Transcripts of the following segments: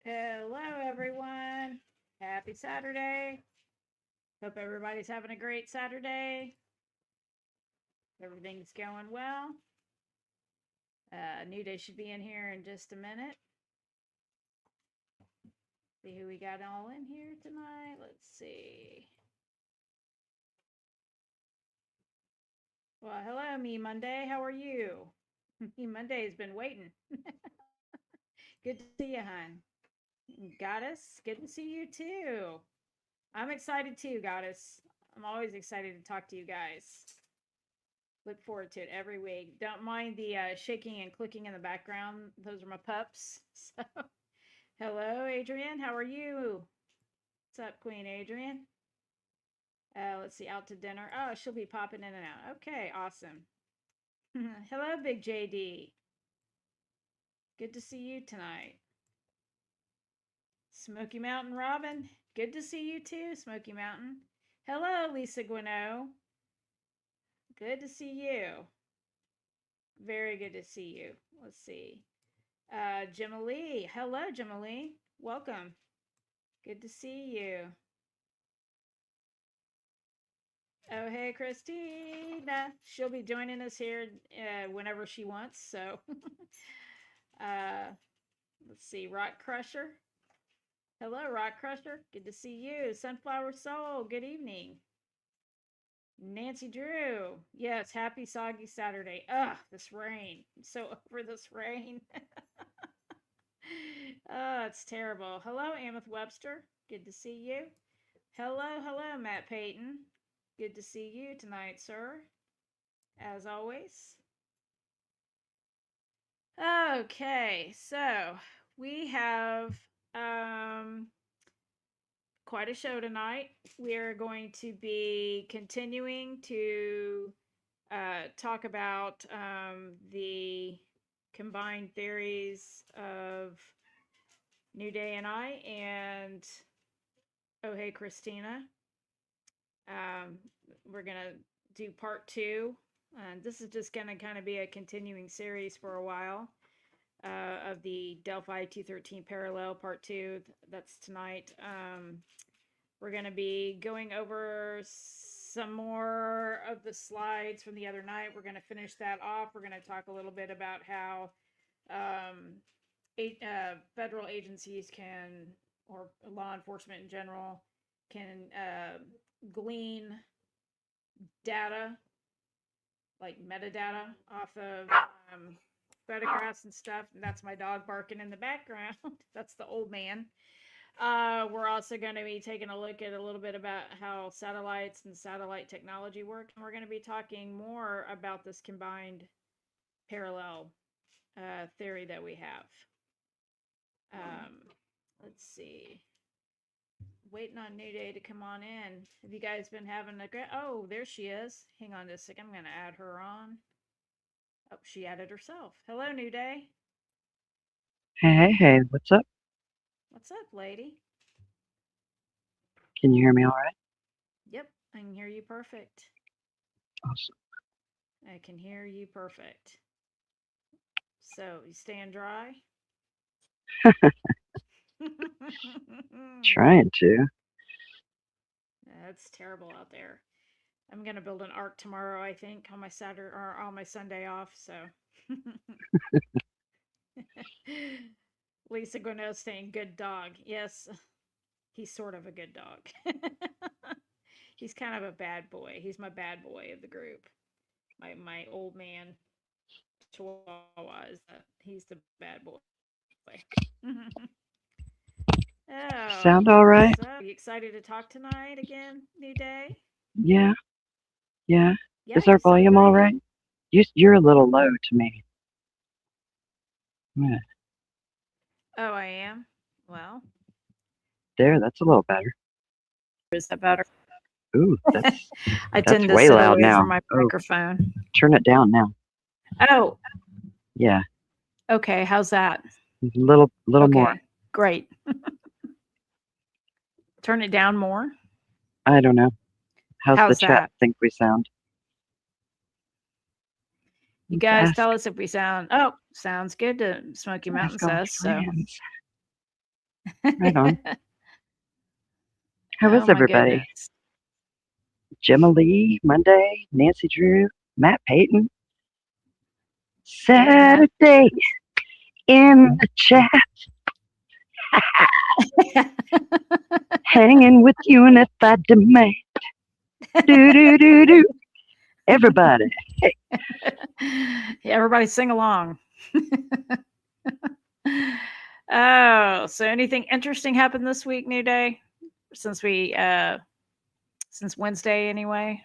Hello, everyone. Happy Saturday. Hope everybody's having a great Saturday. Everything's going well. New Day should be in here in just a minute. See who we got all in here tonight. Let's see. Well, hello, Me Monday. How are you? Me Monday has been waiting. Good to see you, hon. Goddess, good to see you too. I'm excited too, Goddess. I'm always excited to talk to you guys. Look forward to it every week. Don't mind the shaking and clicking in the background. Those are my pups. So, hello, Adrian. How are you? What's up, Queen Adrian? Let's see, out to dinner. Oh, she'll be popping in and out. Okay, awesome. Hello, Big JD. Good to see you tonight. Smoky Mountain Robin. Good to see you too, Smoky Mountain. Hello, Lisa Guineau. Good to see you. Very good to see you. Let's see. Gemma Lee. Hello, Gemma Lee. Welcome. Good to see you. Oh, hey, Christina. She'll be joining us here whenever she wants. So, let's see. Rock Crusher. Hello, Rock Crusher. Good to see you. Sunflower Soul. Good evening. Nancy Drew. Yes, happy soggy Saturday. Ugh, this rain. I'm so over this rain. Oh, it's terrible. Hello, Ameth Webster. Good to see you. Hello, Matt Payton. Good to see you tonight, sir. As always. Okay, so we have quite a show tonight. We are going to be continuing to talk about the combined theories of New Day and I, and oh hey Christina. We're gonna do part 2, and this is just gonna kind of be a continuing series for a while of the Delphi 213 parallel part 2. That's tonight. We're gonna be going over some more of the slides from the other night. We're gonna finish that off. We're gonna talk a little bit about how federal agencies can, or law enforcement in general, can glean data, like metadata, off of photographs and stuff. And that's my dog barking in the background. That's the old man. We're also going to be taking a look at a little bit about how satellites and satellite technology work. And we're going to be talking more about this combined parallel theory that we have. Let's see. Waiting on New Day to come on in. Have you guys been having a great... Oh, there she is. Hang on just a second. I'm going to add her on. Oh, she added herself. Hello, New Day. Hey, what's up? What's up, lady? Can you hear me all right? Yep, I can hear you perfect. Awesome. I can hear you perfect. So, you staying dry? Trying to. It's terrible out there. I'm gonna build an ark tomorrow, I think, on my Saturday or on my Sunday off. So, Lisa Guineau saying good dog. Yes, he's sort of a good dog. He's kind of a bad boy. He's my bad boy of the group. My old man Chihuahua is he's the bad boy. Oh, Sound all right? so are you excited to talk tonight again, New Day? Yeah, yeah. Yeah, Is you our sound volume all great. right? You're a little low to me. Yeah. Oh, I am. Well, There, that's a little better. is that better? Ooh, I that's tend to way sit loud away now. from my Oh, microphone. turn it down now. Oh, Yeah, okay. How's that? little more. Okay, great. Turn it down more. I don't know. How's the How's chat that? think we sound? You Let's guys ask tell us if we sound. Oh, sounds good to Smoky Mountain our says so. friends. Right on. How Oh is my everybody? goodness. Gemma Lee, Monday, Nancy Drew, Matt Payton. There's Matt. Saturday in the chat, hanging with you and if I demand. Do do do do. Everybody. Hey, Yeah, everybody sing along. Oh, so anything interesting happened this week, New Day? Since Wednesday anyway?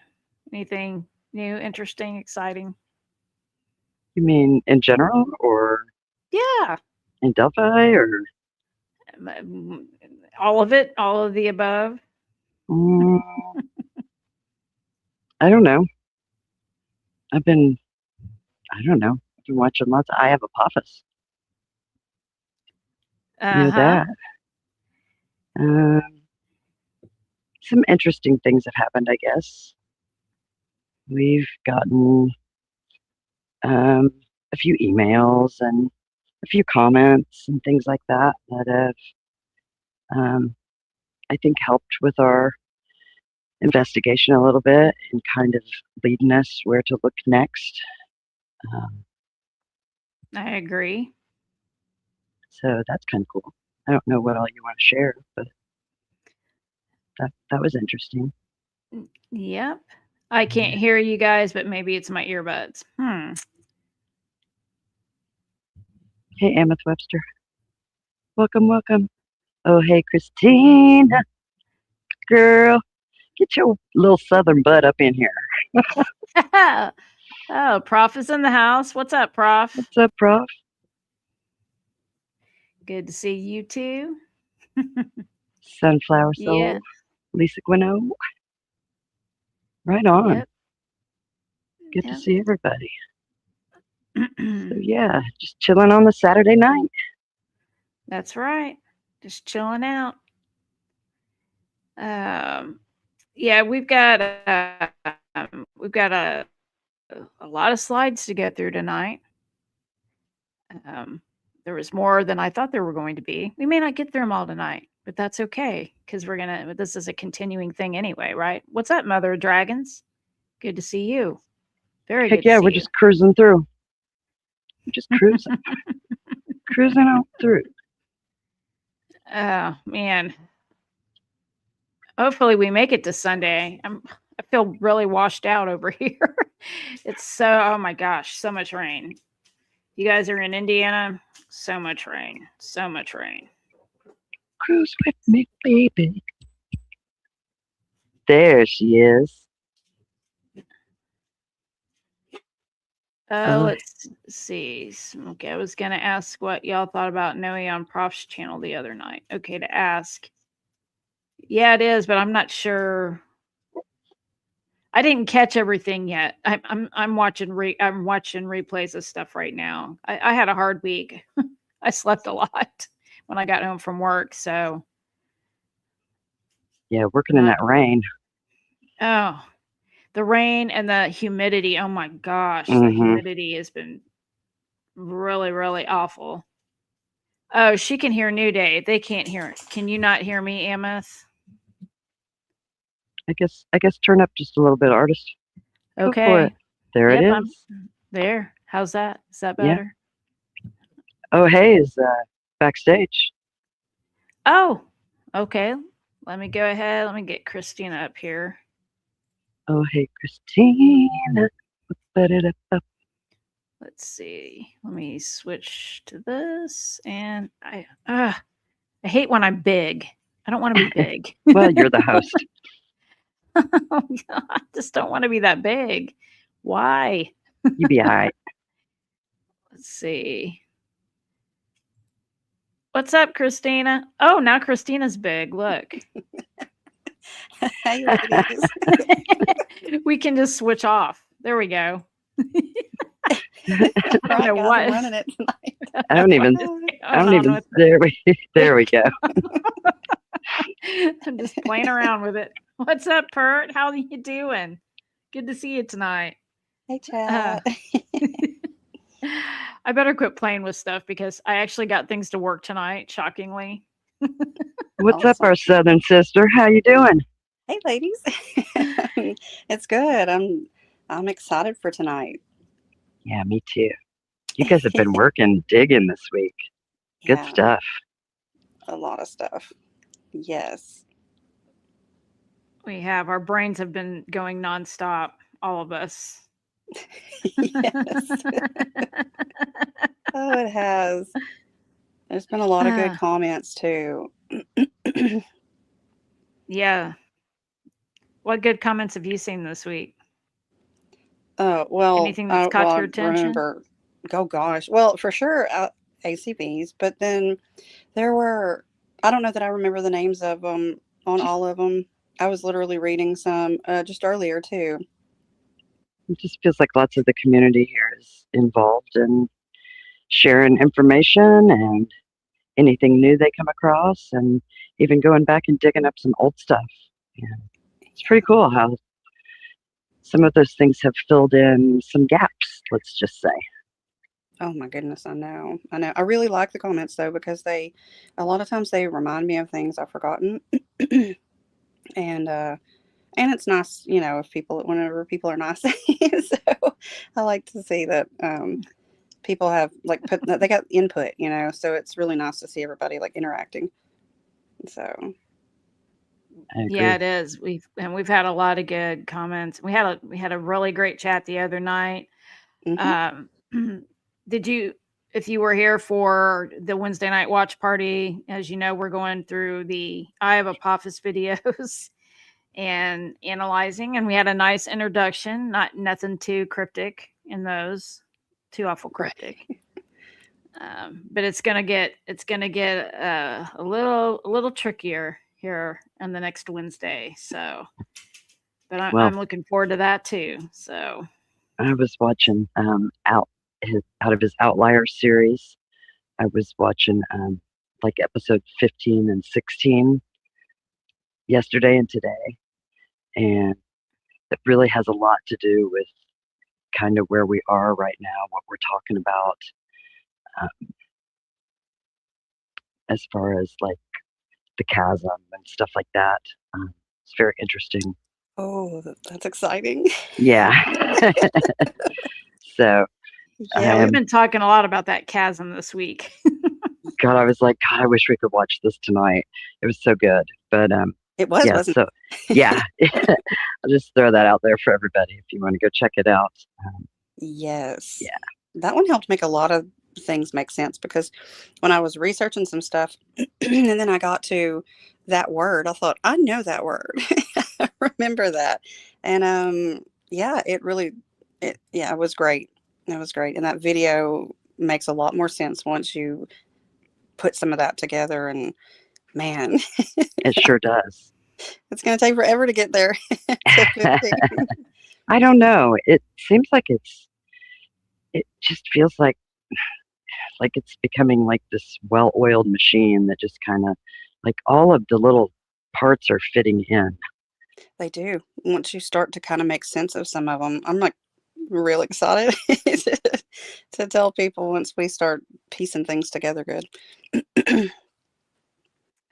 Anything new, interesting, exciting? you mean in general or Yeah. in Delphi or? All of it, all of the above. Mm, I don't know. I don't know. I've been watching lots of I Have Apophis. You know Uh-huh. that. Some interesting things have happened, I guess. We've gotten a few emails and a few comments and things like that that have, I think, helped with our investigation a little bit and kind of leading us where to look next. I agree. So that's kind of cool. I don't know what all you want to share, but that was interesting. Yep. I can't hear you guys, but maybe it's my earbuds. Hey, Ameth Webster. Welcome, welcome. Oh, hey, Christina. Girl, get your little southern butt up in here. Oh, Prof is in the house. What's up, Prof? What's up, Prof? Good to see you too. Sunflower Soul. Yeah. Lisa Guino. Right on. Yep. Good to Yep. see everybody. So yeah, just chilling on the Saturday night. That's right. Just chilling out. Yeah, we've got a lot of slides to go through tonight. There was more than I thought there were going to be. We may not get through them all tonight, but that's okay because this is a continuing thing anyway, right? What's up, Mother of Dragons? Good to see you. Very Heck good yeah, to see we're you. just cruising through. We're just cruising. Cruising on through. Oh man. Hopefully we make it to Sunday. I feel really washed out over here. It's oh my gosh, so much rain. You guys are in Indiana, so much rain. So much rain. Cruise with me, baby. There she is. Let's see. Okay, I was gonna ask what y'all thought about Noe on Prof's channel the other night. Okay, to ask. Yeah, it is, but I'm not sure. I didn't catch everything yet. I'm watching replays of stuff right now. I had a hard week. I slept a lot when I got home from work, so Yeah, working in that rain. oh, the rain and the humidity. Oh my gosh, the Mhm. humidity has been really, really awful. Oh, she can hear New Day. They can't hear it. Can you not hear me, Ameth? I guess turn up just a little bit, artist. Go for Okay. it. There Yep, it I'm is. there. How's that? Is that Yeah. better? Oh, hey, is backstage. Oh, okay. Let me go ahead. Let me get Christina up here. Oh, hey, Christina. Let's see. Let me switch to this. And I hate when I'm big. I don't want to be big. Well, you're the host. Oh, God, I just don't want to be that big. Why? You be all right. Let's see. What's up, Christina? Oh, now Christina's big. Look. Hey, ladies. We can just switch off. There we go. I don't know what. I'm running it tonight. I don't even. There we go. I'm just playing around with it. What's up, Pert? How are you doing? Good to see you tonight. Hey, chat. I better quit playing with stuff because I actually got things to work tonight, shockingly. What's up, Awesome. our southern sister? How you doing? Hey, ladies. It's good. I'm excited for tonight. Yeah, me too. You guys have been working, digging this week. Good Yeah, stuff. a lot of stuff. Yes. We have our brains have been going nonstop, all of us. Yes. Oh, it has. There's been a lot of good Uh, comments too. yeah. What good comments have you seen this week? Well, Anything that's caught I your attention? remember. Oh gosh. Well, for sure, ACVs, but then there were. I don't know that I remember the names of them on all of them. I was literally reading some just earlier too. It just feels like lots of the community here is involved in sharing information and anything new they come across, and even going back and digging up some old stuff. Yeah, it's pretty cool how some of those things have filled in some gaps, let's just say. Oh my goodness, I know. I know. I really like the comments though because a lot of times they remind me of things I've forgotten. and and it's nice, if whenever people are nice. So I like to see that people have like they got input, so it's really nice to see everybody like interacting. So I Yeah, agree. it is. We've had a lot of good comments. We had a really great chat the other night. hmm Um, did you, if you were here for the Wednesday night watch party, as you know, we're going through the Eye of Apophis videos and analyzing, and we had a nice introduction, nothing too cryptic in those, too awful right. cryptic. But it's gonna get a little trickier here on the next Wednesday. So, but Well, I'm looking forward to that too. So, I was watching out of his Outlier series. I was watching like episode 15 and 16 yesterday and today, and it really has a lot to do with kind of where we are right now, what we're talking about, um, as far as like the chasm and stuff like that. It's very interesting. Oh, that's exciting. Yeah. So yeah, I Yeah, we've am. been talking a lot about that chasm this week. God, I was like, God, I wish we could watch this tonight. It was so good. But it was, yeah. wasn't So it? yeah, I'll just throw that out there for everybody if you want to go check it out. Yes. Yeah. That one helped make a lot of things make sense because when I was researching some stuff and then I got to that word, I thought, I know that word. I remember that. And yeah, it was great. It was great. And that video makes a lot more sense once you put some of that together and man, It sure does. it's going to take forever to get there to 15. I don't know. It seems like it just feels like it's becoming like this well-oiled machine that just kind of like all of the little parts are fitting in. They do. Once you start to kind of make sense of some of them, I'm like real excited to tell people once we start piecing things together good.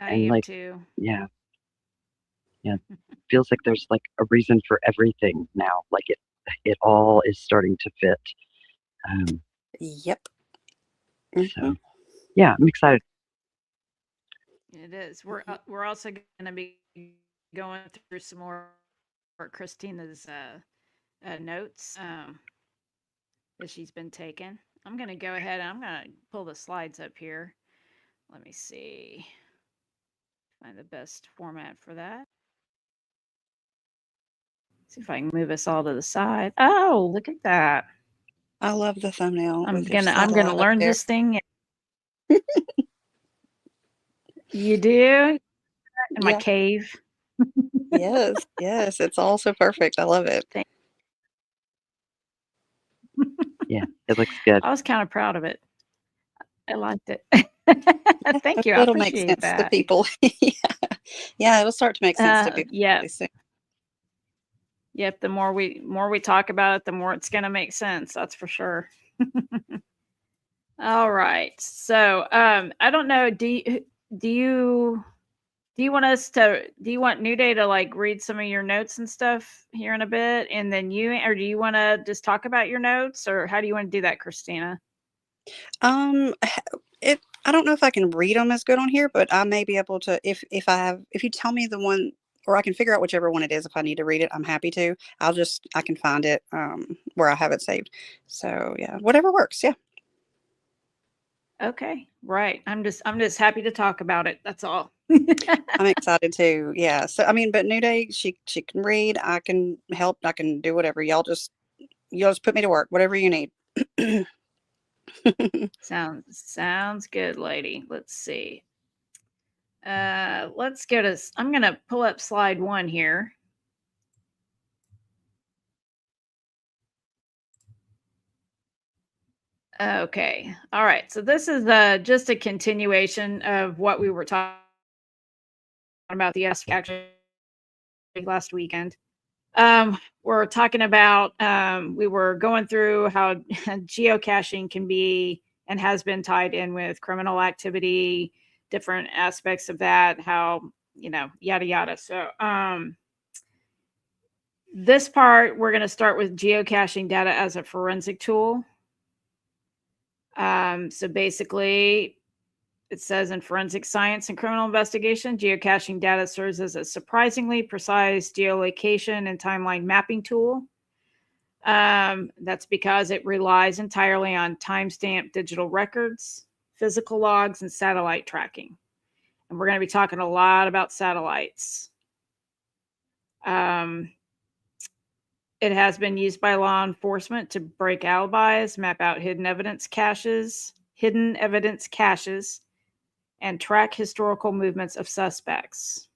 I And am like, too. yeah, yeah, feels like there's like a reason for everything now. Like it all is starting to fit. Um, Yep. so hmm yeah, I'm excited. It is. We're also going to be going through some more Christina's notes that she's been taking. I'm going to go ahead and I'm going to pull the slides up here. Let me see. Find the best format for that. See if I can move us all to the side. Oh, look at that. I love the thumbnail I'm with your gonna I'm gonna satellite up learn there. this thing. You do in my Yeah. cave. Yes. Yes. It's all so perfect. I love it. Thing. Yeah, it looks good. I was kind of proud of it. I liked it. Yeah. Thank you. I It'll make appreciate sense to that. people. Yeah. Yeah. It'll start to make sense to people Yeah. really soon. Yep. The more we talk about it, the more it's gonna make sense. That's for sure. All right. So I don't know. do you want New Day to like read some of your notes and stuff here in a bit, and then or do you want to just talk about your notes, or how do you want to do that, Christina? Um, I don't know if I can read them as good on here, but I may be able to if you tell me the one, or I can figure out whichever one it is. If I need to read it, I'm happy to. I can find it where I have it saved. So yeah, whatever works. Yeah. Okay, right. I'm just happy to talk about it. That's all. I'm excited too. Yeah. So I mean, but New Day, she can read. I can help. I can do whatever. Y'all just put me to work. Whatever you need. Sounds good, lady. Let's see. Let's go to. I'm gonna pull up slide 1 here. Okay. All right. So this is just a continuation of what we were talking about the actually last weekend. We're talking about we were going through how geocaching can be and has been tied in with criminal activity, different aspects of that, how yada yada. So this part we're going to start with geocaching data as a forensic tool. So basically, it says in forensic science and criminal investigation, geocaching data serves as a surprisingly precise geolocation and timeline mapping tool. That's because it relies entirely on timestamped digital records, physical logs, and satellite tracking. And we're going to be talking a lot about satellites. It has been used by law enforcement to break alibis, map out hidden evidence caches, and track historical movements of suspects.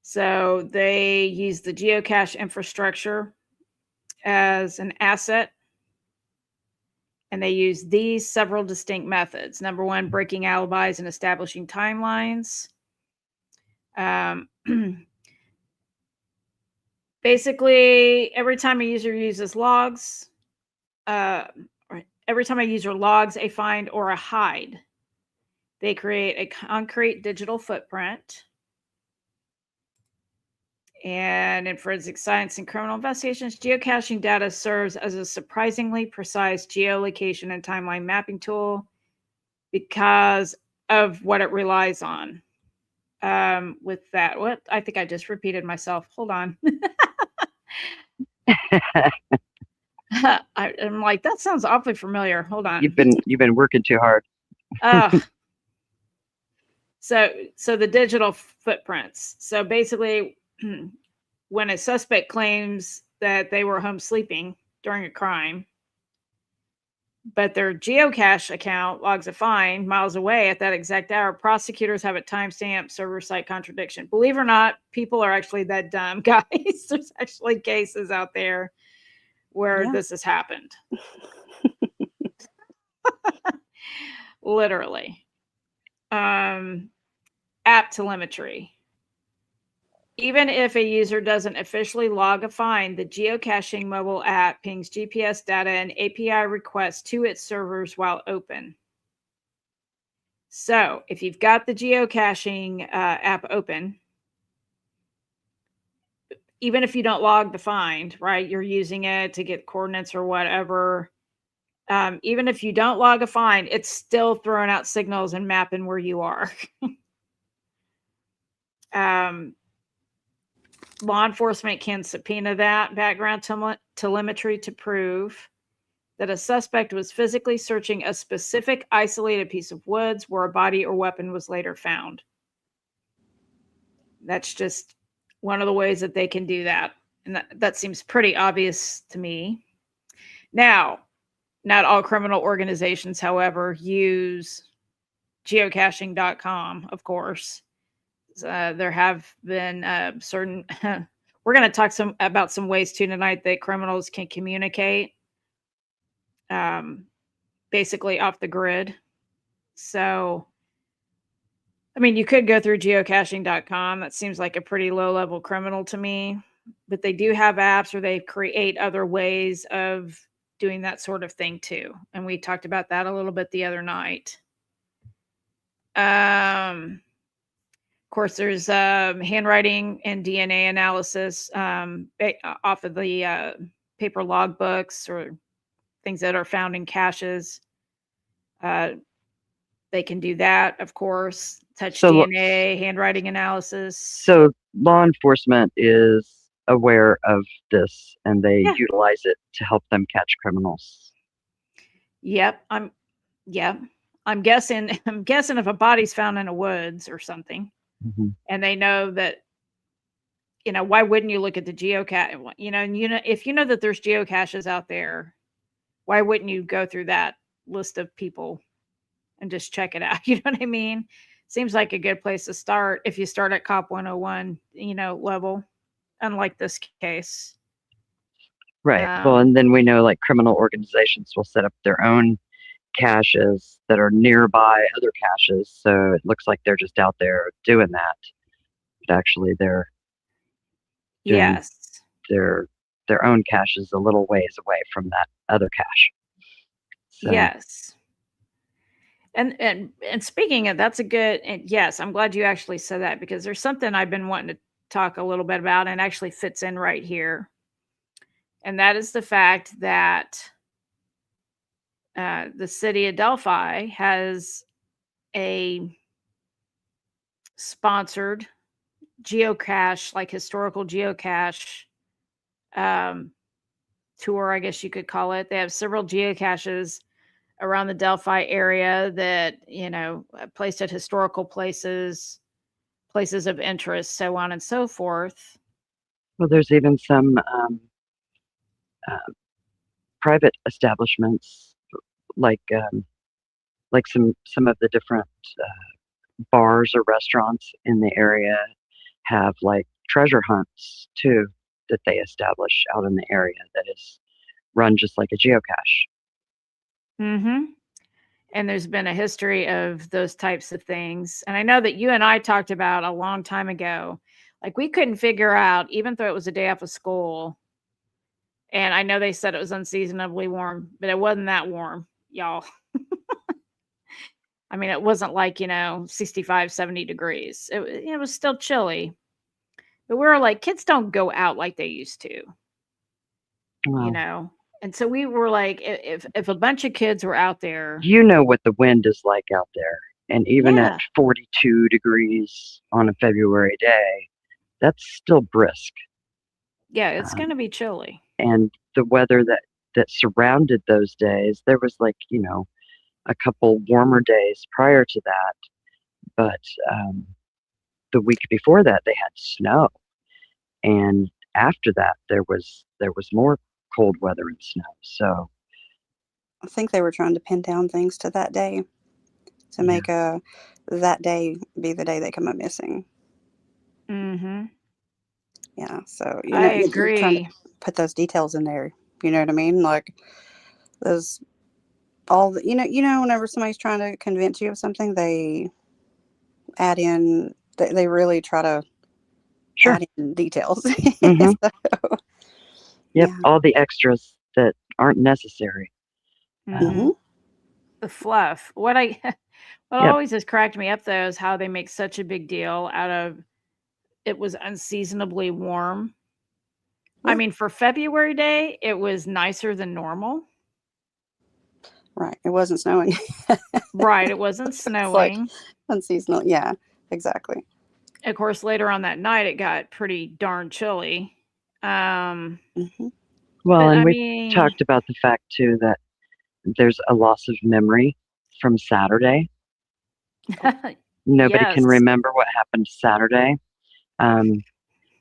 So they use the geocache infrastructure as an asset, and they use these several distinct methods. Number 1, breaking alibis and establishing timelines. Basically, every time a user uses logs, every time a user logs a find or a hide, they create a concrete digital footprint. And in forensic science and criminal investigations, geocaching data serves as a surprisingly precise geolocation and timeline mapping tool because of what it relies on. With that, I think I just repeated myself. Hold on. I'm like, that sounds awfully familiar. Hold on. You've been working too hard. So the digital footprints. So basically, when a suspect claims that they were home sleeping during a crime, but their geocache account logs a find miles away at that exact hour, prosecutors have a timestamp server site contradiction. Believe it or not, people are actually that dumb, guys. There's actually cases out there where this has happened. Literally. App telemetry. Even if a user doesn't officially log a find, the geocaching mobile app pings GPS data and API requests to its servers while open. So if you've got the geocaching app open, even if you don't log the find, right, you're using it to get coordinates or whatever, even if you don't log a find, it's still throwing out signals and mapping where you are. Law enforcement can subpoena that background telemetry to prove that a suspect was physically searching a specific isolated piece of woods where a body or weapon was later found. That's just one of the ways that they can do that. And that seems pretty obvious to me. Now, not all criminal organizations, however, use geocaching.com, of course. There have been certain, we're going to talk about some ways too tonight that criminals can communicate basically off the grid. So, I mean, you could go through geocaching.com. That seems like a pretty low level criminal to me, but they do have apps where they create other ways of doing that sort of thing too. And we talked about that a little bit the other night. Of course, there's handwriting and DNA analysis off of the paper logbooks or things that are found in caches. They can do that, of course. Touch So, DNA, handwriting analysis. so law enforcement is aware of this and they Yeah. utilize it to help them catch criminals. Yep. I'm guessing if a body's found in a woods or something, Mhm. and they know that, why wouldn't you look at the geocache? If you know that there's geocaches out there, why wouldn't you go through that list of people and just check it out? You know what I mean? Seems like a good place to start if you start at Cop 101, level, unlike this case. Right. Well, Um, and then we know like criminal organizations will set up their own caches that are nearby other caches. So it looks like they're just out there doing that. But actually they're doing yes. their own caches a little ways away from that other cache. So Yes. And speaking of, that's a good, and yes, I'm glad you actually said that, because there's something I've been wanting to talk a little bit about and actually fits in right here. And that is the fact that the city of Delphi has a sponsored geocache, like historical geocache um, tour, I guess you could call it. They have several geocaches around the Delphi area that, placed at historical places, places of interest, so on and so forth. well, there's even some private establishments like some of the different bars or restaurants in the area have like treasure hunts too that they establish out in the area that is run just like a geocache. Mm-hmm. And there's been a history of those types of things. And I know that you and I talked about a long time ago, like we couldn't figure out, even though it was a day off of school, and I know they said it was unseasonably warm, but it wasn't that warm, y'all. I mean, it wasn't like, 65, 70 degrees. It was still chilly. But we were like, kids don't go out like they used to, Well, And so we were like, if a bunch of kids were out there, you know what the wind is like out there. And even at yeah, 42 degrees on a February day, that's still brisk. yeah, it's Um, going to be chilly. and the weather that surrounded those days, there was like, a couple warmer days prior to that. But the week before that, they had snow. And after that, there was more cold weather and snow. So I think they were trying to pin down things to that day to yeah. make that day be the day they come up missing. Mm-hmm. Yeah, so I you're trying to agree. put those details in there. You know what I mean? Like those all the, whenever somebody's trying to convince you of something, they add in. They really try to Sure. add in details. Hmm. So, Yep. yeah. All the extras that aren't necessary. Mm-hmm. hmm The fluff. What Yep. always has cracked me up though is how they make such a big deal out of it was unseasonably warm. I Yeah. mean, for February day, it was nicer than normal. Right. It wasn't snowing. Right, it wasn't It's like snowing. unseasonal. Yeah. Exactly. Of course, later on that night, it got pretty darn chilly. Um, hmm Well, but and I we mean, talked about the fact too that there's a loss of memory from Saturday. Nobody can yes. remember what happened Saturday. Um,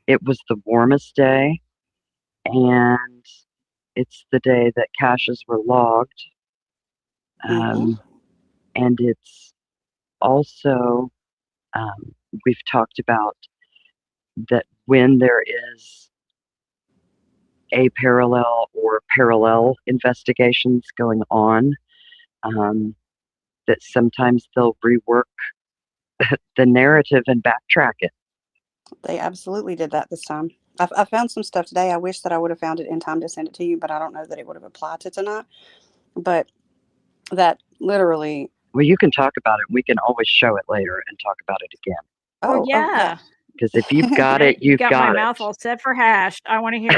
it was the warmest day, and it's the day that caches were logged. hmm Um, and it's also, we've talked about that when there is a parallel or parallel investigations going on, um, that sometimes they'll rework the narrative and backtrack it. They absolutely did that this time. I found some stuff today. I wish that I would have found it in time to send it to you, but I don't know that it would have applied to tonight. But that literally Well, you can talk about it. We can always show it later and talk about it again. Oh, Oh, yeah. yeah. Because if you've got Okay, it, you you've got my got mouth it. all set for hashed. I want to hear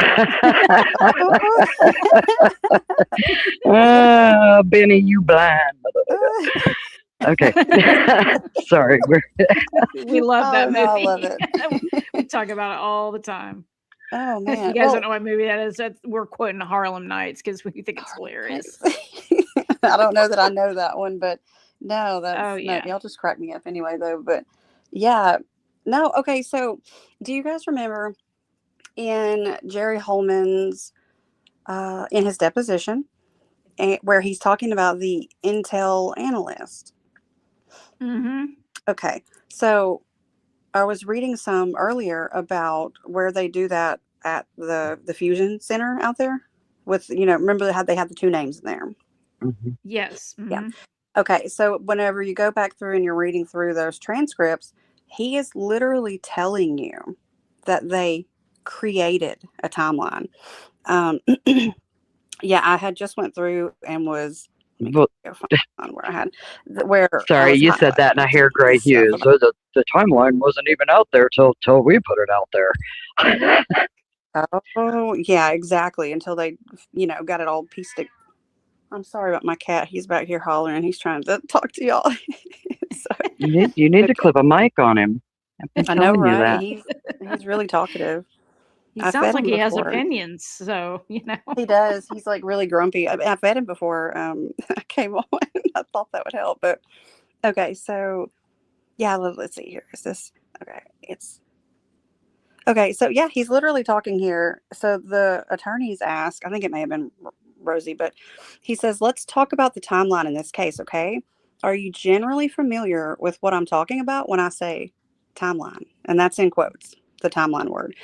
it. Benny, you blind. Okay. Sorry. We love that Oh, no, I movie. love it. We talk about it all the time. Oh, If you man. guys Well, don't know what movie that is, we're quoting Harlem Nights because we think it's hilarious. I don't know that I know that one, but no, Oh, no, yeah. y'all just crack me up anyway, though. But yeah, no, okay. So, do you guys remember in Jerry Holman's in his deposition, where he's talking about the Intel analyst? Mm-hmm. Okay, so I was reading some earlier about where they do that at the fusion center out there. With remember how they had the two names in there? Mhm. Yes. Yeah. Mm-hmm. Okay, so whenever you go back through and you're reading through those transcripts, he is literally telling you that they created a timeline. Um, yeah, I had just went through and was let me Well, go find where I had where I sorry, was you said that, and I hear Gray highlighting stuff Hughes. about. So the timeline wasn't even out there till we put it out there. Oh, yeah, exactly. Until they, got it all pieced. I'm sorry about my cat. He's back here hollering. He's trying to talk to y'all. So, You need to okay. clip a mic on him. I've been I know, telling you right? that. He's really talkative. He I sounds fed like him he has before. opinions, so He does. He's like really grumpy. I fed him before I came on. I thought that would help, but okay. So yeah, let's see here. Is this okay? It's okay. So yeah, he's literally talking here. So the attorneys ask. I think it may have been Rosie, but he says, "Let's talk about the timeline in this case." Okay. Are you generally familiar with what I'm talking about when I say timeline? And that's in quotes, the timeline word.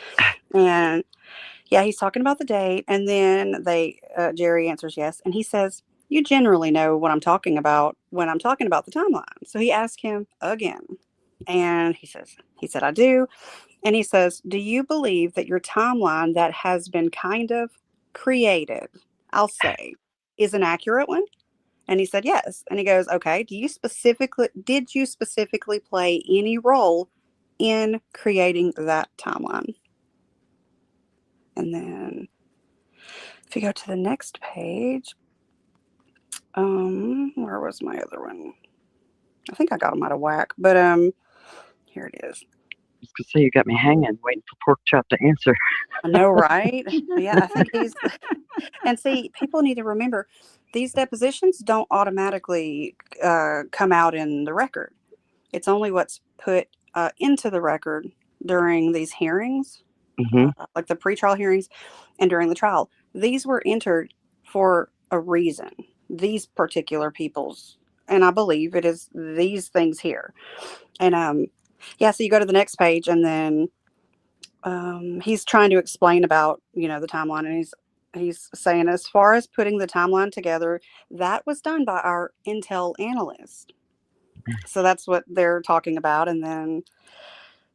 And yeah, he's talking about the date, and then Jerry answers yes, and he says, "You generally know what I'm talking about when I'm talking about the timeline." So he asked him again, and he said, "I do," and he says, "Do you believe that your timeline that has been kind of created, I'll say, is an accurate one?" And he said, "Yes," and he goes, "Okay, did you specifically play any role in creating that timeline?" And then if you go to the next page, where was my other one? I think I got them out of whack, but here it is. I was gonna say you got me hanging, waiting for Pork Chop to answer. I know, right? Yeah, I think he's. And see, people need to remember these depositions don't automatically come out in the record. It's only what's put into the record during these hearings, Hmm. like the pretrial hearings and during the trial. These were entered for a reason. These particular people's, and I believe it is these things here. And yeah, so you go to the next page, and then he's trying to explain about the timeline, and he's saying as far as putting the timeline together, that was done by our Intel analyst. So that's what they're talking about, and then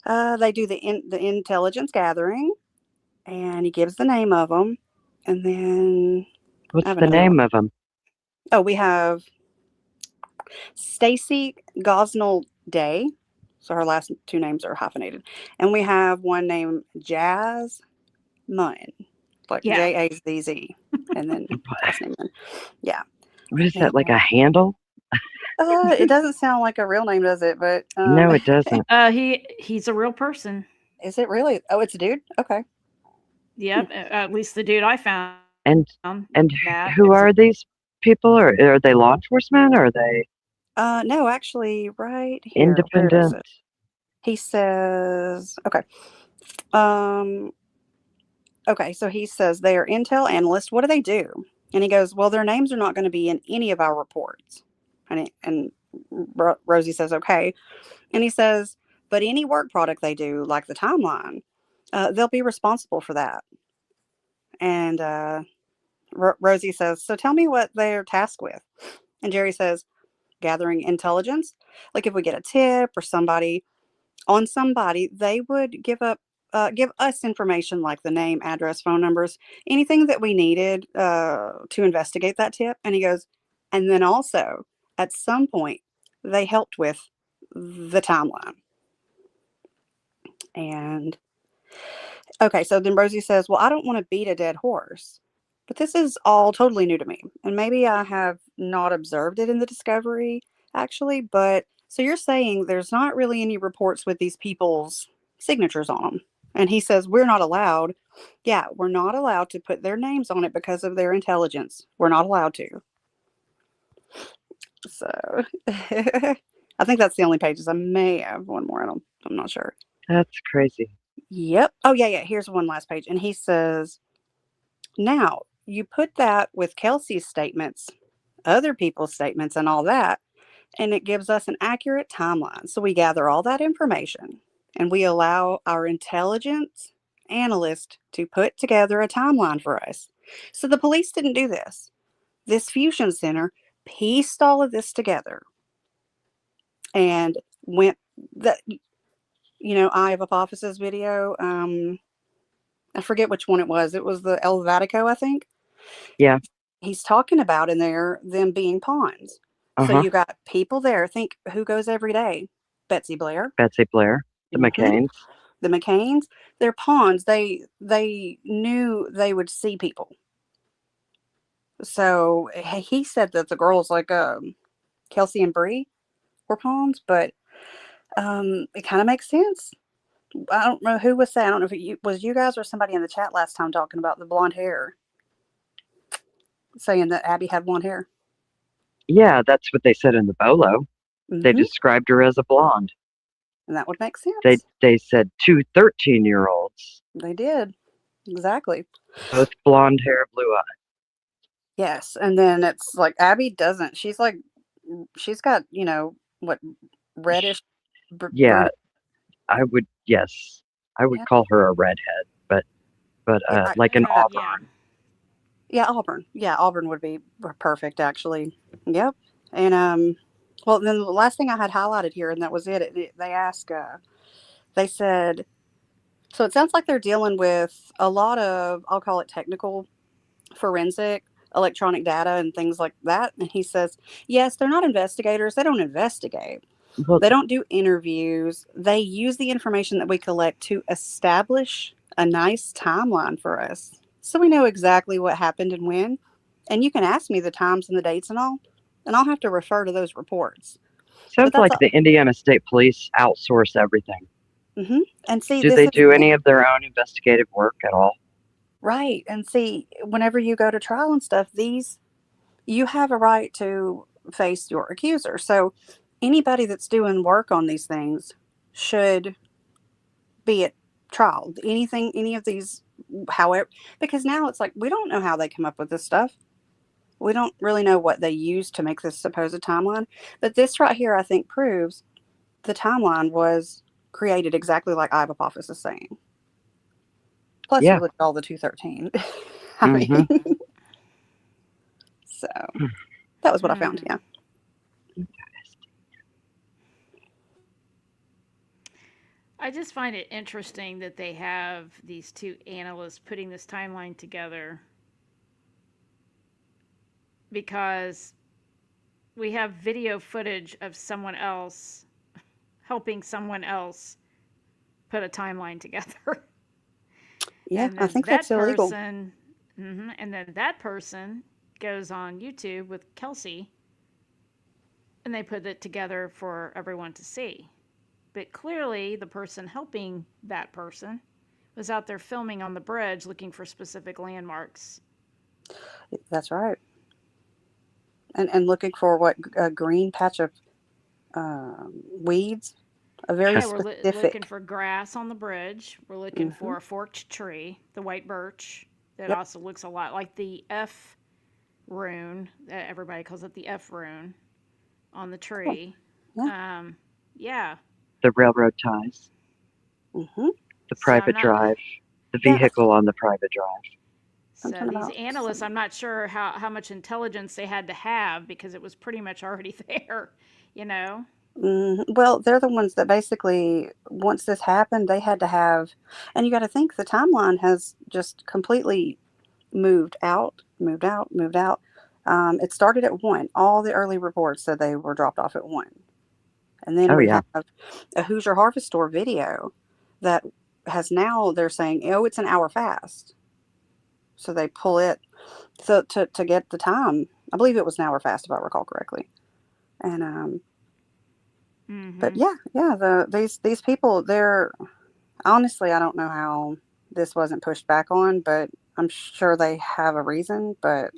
they do the intelligence gathering, and he gives the name of them, and then I What's have the another one. name of him? Oh, we have Stacy Gosnell Day. So her last two names are hyphenated. And we have one named Jazz Munn, like Yeah. Jazz, and then last name Munn. Yeah. What is that? And Like a handle? it doesn't sound like a real name, does it? But No, it doesn't. He's a real person. is it really? Oh, it's a dude. Okay. Yep. At least the dude I found. And and Matt who is. are these people? Or are they law enforcement? Or are they No, actually, right here. Where is independent? it? He says, okay. Um, okay, so he says they are Intel analysts. What do they do? And he goes, well, their names are not going to be in any of our reports. And Rosie says, okay. And he says, but any work product they do, like the timeline, they'll be responsible for that. And Rosie says, so tell me what they're tasked with. And Jerry says, gathering intelligence. Like if we get a tip or somebody, they would give us information like the name, address, phone numbers, anything that we needed to investigate that tip. And he goes, and then also at some point they helped with the timeline. And okay, so then Rosie says, well, I don't want to beat a dead horse, but this is all totally new to me. And maybe I have not observed it in the discovery, actually. But so you're saying there's not really any reports with these people's signatures on them. And he says, we're not allowed. Yeah, we're not allowed to put their names on it because of their intelligence. We're not allowed to. So I think that's the only pages. I may have one more. I'm not sure. That's crazy. Yep. Oh, yeah, yeah. Here's one last page. And he says, now you put that with Kelsey's statements, other people's statements, and all that, and it gives us an accurate timeline. So we gather all that information and we allow our intelligence analyst to put together a timeline for us. So the police didn't do this. This fusion center pieced all of this together and went that, Eye of Apophysis video. I forget which one it was. It was the El Vatico, I think. Yeah. He's talking about in there them being pawns. So you got people there. Think who goes every day? Betsy Blair. Betsy Blair. The McCains. The McCains. They're pawns. They knew they would see people. So he said that the girls like Kelsey and Bree were pawns, but it kind of makes sense. I don't know who was saying. I don't know if it was you guys or somebody in the chat last time talking about the blonde hair, saying that Abby had blonde hair. Yeah, that's what they said in the bolo. They described her as a blonde. And that would make sense. They said 2 13-year-olds. They did. Exactly. Both blonde hair, blue eye. Yes. And then it's like Abby doesn't. She's got, what, reddish. Yeah. I would call her a redhead, but like an auburn. Yeah, auburn. Yeah, auburn would be perfect, actually. Yep. And well, then the last thing I had highlighted here, and that was it. They asked. They said, so it sounds like they're dealing with a lot of, I'll call it technical, forensic, electronic data, and things like that. And he says, yes, they're not investigators. They don't investigate. They don't do interviews. They use the information that we collect to establish a nice timeline for us. So we know exactly what happened and when. And you can ask me the times and the dates and all, and I'll have to refer to those reports. Sounds like the Indiana State Police outsource everything. And see, do they do any of their own investigative work at all? Right. And see, whenever you go to trial and stuff, you have a right to face your accuser. So anybody that's doing work on these things should be at trial. Any of these, however, because now it's like, we don't know how they come up with this stuff. We don't really know what they used to make this supposed timeline. But this right here, I think, proves the timeline was created exactly like Eye of Apophysis is saying. Plus, you look at all the 213. I mean, so that was what I found. Yeah. I just find it interesting that they have these two analysts putting this timeline together, because we have video footage of someone else helping someone else put a timeline together. Yeah, I think that's illegal. And then that person goes on YouTube with Kelsey, and they put it together for everyone to see. But clearly, the person helping that person was out there filming on the bridge looking for specific landmarks. That's right. And looking for what, a green patch of weeds. A very specific. We're looking for grass on the bridge. We're looking for a forked tree, the white birch, that also looks a lot like the F rune. Everybody calls it the F rune on the tree. Yeah. The railroad ties. The private drive. The vehicle on the private drive. So these analysts, I'm not sure how much intelligence they had to have, because it was pretty much already there, Well, they're the ones that basically, once this happened, they had to have, and you got to think the timeline has just completely moved out. It started at 1. All the early reports said they were dropped off at 1. And then Oh we yeah. have a Hoosier Harvest Store video that has now, they're saying, oh, it's an hour fast. So they pull it to get the time. I believe it was an hour fast, if I recall correctly. And but Mm-hmm. yeah, these people, they're honestly, I don't know how this wasn't pushed back on, but I'm sure they have a reason. But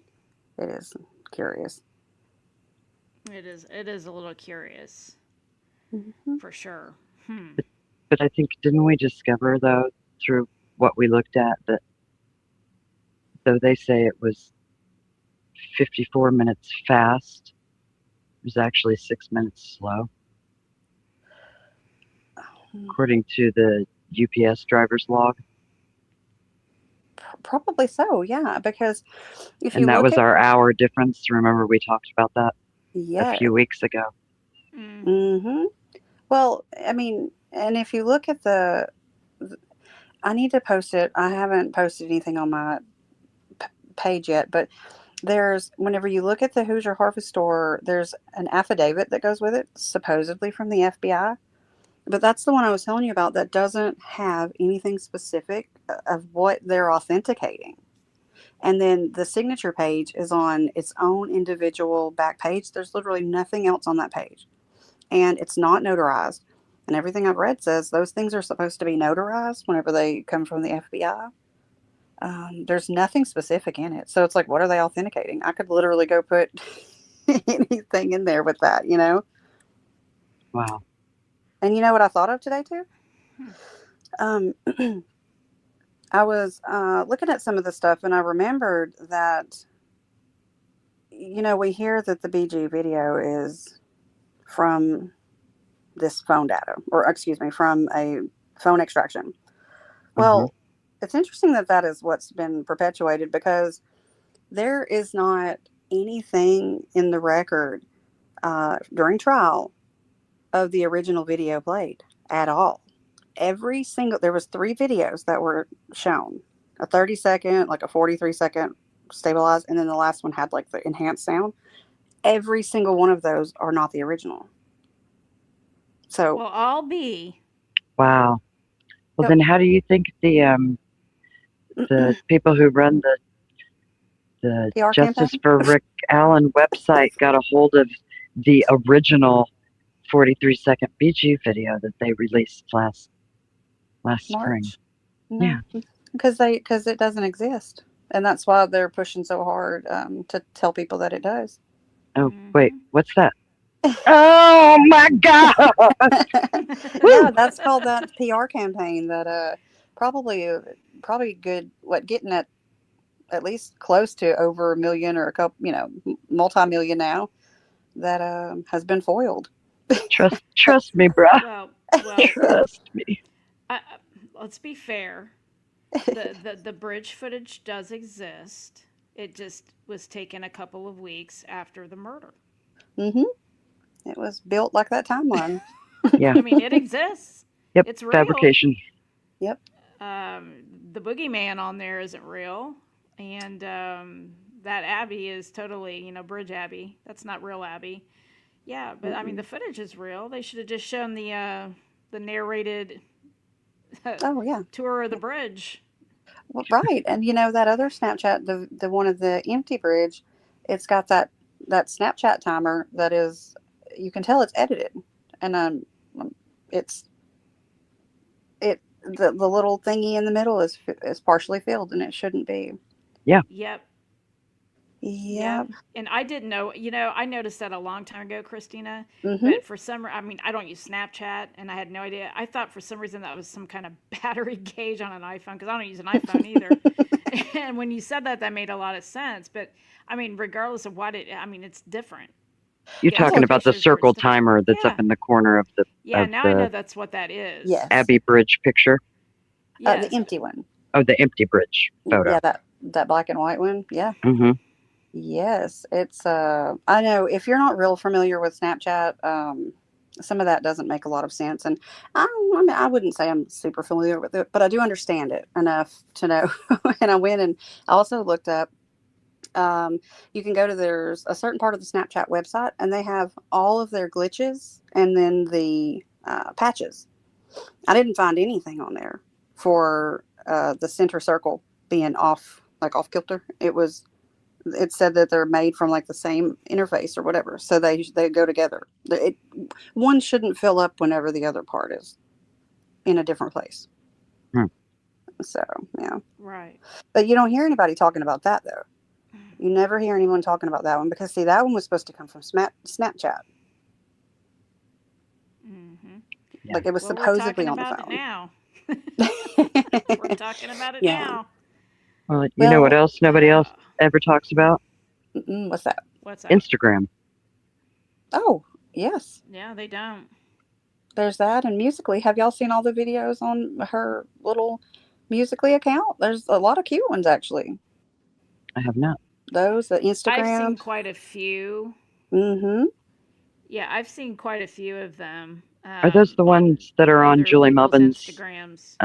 it is curious. It is a little curious Hmm. for sure. Hmm. But I think, didn't we discover though through what we looked at that though they say it was 54 minutes fast, it was actually 6 minutes slow, according to the UPS driver's log. Probably so, yeah. Because if And you that look was at, our hour difference. Remember we talked about that a yeah, few weeks ago. Mm-hmm. hmm well, I mean, and if you look at I need to post it. I haven't posted anything on my page yet, but whenever you look at the Hoosier Harvest Store, there's an affidavit that goes with it, supposedly from the FBI. But that's the one I was telling you about that doesn't have anything specific of what they're authenticating. And then the signature page is on its own individual back page. There's literally nothing else on that page. And it's not notarized. And everything I've read says those things are supposed to be notarized whenever they come from the FBI. There's nothing specific in it. So it's like, what are they authenticating? I could literally go put anything in there with that, you know? Wow. And you know what I thought of today, too? Hmm. Um, I was looking at some of the stuff and I remembered that, we hear that the BG video is from this phone data, or excuse me, from a phone extraction. Hmm. Well, it's interesting that that is what's been perpetuated because there is not anything in the record during trial of the original video played at all. There was 3 videos that were shown, a 30-second, like a 43-second stabilized, and then the last one had like the enhanced sound. Every single one of those are not the original. So, Well, I'll be. Wow. Well, yep. then how do you think the people who run the PR Justice campaign? for Rick Allen website got a hold of the original 43-second BG video that they released last spring? March? Yeah. No, because it doesn't exist, and that's why they're pushing so hard to tell people that it does. Oh, wait, Mm-hmm. what's that? Oh my God! Yeah, Woo! that's called that PR campaign that probably probably good what getting at least close to over a million or a couple, multi-million now that has been foiled. Trust me, bruh. Well, well, Trust me. let's be fair. The bridge footage does exist. It just was taken a couple of weeks after the murder. Hmm. It was built like that timeline. Yeah. I mean, it exists. Yep. It's real. Fabrication. Yep. The boogeyman on there isn't real, and that Abby is totally, Bridge Abby. That's not real Abby. Yeah, but I mean, Mm-mm. the footage is real. They should have just shown the narrated Oh yeah. tour of the bridge. Well, right. And that other Snapchat, the one of the empty bridge, it's got that Snapchat timer that is, you can tell it's edited, and it's the little thingy in the middle is partially filled, and it shouldn't be. Yeah. Yep, Yeah. yep. And I didn't know. I noticed that a long time ago, Christina. Mm-hmm. But for some, I mean, I don't use Snapchat, and I had no idea. I thought for some reason that was some kind of battery gauge on an iPhone because I don't use an iPhone either. And when you said that, that made a lot of sense. But I mean, regardless of what I mean, it's different. You're Getting talking some Well, about the pictures where it's circle different. timer that's up Yeah, in the corner of the yeah. of Now I know the that's what that is. yes. Abbey Bridge picture. The Yes. empty one. Oh, the empty bridge photo. Yeah, that black and white one. Yeah. Hmm. Yes, it's I know if you're not real familiar with Snapchat, some of that doesn't make a lot of sense. And I mean, I wouldn't say I'm super familiar with it, but I do understand it enough to know. And I went and I also looked up Um, you can go to there's a certain part of the Snapchat website, and they have all of their glitches and then the patches. I didn't find anything on there for the center circle being off, like off kilter. It said that they're made from like the same interface or whatever, so they go together. One shouldn't fill up whenever the other part is in a different place. Hmm. So yeah, Right. but you don't hear anybody talking about that though. You never hear anyone talking about that one because see that one was supposed to come from Snapchat. Mm-hmm. Yeah. Like it was Well, we're supposedly talking on the about it phone. now. We're talking about it Yeah. now. Well, you know what Well, else nobody else ever talks about? what's that? What's that? Instagram. Oh, yes. Yeah, they don't. There's that. And Musically, have y'all seen all the videos on her little Musically account? There's a lot of cute ones actually. I have not. Those, the I've seen Instagram. quite a few. Mm-hmm. Yeah, I've seen quite a few of them Are those the on ones that are on other Julie people's Mubbin's? Instagrams.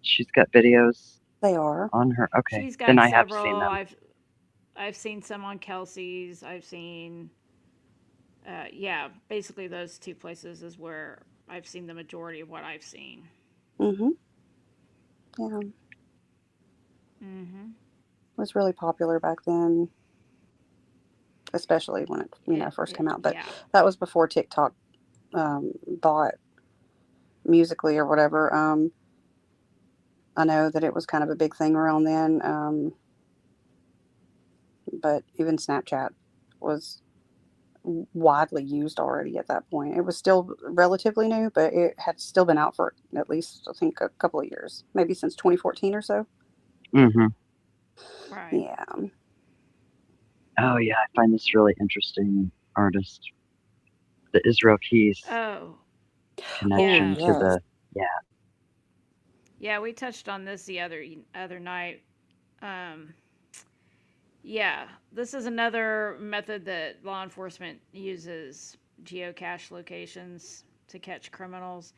She's got videos They are. on her. Okay, She's then got I have several. seen them. I've seen some on Kelsey's. I've seen yeah, basically those two places is where I've seen the majority of what I've seen. Mm-hmm. Yeah. It Mm-hmm. was really popular back then, especially when it first came out. But Yeah. that was before TikTok bought Musically or whatever. I know that it was kind of a big thing around then. But even Snapchat was widely used already at that point. It was still relatively new, but it had still been out for at least, I think, a couple of years, maybe since 2014 or so. Mm-hmm. Right. Yeah. Oh yeah, I find this really interesting artist. The Israel Keys Oh, Oh, connection yeah. to yes. the yeah. Yeah, we touched on this the other night. Um, yeah, this is another method that law enforcement uses geocache locations to catch criminals,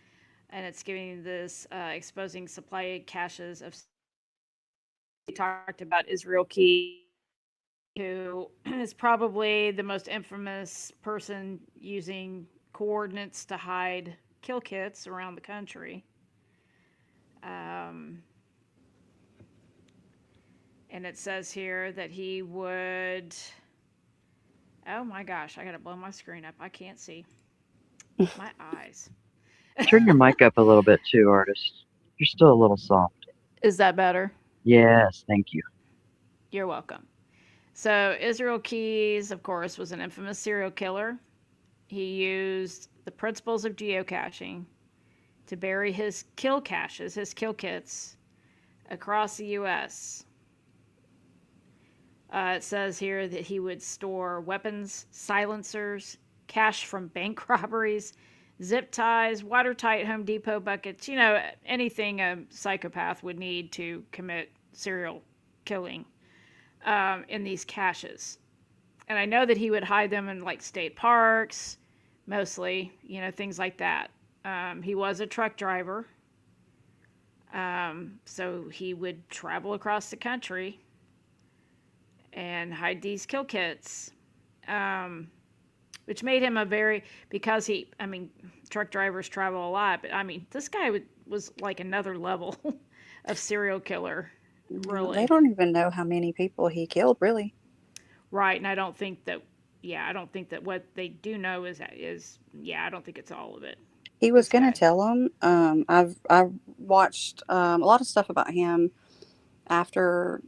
and it's giving this exposing supply caches of. We talked about Israel Key, who is probably the most infamous person using coordinates to hide kill kits around the country. Um, and it says here that he would. Oh my gosh, I gotta blow my screen up. I can't see. My eyes. Turn your mic up a little bit too, artist. You're still a little soft. Is that better? Yes, thank you. You're welcome. So, Israel Keys, of course, was an infamous serial killer. He used the principles of geocaching to bury his kill caches, his kill kits, across the U.S. It says here that he would store weapons, silencers, cash from bank robberies, zip ties, watertight Home Depot buckets, anything a psychopath would need to commit serial killing in these caches. And I know that he would hide them in like state parks, mostly, things like that. He was a truck driver, so he would travel across the country and hide these kill kits, which made him because truck drivers travel a lot, but this guy was like another level of serial killer, They really. don't even know how many people he killed, really. Right, and I don't think that. Yeah, I don't think that what they do know is. Yeah, I don't think it's all of it. He was This going to guy. tell them. I've watched a lot of stuff about him after,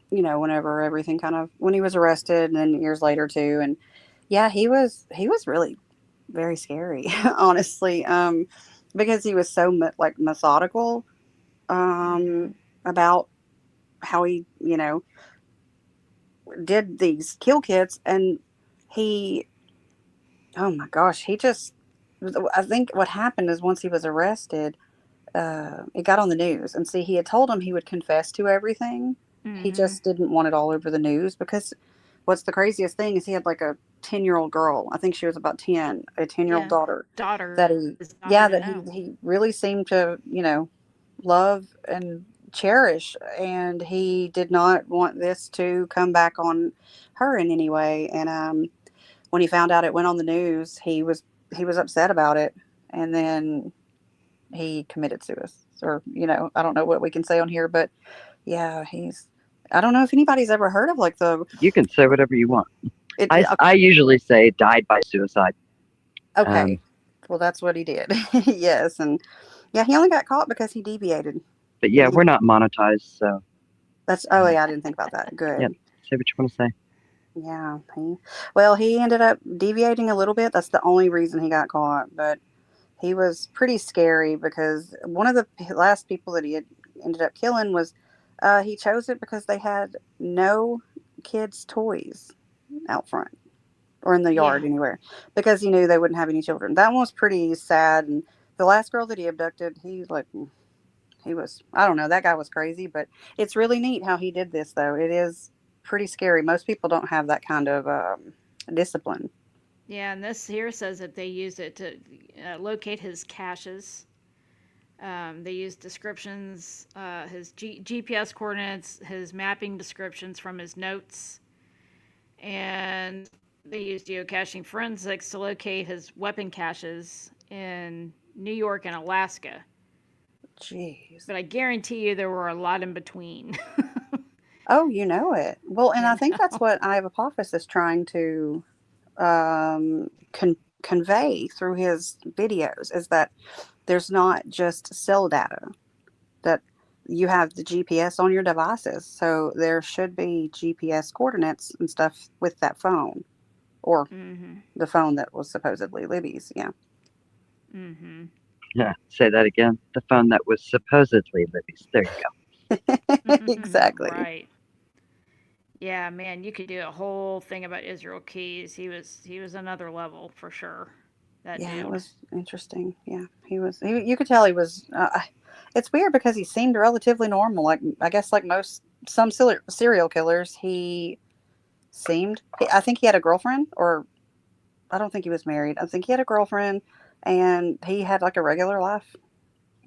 whenever everything when he was arrested and then years later too. And yeah, he was really very scary, honestly, because he was so like methodical Mm-hmm. about how he, did these kill kits, and he, oh my gosh, he just, I think what happened is once he was arrested, it got on the news, and see, he had told him he would confess to everything. He Mm-hmm. just didn't want it all over the news because what's the craziest thing is he had like a 10-year-old girl. I think she was about 10, a 10-year-old Yeah. daughter Daughter that he, is not yeah, even that know. he really seemed to, love and cherish, and he did not want this to come back on her in any way. And when he found out it went on the news, he was upset about it, and then he committed suicide. Or I don't know what we can say on here, but yeah, he's. I don't know if anybody's ever heard of like the You can say whatever you want. it. I usually say died by suicide. Okay, well that's what he did. Yes, and yeah, he only got caught because he deviated. But And yeah, we're not monetized, so oh yeah, I didn't think about that. yep. Good. Say what you want to say. Yeah, he ended up deviating a little bit. That's the only reason he got caught, but he was pretty scary because one of the last people that he had ended up killing was he chose it because they had no kids' toys out front or in the Yeah. yard anywhere because he knew they wouldn't have any children. That one was pretty sad. And the last girl that he abducted, he was, I don't know, that guy was crazy, but it's really neat how he did this, though. It is pretty scary. Most people don't have that kind of discipline. Yeah, and this here says that they used it to locate his caches. They used descriptions, his GPS coordinates, his mapping descriptions from his notes, and they used geocaching forensics to locate his weapon caches in New York and Alaska. Jeez. But I guarantee you there were a lot in between. Oh, you know it. Well, and You I think that's know? what Iva Apophis is trying to convey through his videos is that there's not just cell data, that you have the GPS on your devices. So there should be GPS coordinates and stuff with that phone or Mm-hmm. the phone that was supposedly Libby's. Yeah. Mm-hmm. Yeah, say that again. The phone that was supposedly Libby's. There you Exactly. Right. Yeah, man, you could do a whole thing about Israel Keys. He was another level for sure. That Yeah, it dude. was interesting. Yeah, he was. You could tell he was. It's weird because he seemed relatively normal. Like I guess, like most some serial killers, he seemed. I think he had a girlfriend, or I don't think he was married. I think he had a girlfriend, and he had like a regular life.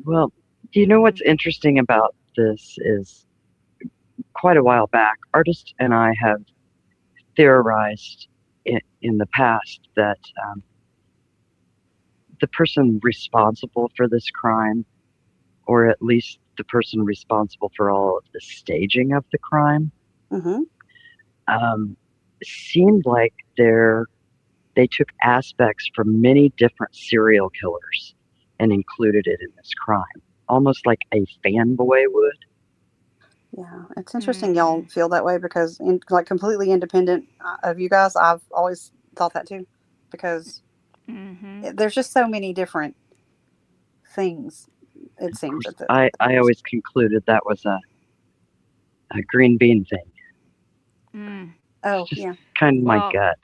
go. Well, do you know what's Mm-hmm. interesting about this is quite a while back, artist and I have theorized in the past that the person responsible for this crime, or at least the person responsible for all of the staging of the crime, Mm-hmm. um, seemed like they took aspects from many different serial killers and included it in this crime, almost like a fanboy would. Yeah, it's interesting Mm-hmm. y'all feel that way because, like, completely independent of you guys, I've always thought that too, because Mm-hmm. there's just so many different things. It Of seems course, that I there's. always concluded that was a green bean thing. Mm. It's Oh just yeah. kind of my Well, gut.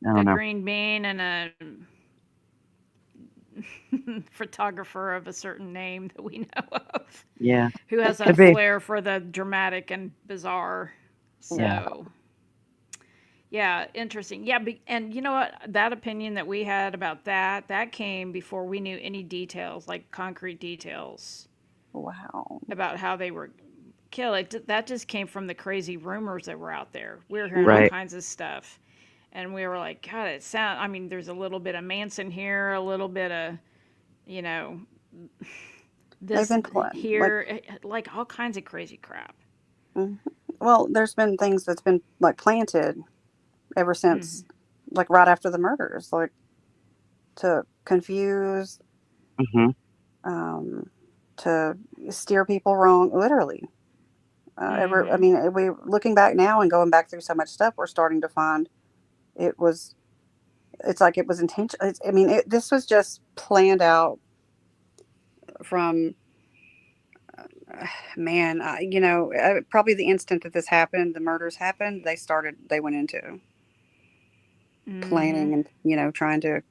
I a don't know. green bean and a photographer of a certain name that we know of Yeah, who has a could be. flair for the dramatic and bizarre. Yeah, Wow. So, yeah, interesting. Yeah, and you know what? That opinion that we had about that came before we knew any details, like concrete details Wow. about how they were killed. That just came from the crazy rumors that were out there. We were hearing all Mm-hmm. right. kinds of stuff, and we were like, God, it sound. I mean, there's a little bit of Manson here, a little bit of, you know, They've this been like. here, like all kinds of crazy crap. Mhm. Well, there's been things that's been like planted ever Mm-hmm. since, like right after the murders, like to confuse, Hmm. um, to steer people wrong, literally. I Mm-hmm. mean, we looking back now and going back through so much stuff, we're starting to find it was. It's like it was intentional. I mean, this was just planned out from man. Probably the instant that this happened, the murders happened. They went into Mm-hmm. planning and trying to,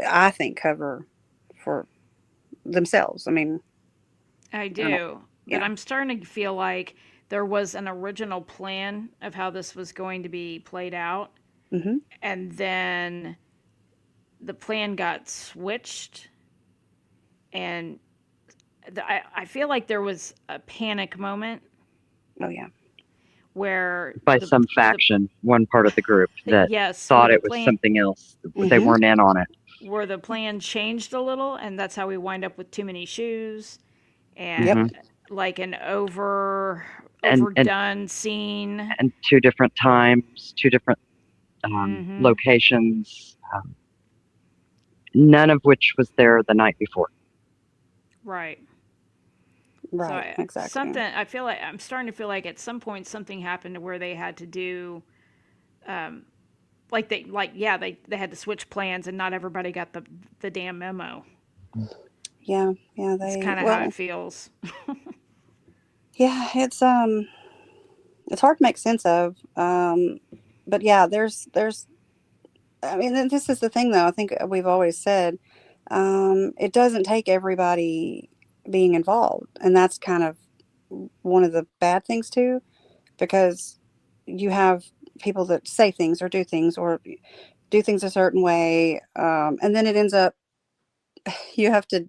I think, cover for themselves. I mean, I I don't know. do, but Yeah. I'm starting to feel like there was an original plan of how this was going to be played out, Hmm. and then the plan got switched, and I feel like there was a panic moment Oh yeah. where By the some the faction, one part of the group that yes, where thought the it was plan something else. They Mm-hmm. weren't in on it. where the plan changed a little, and that's how we wind up with too many shoes Yep. Hmm. and like an And overdone scene. and two different times, two different Mm-hmm. locations, none of which was there the night before. Right. So Right. Exactly. I feel like I'm starting to feel like at some point something happened to where they had to do, um, they had to switch plans and not everybody got the damn memo. Yeah. Yeah. It's They. kind of how it Well. feels. Yeah. It's hard to make sense of. But yeah, there's. I mean, and this is the thing, though. I think we've always said, it doesn't take everybody being involved, and that's kind of one of the bad things too, because you have people that say things or do things a certain way, and then it ends up you have to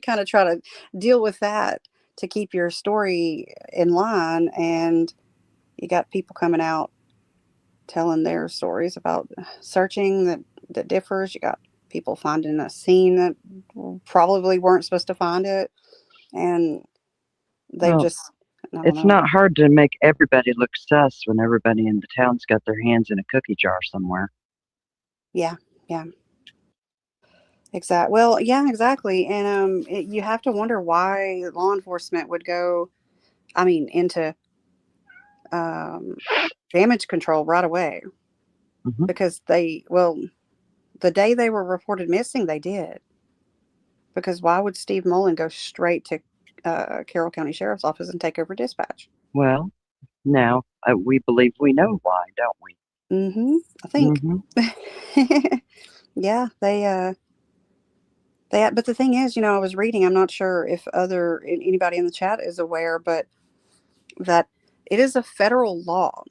kind of try to deal with that to keep your story in line, and you got people coming out telling their stories about searching that differs. You got people finding a scene that probably weren't supposed to find it, and they've Well, just, I don't it's know. not hard to make everybody look sus when everybody in the town's got their hands in a cookie jar somewhere. Yeah, yeah, exactly. Well, yeah, exactly. And you have to wonder why law enforcement would go, I mean, into um, damage control right away, Hmm. because the day they were reported missing, they did. Because why would Steve Mullen go straight to Carroll County Sheriff's Office and take over dispatch? Well, now we believe we know why, don't we? Mm-hmm. I think. Hmm. Yeah, they. But the thing is, I was reading. I'm not sure if anybody in the chat is aware, but that it is a federal law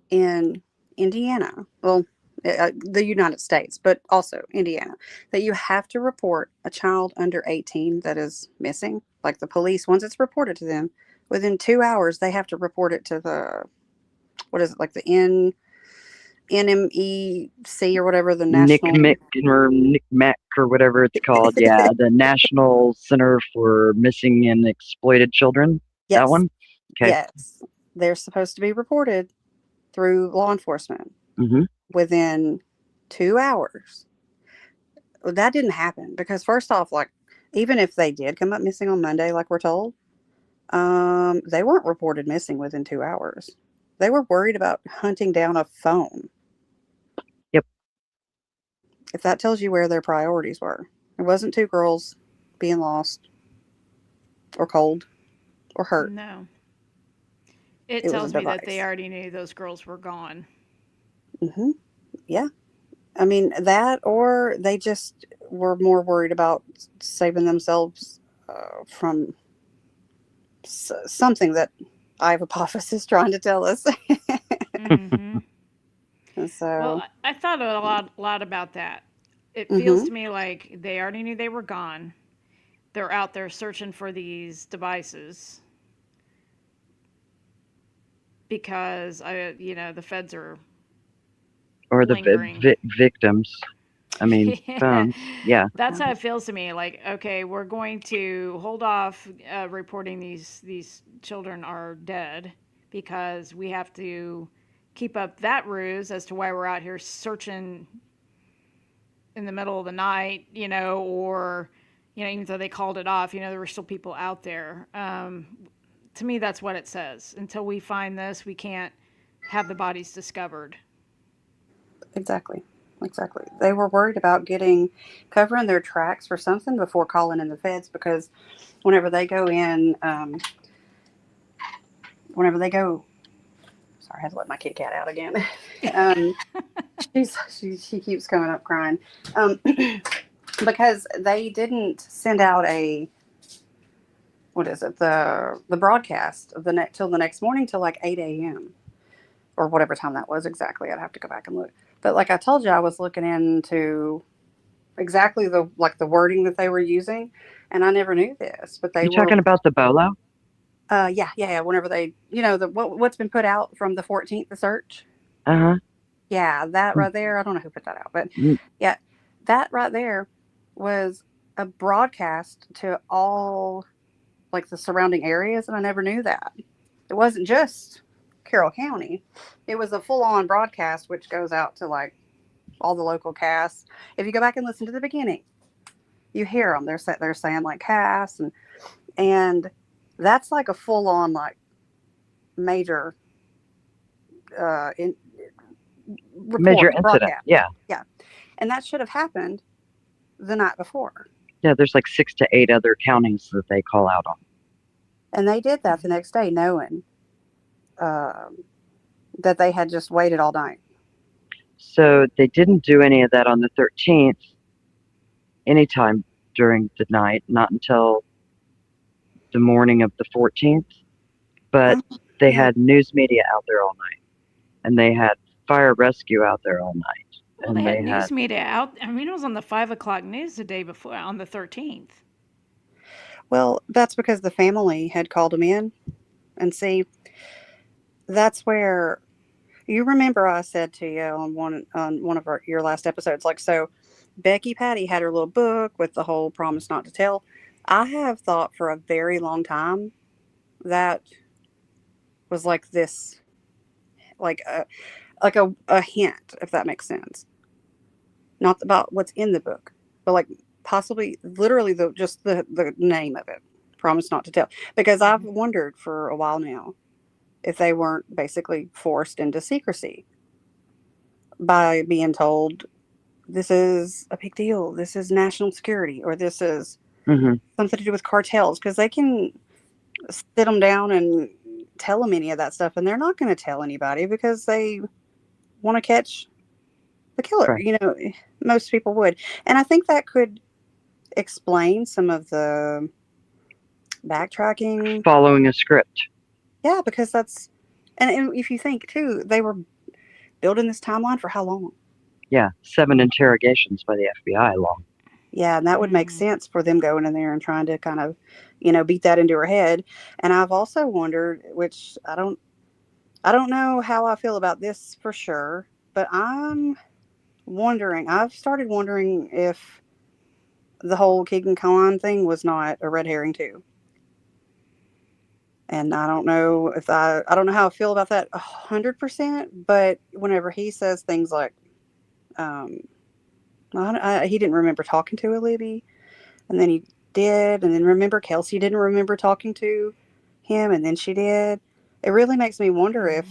in Indiana. Well, the United States, but also Indiana, that you have to report a child under 18 that is missing. Like the police, once it's reported to them, within 2 hours, they have to report it to the, what is it, like the NMEC or whatever, the Nick National. Mick or Nick Mac or whatever it's called. Yeah, the National Center for Missing and Exploited Children. That Yes, one? Okay. yes. They're supposed to be reported through law enforcement Hmm. within 2 hours. Well, that didn't happen because, first off, like, even if they did come up missing on Monday, like we're told, they weren't reported missing within 2 hours. They were worried about hunting down a phone. Yep. If that tells you where their priorities were, it wasn't two girls being lost or cold or hurt. No, it It was a tells me that they device. already knew those girls were gone. Hmm. Yeah. I mean, that, or they just were more worried about saving themselves from something that Iva Apophis is trying to tell us. Mm-hmm. And Well, so, I thought a lot about that. It feels hmm to me like they already knew they were gone. They're out there searching for these devices because the feds are Or the lingering. victims. I mean, phones. Yeah. That's how it feels to me. Like, okay, we're going to hold off reporting these children are dead because we have to keep up that ruse as to why we're out here searching in the middle of the night, or even though they called it off, there were still people out there. To me, that's what it says. Until we find this, we can't have the bodies discovered. exactly. Exactly. They were worried about covering their tracks for something before calling in the feds, because whenever they go in, whenever they go, sorry, I had to let my kitty cat out again. um, she keeps coming up crying, because they didn't send out what is it, the broadcast of till the next morning, till like 8 a.m. or whatever time that was exactly. I'd have to go back and look. But like I told you, I was looking into exactly the wording that they were using, and I never knew this, but they You were. talking about the bolo? Yeah. Whenever they, what's been put out from the 14th, the search. Uh-huh. Yeah, that right there. I don't know who put that out, but Mm. yeah, that right there was a broadcast to all like the surrounding areas, and I never knew that. It wasn't just Carroll County. It was a full-on broadcast which goes out to like all the local casts. If you go back and listen to the beginning, you hear them. They're saying like cast and that's like a full-on like major in Major report incident. broadcast. Yeah. Yeah, and that should have happened the night before. Yeah, there's like 6 to 8 other counties that they call out on. And they did that the next day, knowing um, that they had just waited all night. So they didn't do any of that on the 13th anytime during the night, not until the morning of the 14th. But they Yeah. had news media out there all night, and they had fire rescue out there all night, Well, they and had they news had media out. I mean, it was on the 5 o'clock news the day before, on the 13th. Well, that's because the family had called them in, and see, that's where you remember I said to you on one of your last episodes, like so. Becky Patty had her little book with the whole promise not to tell. I have thought for a very long time that was like this, like a hint, if that makes sense. Not about what's in the book, but like possibly literally the name of it. Promise not to tell. Because I've wondered for a while now if they weren't basically forced into secrecy by being told this is a big deal, this is national security, or this is Mhm. something to do with cartels, because they can sit them down and tell them any of that stuff, and they're not going to tell anybody because they want to catch the killer. Right. Most people would, and I think that could explain some of the backtracking. Following a script. Yeah, because and if you think too, they were building this timeline for how long? Yeah, 7 interrogations by the FBI long. Yeah, and that would make sense for them going in there and trying to kind of, beat that into her head. And I've also wondered, which I don't know how I feel about this for sure, but I've started wondering if the whole Keegan Khan thing was not a red herring too. And I don't know I don't know how I feel about that 100%, but whenever he says things like, um, he didn't remember talking to a Libby, and then he did, and then remember Kelsey didn't remember talking to him, and then she did. It really makes me wonder if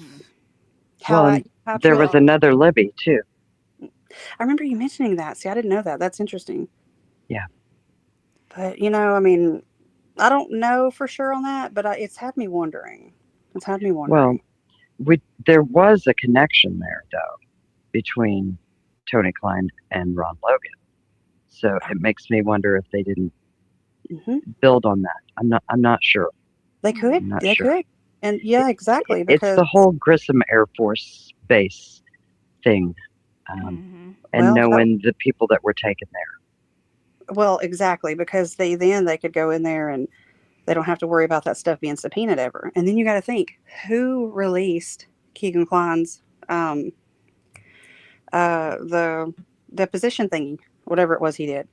Well, and how there was true. another Libby too. I remember you mentioning that. See, I didn't know that. That's interesting. Yeah. But I mean, I don't know for sure on that, but it's had me wondering. It's had me Well, wondering. there was a connection there though between Tony Klein and Ron Logan. So it makes me wonder if they didn't Hmm. build on that. I'm not sure. They could. I'm not They sure. could. And yeah, exactly. It's Because the whole Grissom Air Force Base thing, and well, knowing the people that were taken there. well, exactly. Because they could go in there and they don't have to worry about that stuff being subpoenaed ever. And then you got to think who released Keegan Klein's the deposition thingy, whatever it was he did.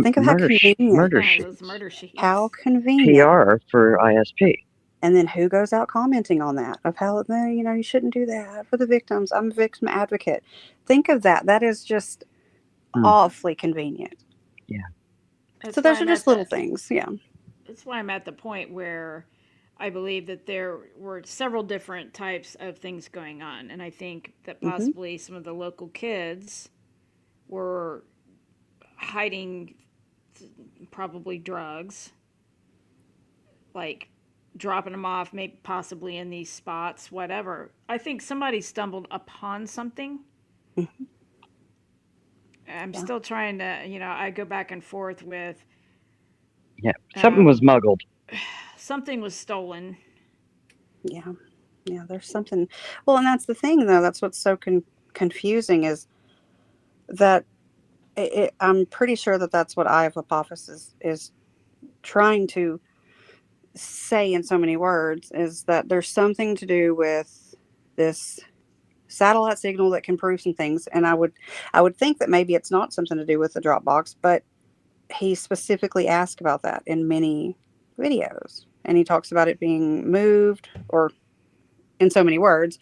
Think of how convenient. Murder Yeah, sheets. those murder sheets. How convenient. PR for ISP. And then who goes out commenting on that of how no, you shouldn't do that for the victims. I'm a victim advocate. Think of that. That is just awfully convenient. Yeah. So those are just little things. Yeah. That's why I'm at the point where I believe that there were several different types of things going on, and I think that possibly some of the local kids were hiding probably drugs, like dropping them off, maybe possibly in these spots, whatever. I think somebody stumbled upon something. I'm still trying to, I go back and forth with. Yeah, something was muggled. Something was stolen. Yeah. Yeah, there's something. Well, and that's the thing, though. That's what's so confusing is that I'm pretty sure that that's what I have hypothesis is trying to say in so many words, is that there's something to do with this satellite signal that can prove some things. And I would think that maybe it's not something to do with the Dropbox, but he specifically asked about that in many videos. And he talks about it being moved, or in so many words,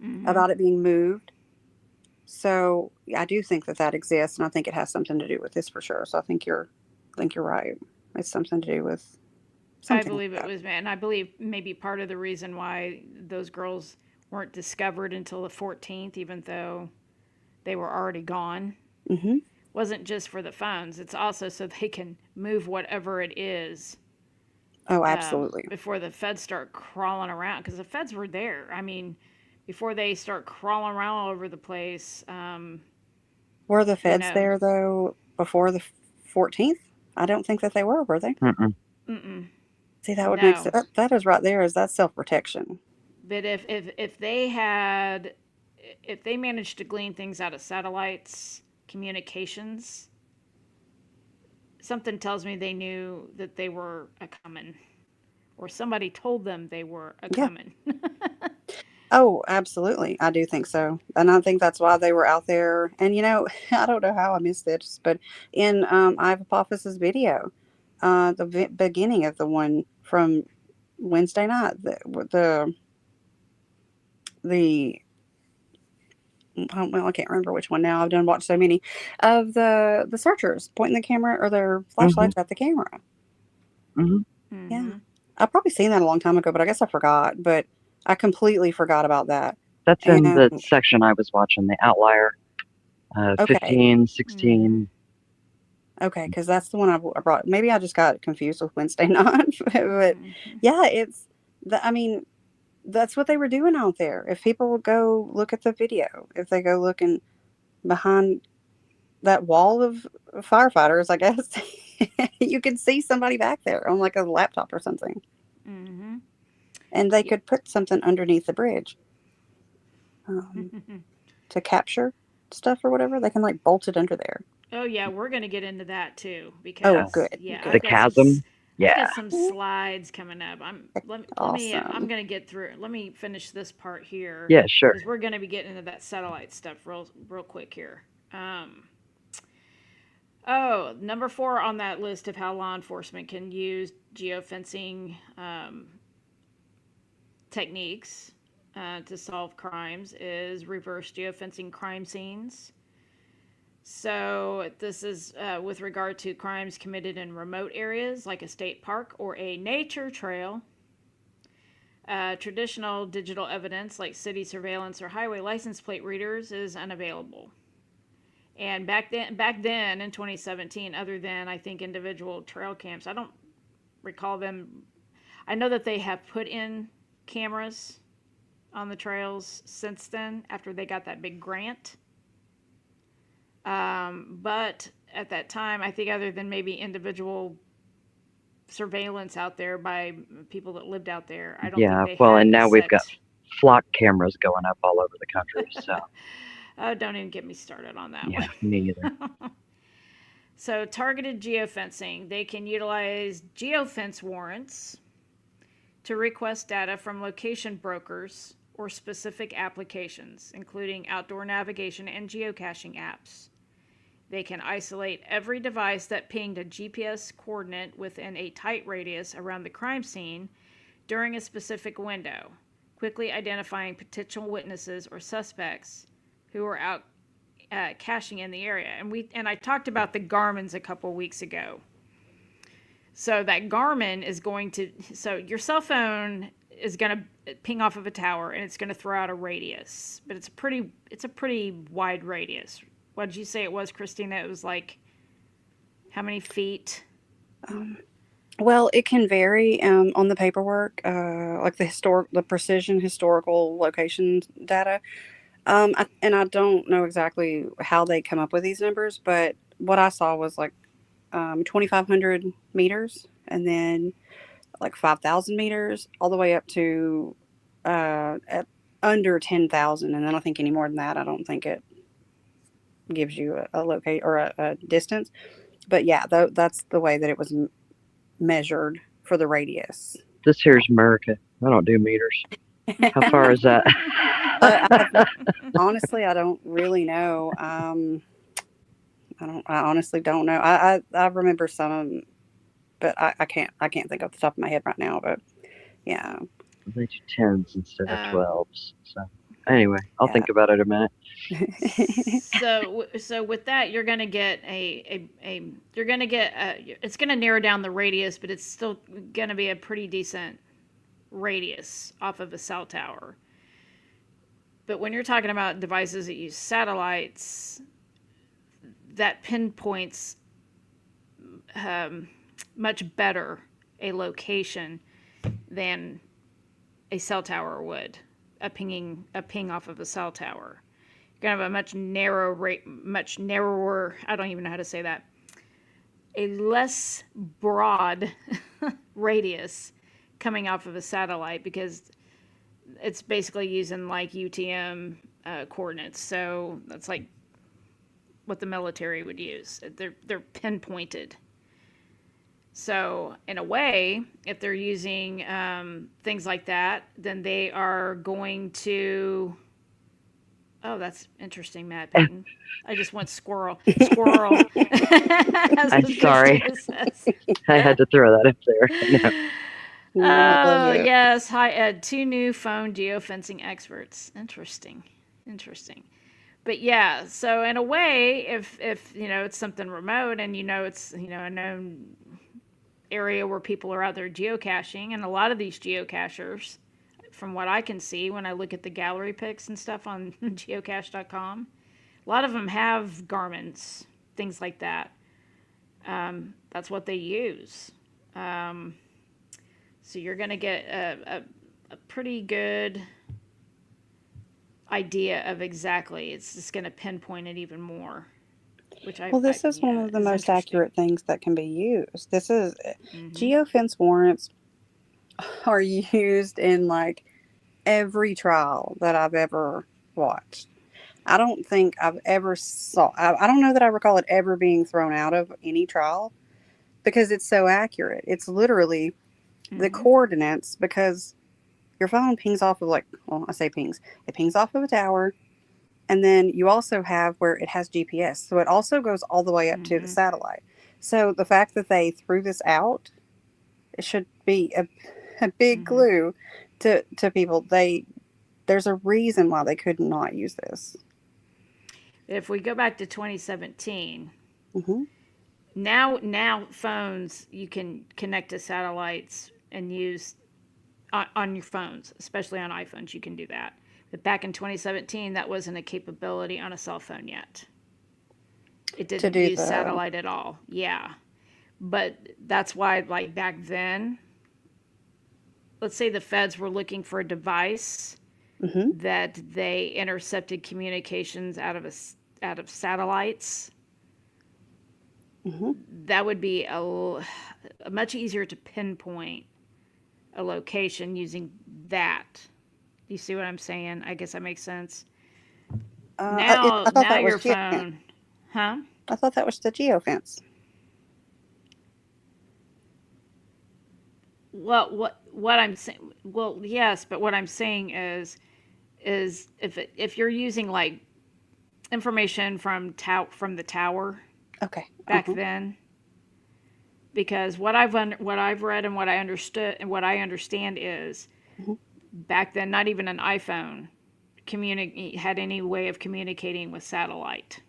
Mm-hmm. about it being moved. So yeah, I do think that that exists, and I think it has something to do with this for sure. So I think you're right. It's something to do with I something like believe it that. was, and I believe maybe part of the reason why those girls weren't discovered until the 14th, even though they were already gone, Hmm. wasn't just for the phones. It's also so they can move whatever it is Oh, absolutely. before the feds start crawling around. Because the feds were there. I mean, before they start crawling around all over the place, Were the you feds know, there though before the 14th? I don't think that they were they? Mm-mm. mm-mm, See, that would make no. sense. That is right there. Is that self protection? But if they had, if they managed to glean things out of satellites, communications, something tells me they knew that they were a coming, or somebody told them they were a Yeah. coming. Oh, absolutely. I do think so. And I think that's why they were out there. And, I don't know how I missed this, but in Iva Apophysis' video, the beginning of the one from Wednesday night, the oh, well, I can't remember which one now. I've done watched so many of the searchers pointing the camera or their Mm-hmm. flashlights at the camera. Mm-hmm. Yeah. Mm-hmm. I've probably seen that a long time ago, but I guess I forgot. But I completely forgot about that. That's in And the section I was watching, the outlier, okay, 15, Mm-hmm. 16. okay, because that's the one I brought. Maybe I just got confused with Wednesday night, but Mm-hmm. yeah, it's the. I mean, that's what they were doing out there. If people would go look at the video, if they go looking behind that wall of firefighters, I guess you could see somebody back there on like a laptop or something, Mm-hmm. and they Yeah. could put something underneath the bridge um, to capture stuff or whatever. They can like bolt it under there. Oh yeah, we're gonna get into that too Oh, Yes. because good, yeah, The good. chasm. I've Yeah. got some slides coming up. I'm Awesome. gonna get through it. Let me finish this part here Yeah, sure. because we're gonna be getting into that satellite stuff real quick here. Um, oh, number 4 on that list of how law enforcement can use geofencing techniques to solve crimes is reverse geofencing crime scenes. So, this is with regard to crimes committed in remote areas like a state park or a nature trail. Traditional digital evidence like city surveillance or highway license plate readers is unavailable. And back then in 2017, other than I think individual trail cams, I don't recall them. I know that they have put in cameras on the trails since then after they got that big grant. But at that time, I think other than maybe individual surveillance out there by people that lived out there, I don't think Yeah. they Well, had and a now we've got set. flock cameras going up all over the country. So, Oh, don't even get me started on that yeah, one. me either. So, targeted geofencing, they can utilize geofence warrants to request data from location brokers or specific applications, including outdoor navigation and geocaching apps. They can isolate every device that pinged a GPS coordinate within a tight radius around the crime scene during a specific window, quickly identifying potential witnesses or suspects who are out caching in the area. And I talked about the Garmins a couple weeks ago. So that Garmin is going to, so your cell phone is going to ping off of a tower and it's going to throw out a radius, but it's a pretty wide radius. What did you say it was, Christina? It was like how many feet? Um, well, it can vary on the paperwork, like the precision historical location data. And I don't know exactly how they come up with these numbers, but what I saw was like 2,500 meters, and then like 5,000 meters, all the way up to at under 10,000. And then I think any more than that, I don't think it. gives you a locate or a distance. But yeah, that's the way that it was measured for the radius. This here's America. I don't do meters. How far is that? Honestly, I don't really know. I honestly don't know. I remember some of 'em, but I can't think off the top of my head right now. But yeah, They do tens instead of um, 12s. So anyway, I'll yeah. think about it a minute. so with that, you're gonna get you're gonna get it's gonna narrow down the radius, but it's still gonna be a pretty decent radius off of a cell tower. But when you're talking about devices that use satellites, that pinpoints um, much better a location than a cell tower would. A ping off of a cell tower. You're gonna have a much narrower. I don't even know how to say that. A less broad radius coming off of a satellite because it's basically using like UTM coordinates. So that's like what the military would use. They're pinpointed. So in a way, if they're using things like that, then they are going to. Oh, that's interesting, Matt Payton. I just went squirrel. Squirrel. As I'm sorry. I had to throw that up there. No. I love Oh, it. yes. Hi, Ed. 2 new phone geofencing experts. Interesting. Interesting. But yeah, so in a way, if it's something remote and it's a known area where people are out there geocaching, and a lot of these geocachers, from what I can see when I look at the gallery pics and stuff on geocache.com, a lot of them have Garmin's, things like that. That's what they use. So you're going to get a pretty good idea of exactly. It's just going to pinpoint it even more, which Well, this is one of the most accurate things that can be used. This is geofence warrants are used in like every trial that I've ever watched. I don't think I've ever saw. I don't know that I recall it ever being thrown out of any trial because it's so accurate. It's literally the coordinates because your phone pings off of I say pings. It pings off of a tower, and then you also have where it has GPS. So it also goes all the way up to the satellite. So the fact that they threw this out, it should be a big clue to people. There's a reason why they could not use this. If we go back to 2017, Mm-hmm. now phones you can connect to satellites and use on your phones, especially on iPhones. You can do that. But back in 2017, that wasn't a capability on a cell phone yet. It didn't use satellite at all. Yeah. But that's why, like back then, let's say the feds were looking for a device that they intercepted communications out of satellites. That would be a much easier to pinpoint a location using that. Do you see what I'm saying? I guess that makes sense. I thought Now that was your phone, huh? I thought that was the geofence. Well, what I'm saying, well, yes, but what I'm saying is if you're using like information from the tower Okay. back then, because what I've read and what I understood and what I understand is back then not even an iPhone had any way of communicating with satellite.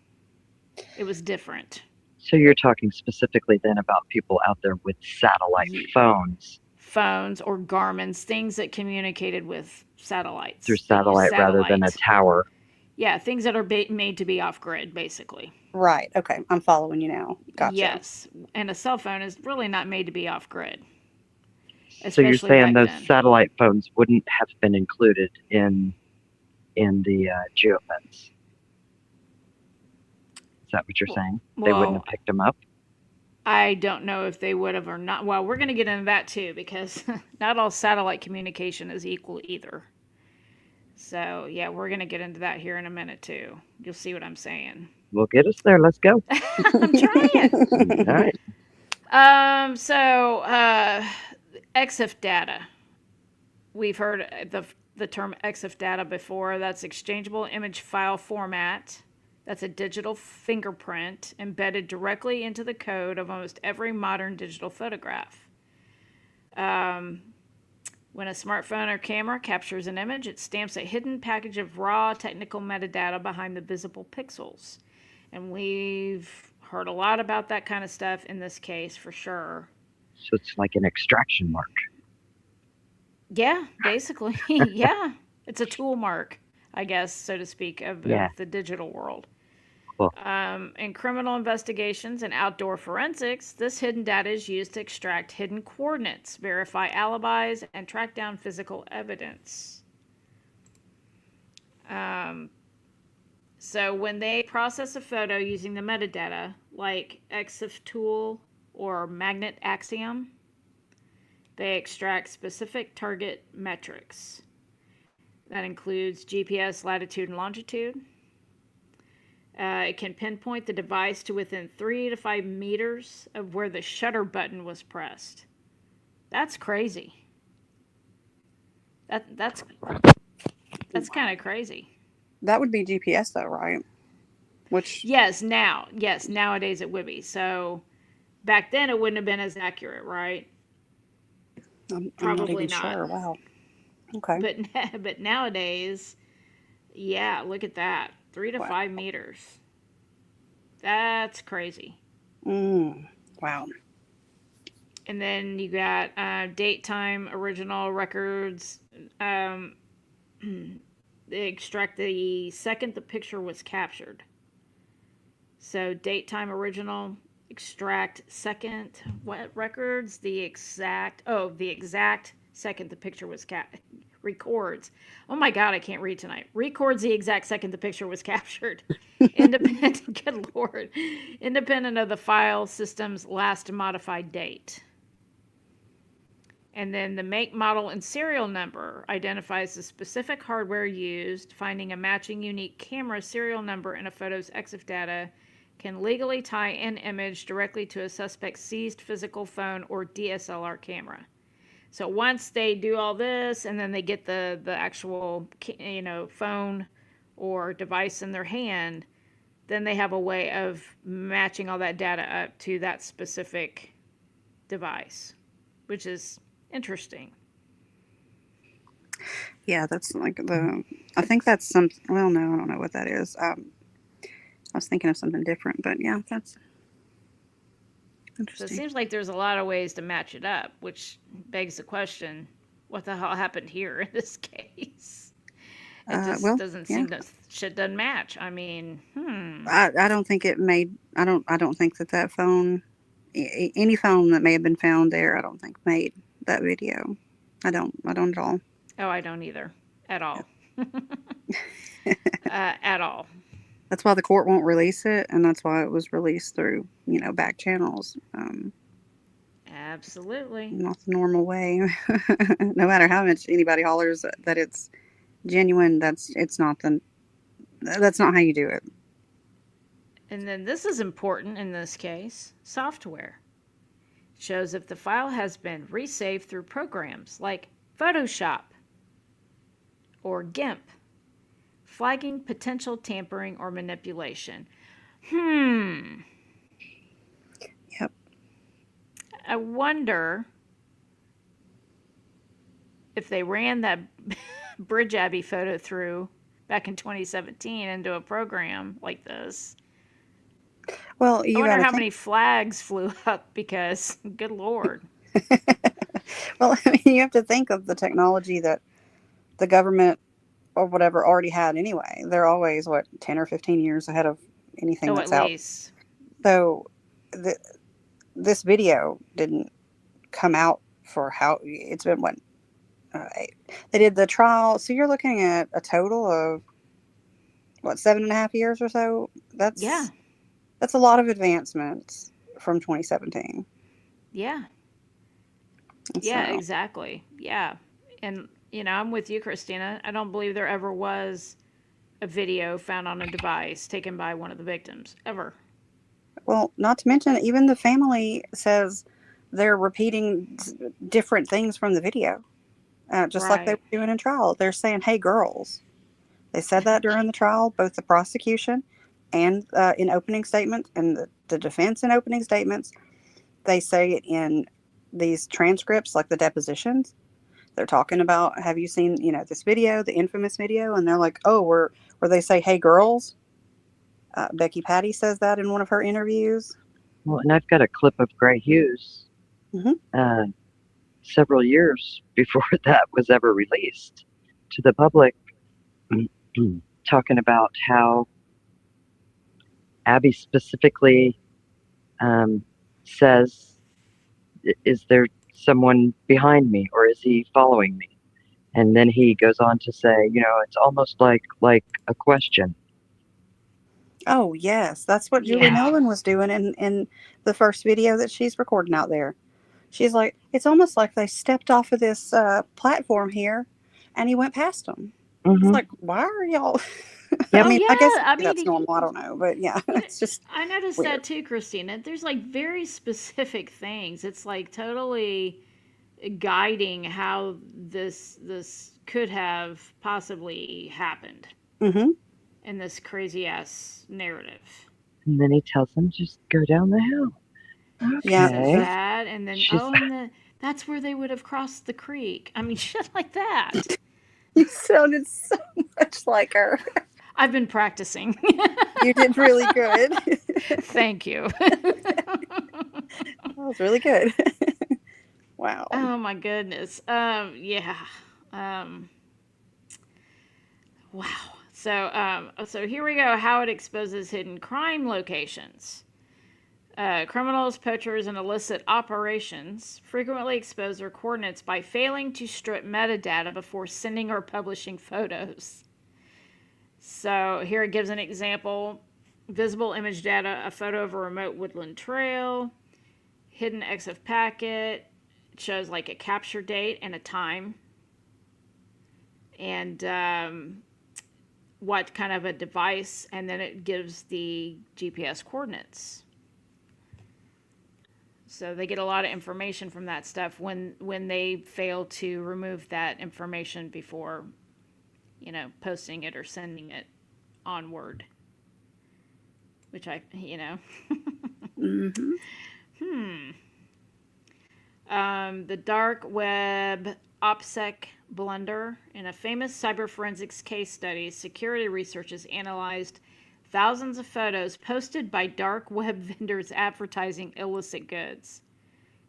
It was different. So you're talking specifically then about people out there with satellite phones. Phones or Garmin's, things that communicated with satellites. Through satellite rather than a tower. Yeah, things that are made to be off grid, basically. Right. Okay. I'm following you now. Gotcha. Yes. And a cell phone is really not made to be off grid. So you're saying those satellite phones wouldn't have been included in the geofence? Is that what you're saying? They wouldn't have picked them up? I don't know if they would have or not. Well, we're going to get into that too because not all satellite communication is equal either. So, yeah, we're going to get into that here in a minute, too. You'll see what I'm saying. Well, get us there. Let's go. I'm trying. All right. EXIF data. We've heard the term EXIF data before. That's exchangeable image file format. That's a digital fingerprint embedded directly into the code of almost every modern digital photograph. When a smartphone or camera captures an image, it stamps a hidden package of raw technical metadata behind the visible pixels. And we've heard a lot about that kind of stuff in this case, for sure. So it's like an extraction mark. Yeah, basically. Yeah. It's a tool mark, I guess, so to speak, of the digital world. Cool. In criminal investigations and outdoor forensics, this hidden data is used to extract hidden coordinates, verify alibis, and track down physical evidence. So when they process a photo using the metadata, like EXIF tool or magnet axiom, they extract specific target metrics. That includes GPS latitude and longitude. It can pinpoint the device to within 3 to 5 meters of where the shutter button was pressed. That's crazy. That's kind of crazy. That would be GPS though, right? Which yes, nowadays it would be. So back then it wouldn't have been as accurate, right? I'm Probably not even not. sure. Wow. Okay. But nowadays, yeah, look at that. 3 to 5 meters. That's crazy. Wow. And then you got date, time, original records. They extract the second the picture was captured. So date, time, original, extract second. What records? The exact second the picture was records. Oh my God, I can't read tonight. Records the exact second the picture was captured. Independent, good Lord. Independent of the file system's last modified date. And then the make, model, and serial number identifies the specific hardware used. Finding a matching unique camera serial number in a photo's EXIF data can legally tie an image directly to a suspect's seized physical phone or DSLR camera. So once they do all this and then they get the actual phone or device in their hand, then they have a way of matching all that data up to that specific device, which is interesting. Yeah, that's like I think that's some. Well, no, I don't know what that is. I was thinking of something different, but yeah, that's interesting. So it seems like there's a lot of ways to match it up, which begs the question: what the hell happened here in this case? It just doesn't seem that shit doesn't match. I mean, I don't think it made. I don't think that phone, any phone that may have been found there, I don't think made that video. I don't at all. Oh, I don't either. At all. At all. That's why the court won't release it, and that's why it was released through, back channels. Absolutely. Not the normal way. No matter how much anybody hollers that it's genuine, that's not how you do it. And then this is important in this case, software. Shows if the file has been resaved through programs like Photoshop or GIMP, flagging potential tampering or manipulation. Yep. I wonder if they ran that Bridge Abbey photo through back in 2017 into a program like this. Well, I wonder how many flags flew up because, good Lord. Well, I mean, you have to think of the technology that the government or whatever already had anyway. They're always, 10 or 15 years ahead of anything that's out. Least. So this video didn't come out for it's been, they did the trial. So you're looking at a total of, 7.5 years or so? That's a lot of advancements from 2017. Yeah. So. Yeah, exactly. Yeah. And I'm with you, Christina. I don't believe there ever was a video found on a device taken by one of the victims ever. Well, not to mention, even the family says they're repeating different things from the video, just like they Right. were doing in trial. They're saying, "Hey, girls." They said that during the trial, both the prosecution and in opening statements, and the defense in opening statements. They say it in these transcripts, like the depositions. They're talking about, have you seen, this video, the infamous video? And they're like, oh, where they say, hey, girls. Becky Patty says that in one of her interviews. Well, and I've got a clip of Gray Hughes Hmm. several years before that was ever released to the public, talking about how Abby specifically says, is there someone behind me or is he following me? And then he goes on to say, it's almost like a question. Oh, yes. That's what Julie Yeah. Melvin was doing in the first video that she's recording out there. She's like, it's almost like they stepped off of this platform here and he went past them. It's like, why are y'all? Yep. I mean, I guess I that's mean, normal. I don't know. But yeah, it's just I noticed weird. that too, Christina. There's like very specific things. It's like totally guiding how this could have possibly happened Hmm. in this crazy ass narrative. And then he tells them, just go down the hill. She Yeah. says Okay. that, and then She's that's where they would have crossed the creek. I mean, shit like that. You sounded so much like her. I've been practicing. You did really good. Thank you. That was really good. Wow. Oh my goodness. Yeah. Um, wow. So here we go. How it exposes hidden crime locations. Criminals, poachers, and illicit operations frequently expose their coordinates by failing to strip metadata before sending or publishing photos. So here it gives an example. Visible image data, a photo of a remote woodland trail, hidden EXIF packet, it shows like a capture date and a time, and what kind of a device, and then it gives the GPS coordinates. So they get a lot of information from that stuff when they fail to remove that information before, posting it or sending it onward. Which Mm-hmm. The dark web OPSEC blunder. In a famous cyber forensics case study, security researchers analyzed thousands of photos posted by dark web vendors advertising illicit goods.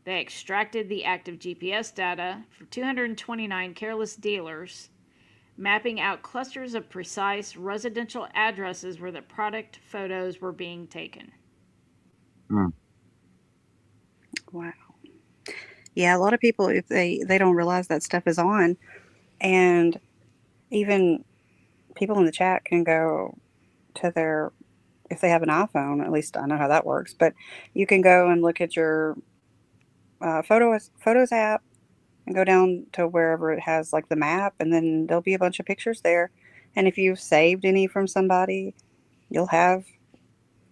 They extracted the active GPS data for 229 careless dealers, mapping out clusters of precise residential addresses where the product photos were being taken. Wow. Yeah, a lot of people, if they don't realize that stuff is on, and even people in the chat can go to their, if they have an iPhone, at least I know how that works, but you can go and look at your Photos app and go down to wherever it has like the map, and then there'll be a bunch of pictures there. And if you've saved any from somebody, you'll have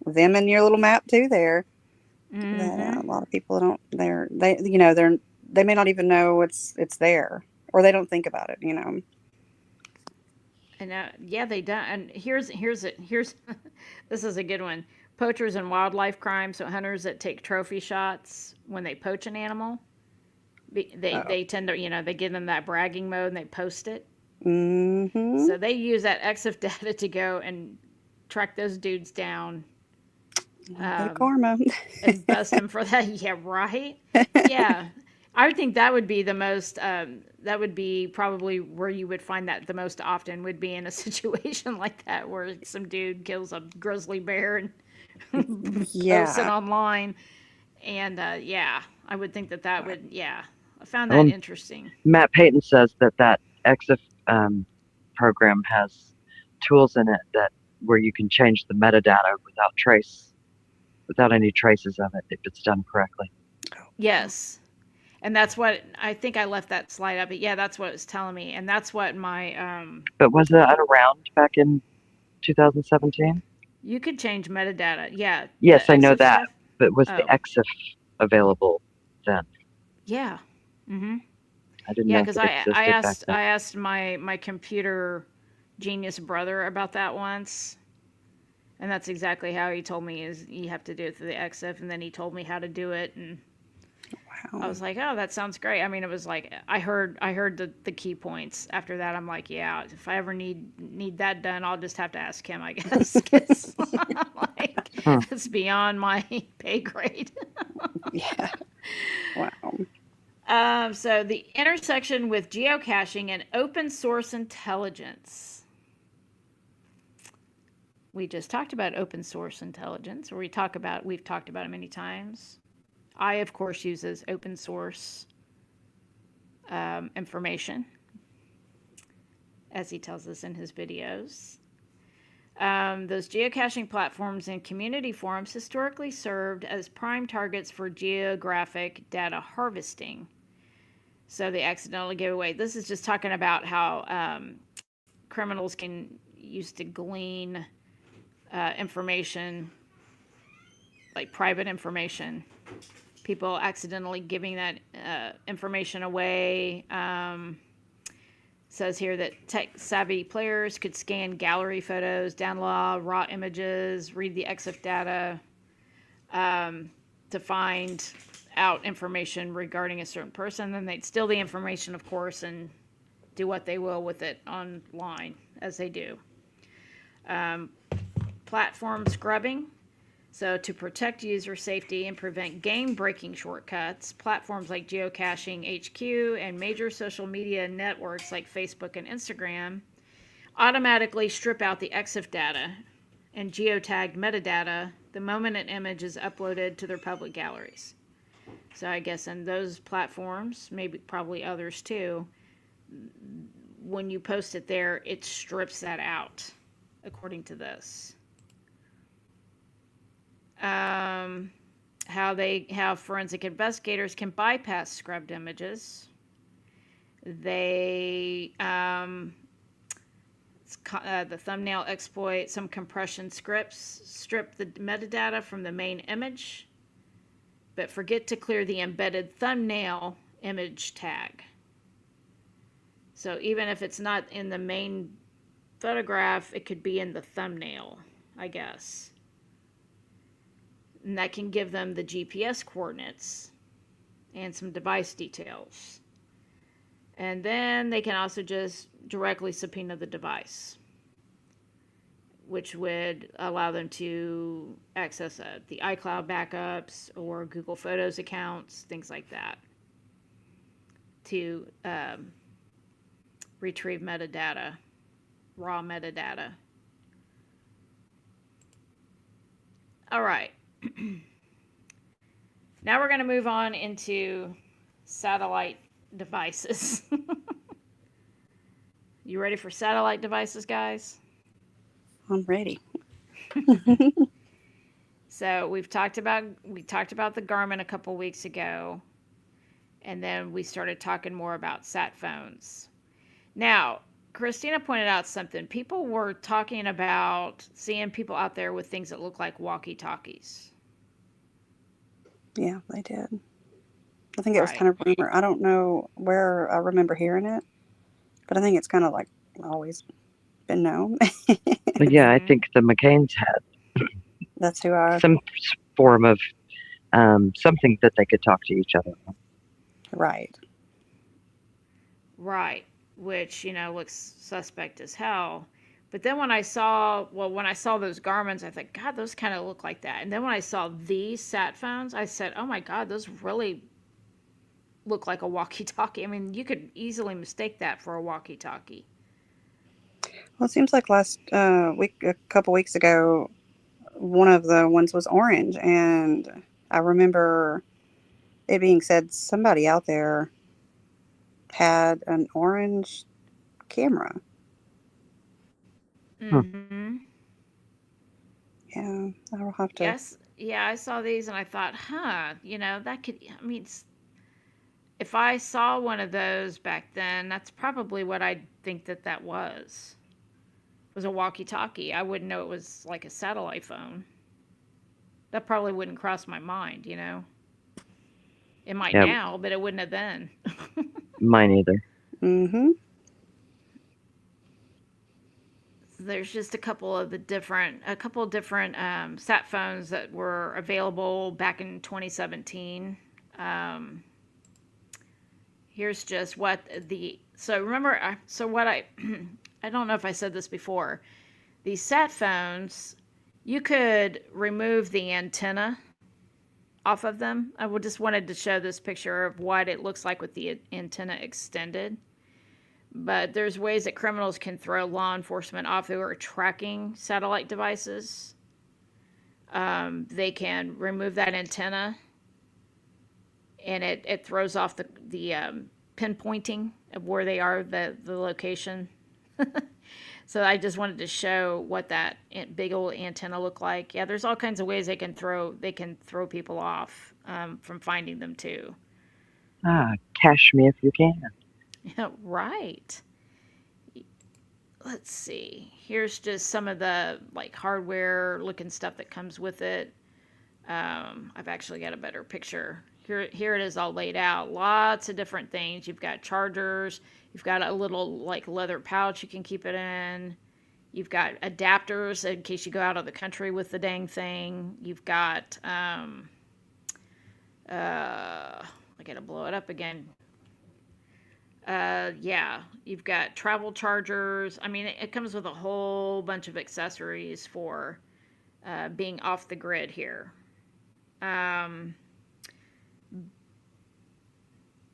them in your little map too there. That a lot of people don't. They may not even know it's there, or they don't think about it. And yeah, they done. And here's this is a good one. Poachers and wildlife crime. So hunters that take trophy shots when they poach an animal. They tend to they give them that bragging mode and they post it. Mm-hmm. So they use that EXIF data to go and track those dudes down. Karma. And bust them for that. Yeah, right. Yeah, I would think that would be the most. That would be probably where you would find that the most often would be in a situation like that where some dude kills a grizzly bear and posts it online. And yeah, I would think that would. Yeah, I found that interesting. Matt Payton says that EXIF program has tools in it where you can change the metadata without any traces of it if it's done correctly. Yes. And that's what I think I left that slide up. But yeah, that's what it's telling me, and that's what my But was that around back in 2017? you could change metadata. Yeah, the Yes, I know EXIF that. stuff. But was the Oh, EXIF available then? yeah. Mm-hmm. I didn't Yeah, know if because it I existed back asked then. I asked my computer genius brother about that once, and that's exactly how he told me is you have to do it through the EXIF, and then he told me how to do it, and I Wow. was like, oh, that sounds great. I mean, it was like I heard the key points. After that, I'm like, yeah, if I ever need that done, I'll just have to ask him, I guess, 'cause, like Hmm. it's beyond my pay grade. Yeah. Wow. So the intersection with geocaching and open source intelligence. We just talked about open source intelligence, or we've talked about it many times. I, of course, uses open source information, as he tells us in his videos. Those geocaching platforms and community forums historically served as prime targets for geographic data harvesting. So they accidentally give away. This is just talking about how criminals can use to glean information, like private information. People accidentally giving that information away. Says here that tech savvy players could scan gallery photos, download raw images, read the EXIF data to find out information regarding a certain person. Then they'd steal the information, of course, and do what they will with it online, as they do. Platform scrubbing. So, to protect user safety and prevent game breaking shortcuts, platforms like Geocaching HQ and major social media networks like Facebook and Instagram automatically strip out the EXIF data and geotagged metadata the moment an image is uploaded to their public galleries. So, I guess in those platforms, maybe probably others too, when you post it there, it strips that out, according to this. How forensic investigators can bypass scrubbed images. They the thumbnail exploit. Some compression scripts strip the metadata from the main image, but forget to clear the embedded thumbnail image tag. So even if it's not in the main photograph, it could be in the thumbnail, I guess. And that can give them the GPS coordinates and some device details. And then they can also just directly subpoena the device, which would allow them to access the iCloud backups or Google Photos accounts, things like that, to retrieve metadata, raw metadata. All right. Now we're going to move on into satellite devices. You ready for satellite devices, guys? I'm ready. So we talked about the Garmin a couple weeks ago, and then we started talking more about sat phones. Now, Christina pointed out something. People were talking about seeing people out there with things that look like walkie-talkies. Yeah, they did. I think it was Right. kind of rumor. I don't know where I remember hearing it, but I think it's kind of like always been known. But yeah, I Mm-hmm. think the McCains had That's who I. some form of something that they could talk to each other on. Right. Right. Which, looks suspect as hell. But then when I saw those Garmins, I thought, God, those kind of look like that. And then when I saw these sat phones, I said, oh my God, those really look like a walkie-talkie. I mean, you could easily mistake that for a walkie-talkie. Well, it seems like last week, a couple weeks ago, one of the ones was orange, and I remember it being said somebody out there had an orange camera. Hmm. Mm-hmm. Yeah, I'll have to. Yes. Yeah, I saw these and I thought, that could, I mean, if I saw one of those back then, that's probably what I think that was. It was a walkie-talkie. I wouldn't know it was like a satellite phone. That probably wouldn't cross my mind, you know. It might Yeah, now, but it wouldn't have then. mine either. Mm-hmm. There's just a couple of different sat phones that were available back in 2017. Um, Here's just what the so remember so what I I don't know if I said this before. These sat phones, you could remove the antenna off of them. Just wanted to show this picture of what it looks like with the antenna extended. But there's ways that criminals can throw law enforcement off who are tracking satellite devices. They can remove that antenna, and it throws off the pinpointing of where they are, the location. So I just wanted to show what that big old antenna looked like. Yeah, there's all kinds of ways they can throw people off from finding them too. Cash me if you can. Yeah, right. Let's see. Here's just some of the like hardware looking stuff that comes with it. I've actually got a better picture. Here it is all laid out. Lots of different things. You've got chargers. You've got a little like leather pouch you can keep it in. You've got adapters in case you go out of the country with the dang thing. You've got I gotta blow it up again. Yeah, you've got travel chargers. I mean, it comes with a whole bunch of accessories for being off the grid here. Um,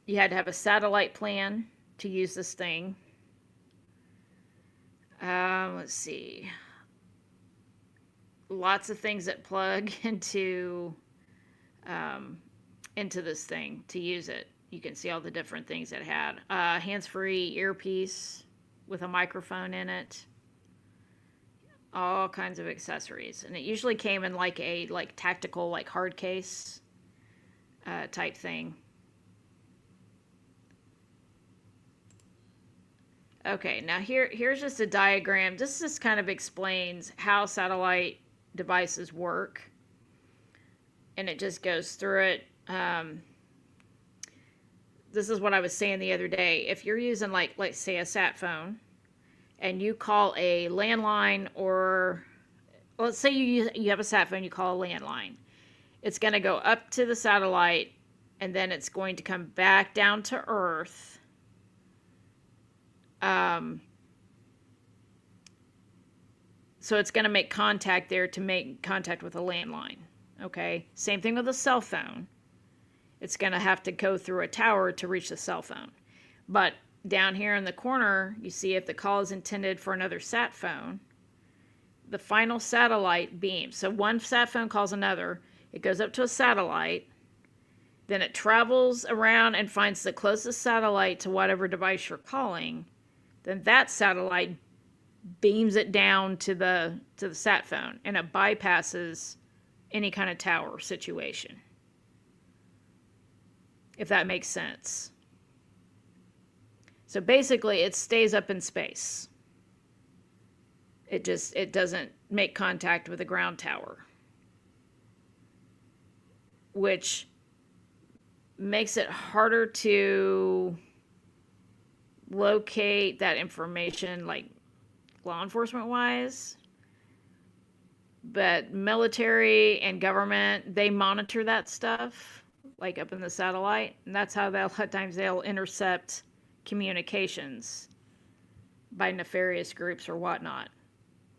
you had to have a satellite plan to use this thing. Let's see. Lots of things that plug um, into this thing to use it. You can see all the different things it had. Hands-free earpiece with a microphone in it. All kinds of accessories, and it usually came in like a tactical hard case type thing. Okay, now here's just a diagram. This kind of explains how satellite devices work, and it just goes through it. This is what I was saying the other day. If you're using like say a sat phone, and you call a landline, or let's say you have a sat phone, you call a landline. It's going to go up to the satellite, and then it's going to come back down to Earth. So it's going to make contact there to make contact with a landline. Okay? Same thing with a cell phone. It's going to have to go through a tower to reach the cell phone. But down here in the corner, you see if the call is intended for another sat phone, the final satellite beam. So one sat phone calls another. It goes up to a satellite. Then it travels around and finds the closest satellite to whatever device you're calling. Then that satellite beams it down to the sat phone, and it bypasses any kind of tower situation. If that makes sense. So basically, it stays up in space. It doesn't make contact with the ground tower, which makes it harder to locate that information, like law enforcement wise. But military and government, they monitor that stuff, like up in the satellite, and that's how a lot of times they'll intercept communications by nefarious groups or whatnot.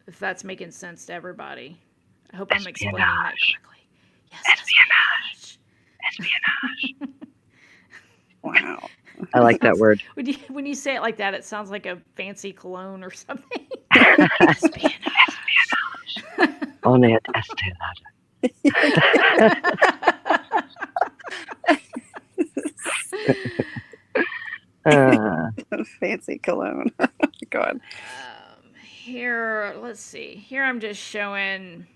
If that's making sense to everybody. I hope I'm explaining that correctly. Yes, espionage. Wow. I like that word. When you say it like that, it sounds like a fancy cologne or something. Espionage. Only at Estee Lauder. Fancy cologne. Go ahead. Here, let's see. Here I'm just showing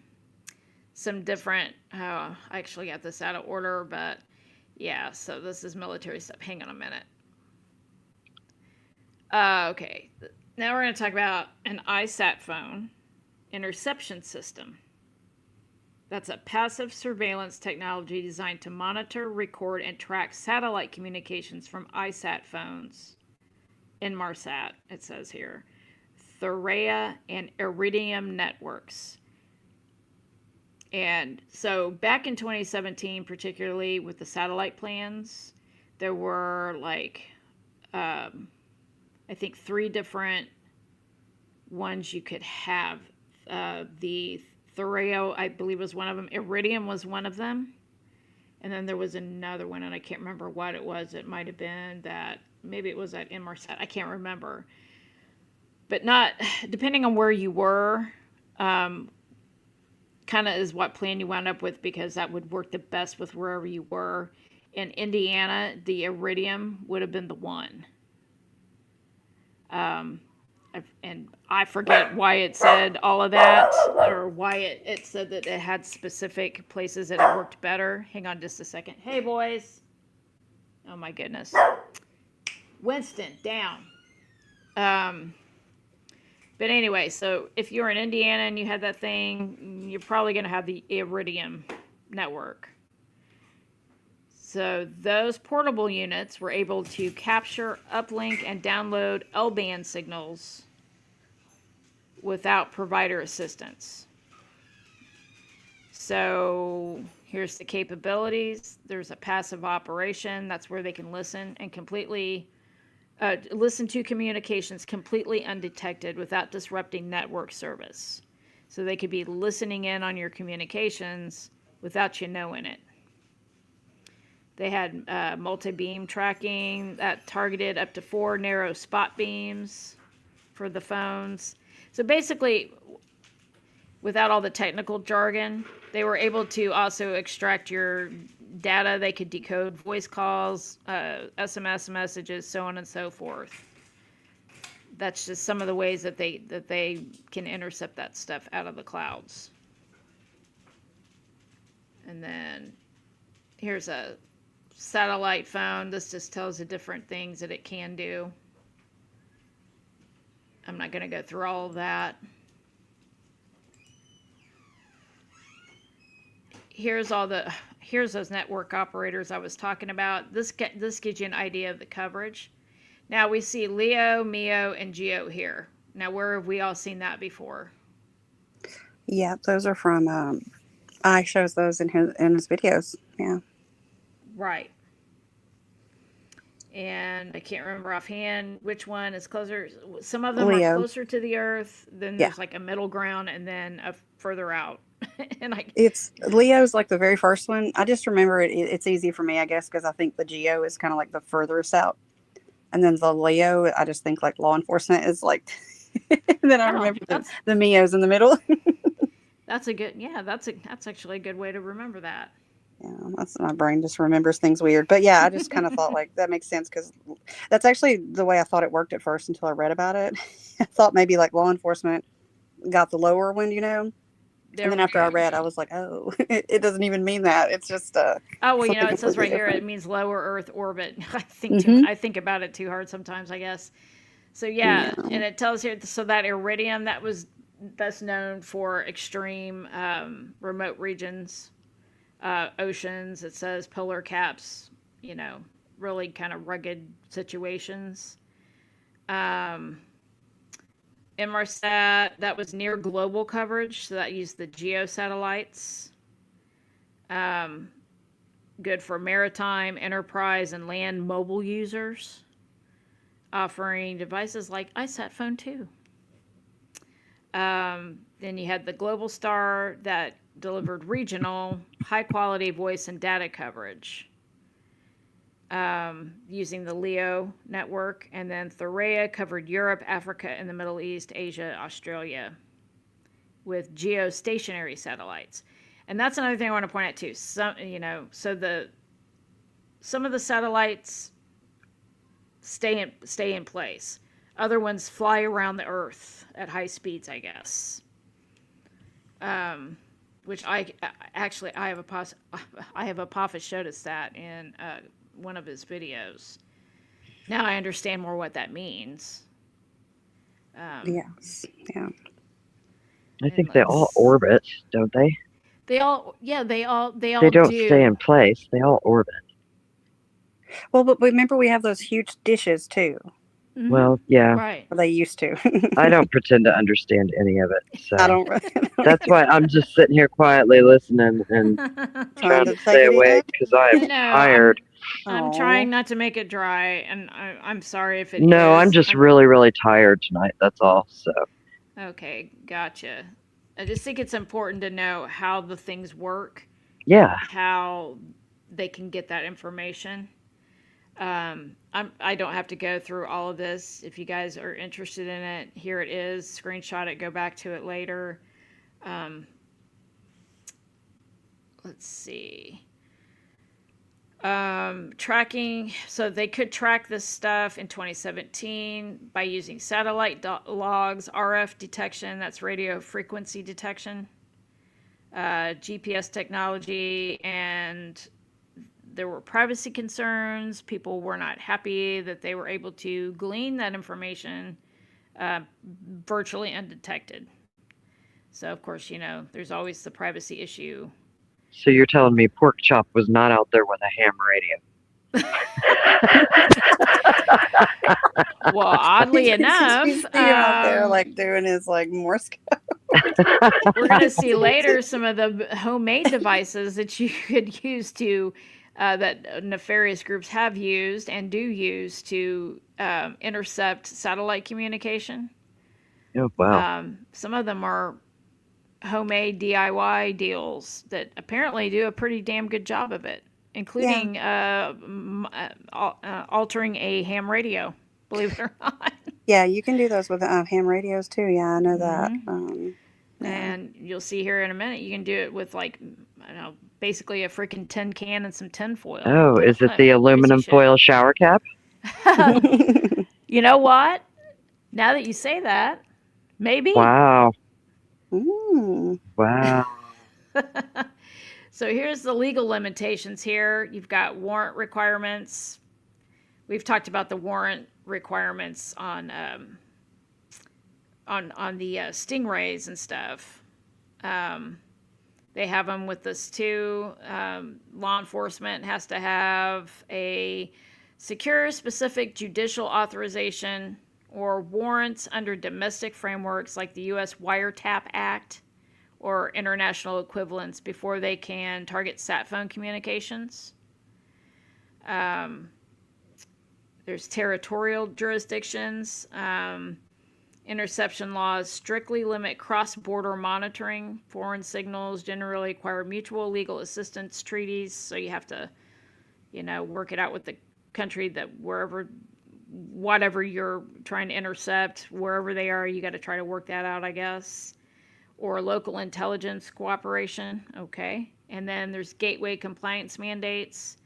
some different. I actually got this out of order, but Yeah, so this is military stuff. Hang on a minute. Okay. Now we're going to talk about an ISAT phone interception system. That's a passive surveillance technology designed to monitor, record, and track satellite communications from ISAT phones. Inmarsat, it says here. Thurea and Iridium networks. And so back in 2017, particularly with the satellite plans, there were like, I think 3 different ones you could have. The Thurea, I believe, was one of them. Iridium was one of them. And then there was another one, and I can't remember what it was. It might have been that, maybe it was at Inmarsat. I can't remember. But not, depending on where you were, kind of is what plan you wound up with, because that would work the best with wherever you were. In Indiana, the Iridium would have been the one. And I forget why it said all of that, or why it said that it had specific places that it worked better. Hang on just a second. Hey, boys. Oh, my goodness. Winston, down. But anyway, so if you're in Indiana and you had that thing, you're probably going to have the Iridium network. So those portable units were able to capture, uplink, and download L-band signals without provider assistance. So here's the capabilities. There's a passive operation. That's where they can listen and completely listen to communications completely undetected without disrupting network service. So they could be listening in on your communications without you knowing it. They had multi-beam tracking that targeted up to 4 narrow spot beams for the phones. So basically, without all the technical jargon, they were able to also extract your data. They could decode voice calls, SMS messages, so on and so forth. That's just some of the ways that they can intercept that stuff out of the clouds. And then here's a satellite phone. This just tells the different things that it can do. I'm not going to go through all of that. Here's those network operators I was talking about. This gives you an idea of the coverage. Now we see LEO, MEO, and GEO here. Now where have we all seen that before? Yeah, those are from I shows those in his videos. Yeah. Right. And I can't remember offhand which one is closer. Some of them Leo. are closer to the Earth. Then there's like a middle ground, and then a further out. And it's Leo's like the very first one. I just remember it's easy for me, I guess, because I think the GEO is kind of like the furthest out, and then the Leo, I just think like law enforcement is like. And then I remember the MEO's in the middle. That's a good, that's actually a good way to remember that. Yeah, that's my brain just remembers things weird. But yeah, I just kind of thought like that makes sense, because that's actually the way I thought it worked at first until I read about it. I thought maybe like law enforcement got the lower one, and then after I read, I was like, oh, it doesn't even mean that. It's just oh well, it says right here it means lower Earth orbit. I think about it too hard sometimes, I guess. So yeah, and it tells here, so that Iridium, that was best known for extreme remote regions. Oceans, it says polar caps, really kind of rugged situations. Inmarsat, that was near global coverage, so that used the GEO satellites. Good for maritime, enterprise, and land mobile users, offering devices like iSat Phone 2. Then you had the Global Star that delivered regional, high-quality voice and data coverage using the LEO network. And then Thurea covered Europe, Africa, and the Middle East, Asia, Australia with geostationary satellites. And that's another thing I want to point out too. Some of the satellites stay in place. Other ones fly around the Earth at high speeds, I guess. which actually I have Apophis showed us that in one of his videos. Now I understand more what that means. Yes. Yeah. I And think they all orbit, don't they? They all They don't stay in do. place. They all orbit. Well, but remember we have those huge dishes too. Well, yeah. Right. Or they used to. I don't pretend to understand any of it, I so don't. that's why I'm just sitting here quietly listening and Trying trying to to stay take it in. awake because I am No, tired. I'm Oh. trying not to make it dry, and I'm sorry if it No, I'm is. just really, really tired tonight. That's all. So Okay, gotcha. I just think it's important to know how the things work, yeah, how they can get that information. I don't have to go through all of this. If you guys are interested in it, here it is. Screenshot it. Go back to it later. Let's see. Tracking. So they could track this stuff in 2017 by using satellite logs, RF detection. That's radio frequency detection. GPS technology, and there were privacy concerns. People were not happy that they were able to glean that information virtually undetected. So, of course, there's always the privacy issue. so you're telling me Pork Chop was not out there with a ham radio? Well, oddly enough, you see him out there like doing his like Morse code. we're going to see later some of the homemade devices that you could use to, that nefarious groups have used and do use to intercept satellite communication. Oh wow! Some of them are homemade DIY deals that apparently do a pretty damn good job of it, including altering a ham radio, believe it or not. Yeah, you can do those with ham radios too. Yeah, I know that. Yeah. And you'll see here in a minute, you can do it with like, I don't know, basically a freaking tin can and some tin foil. Oh, is it the aluminum foil shower cap? You know what? Now that you say that, maybe. Wow! Mm. Wow! So here's the legal limitations here. You've got warrant requirements. We've talked about the warrant requirements on the stingrays and stuff. They have them with this too. Law enforcement has to have a secure, specific judicial authorization or warrants under domestic frameworks like the U.S. Wiretap Act or international equivalents before they can target sat phone communications. There's territorial jurisdictions. Interception laws strictly limit cross-border monitoring. Foreign signals generally require mutual legal assistance treaties, so you have to, work it out with the country that whatever you're trying to intercept, wherever they are, you got to try to work that out, I guess. Or local intelligence cooperation, okay. And then there's gateway compliance mandates.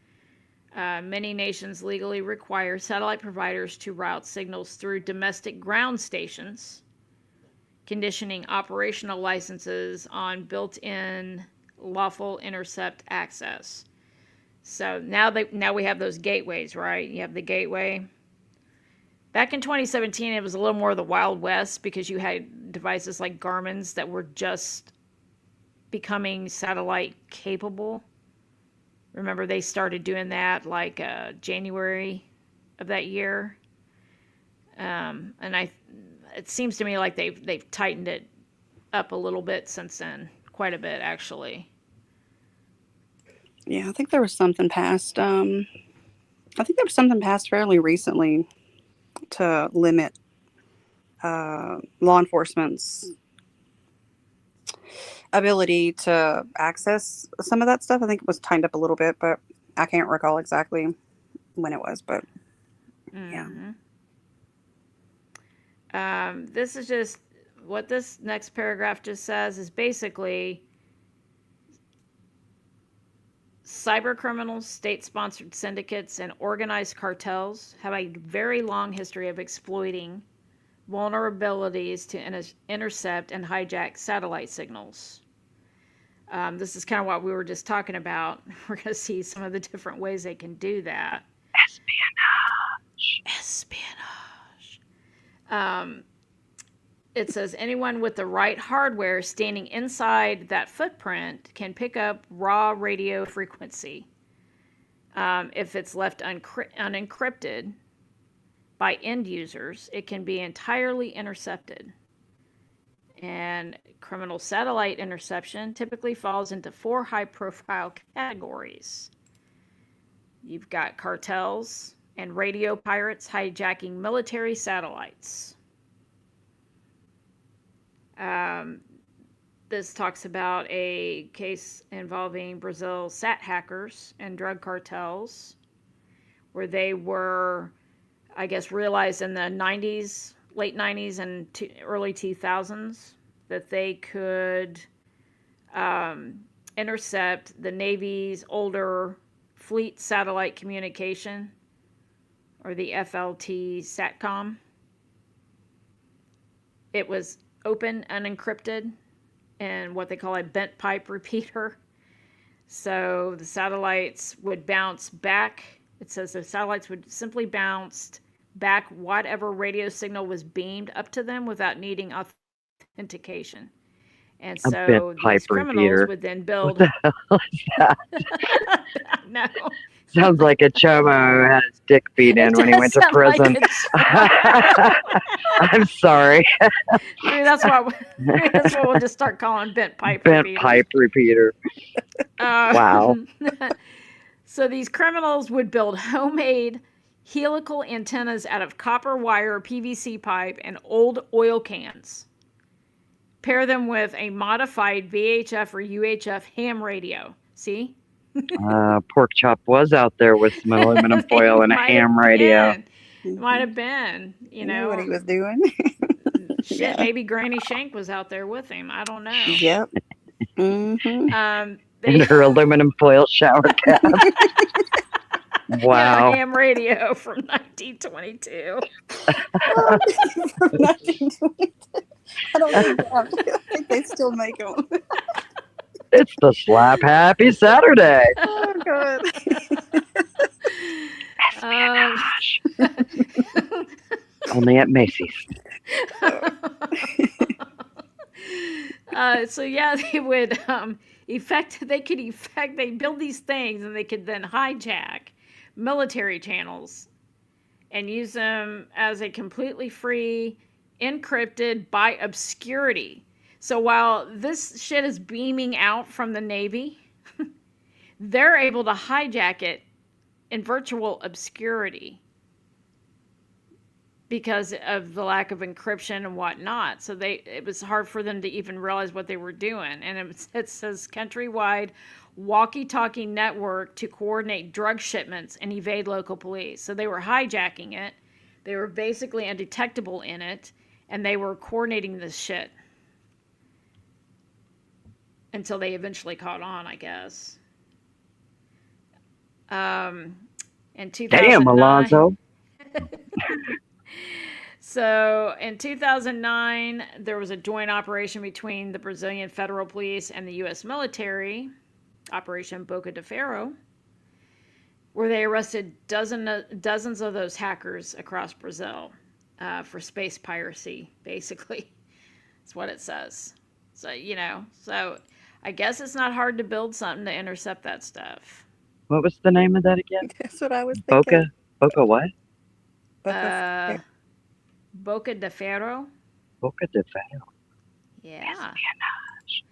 Many nations legally require satellite providers to route signals through domestic ground stations, conditioning operational licenses on built-in lawful intercept access. So now we have those gateways, right? You have the gateway. Back in 2017, it was a little more of the Wild West because you had devices like Garmin's that were just becoming satellite capable. Remember, they started doing that like January of that year, and it seems to me like they've tightened it up a little bit since then, quite a bit actually. Yeah, I think there was something passed. I think there was something passed fairly recently to limit law enforcement's ability to access some of that stuff. I think it was tightened up a little bit, but I can't recall exactly when it was. But yeah. This is just what this next paragraph just says is basically cyber criminals, state-sponsored syndicates, and organized cartels have a very long history of exploiting vulnerabilities to intercept and hijack satellite signals. This is kind of what we were just talking about. We're going to see some of the different ways they can do that. Espionage. It says anyone with the right hardware standing inside that footprint can pick up raw radio frequency. If it's left unencrypted by end users, it can be entirely intercepted. And criminal satellite interception typically falls into 4 high-profile categories. You've got cartels and radio pirates hijacking military satellites. This talks about a case involving Brazil sat hackers and drug cartels, where they were, I guess, realized in the 90s, late 90s and early 2000s that they could intercept the Navy's older fleet satellite communication, or the FLT SATCOM. It was open, unencrypted, and what they call a bent pipe repeater. So the satellites would bounce back. It says the satellites would simply bounce back whatever radio signal was beamed up to them without needing authentication. And so these criminals would then build. What the hell is that? No. Sounds like a chomo had his dick beat in when he went to prison. Like I'm sorry. Maybe that's what we'll just start calling bent pipe repeater. Wow. So these criminals would build homemade helical antennas out of copper wire, PVC pipe, and old oil cans. Pair them with a modified VHF or UHF ham radio. See? Pork Chop was out there with some aluminum foil and a ham radio. Might have been, you know what he was doing. Shit, yeah. Maybe Granny Shank was out there with him. I don't know. Yep. Mm-hmm. In her aluminum foil shower cap. Wow. Yeah, ham radio from 1922. From 1922. I think they still make them. It's the Slap Happy Saturday. Oh, God. Only at Macy's. So yeah, they would they build these things and they could then hijack military channels and use them as a completely free, encrypted by obscurity. So while this shit is beaming out from the Navy, they're able to hijack it in virtual obscurity because of the lack of encryption and whatnot. So it was hard for them to even realize what they were doing. And it says countrywide walkie-talkie network to coordinate drug shipments and evade local police. So they were hijacking it. They were basically undetectable in it, and they were coordinating this shit until they eventually caught on, I guess. In 2009, damn, Alonzo. So in 2009, there was a joint operation between the Brazilian Federal Police and the U.S. military, Operation Boca de Ferro, where they arrested dozens of those hackers across Brazil for space piracy, basically. That's what it says. So, so I guess it's not hard to build something to intercept that stuff. What was the name of that again? That's what I was thinking. Boca what? Boca de Ferro. Boca de Ferro. Yeah.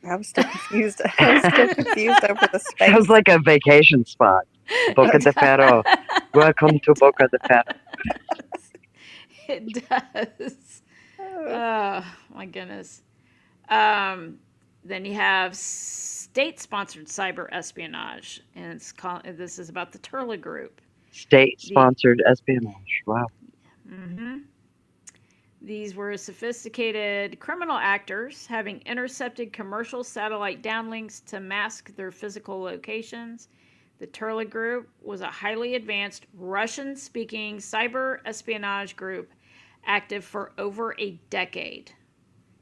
I was still confused. Over the space. Sounds like a vacation spot. Boca de Ferro. Welcome to Boca de Ferro. It does. Oh, my goodness. Then you have state-sponsored cyber espionage, and this is about the Turla Group. State-sponsored espionage. Wow. Mm-hmm. These were sophisticated criminal actors having intercepted commercial satellite downlinks to mask their physical locations. The Turla Group was a highly advanced Russian-speaking cyber espionage group active for over a decade.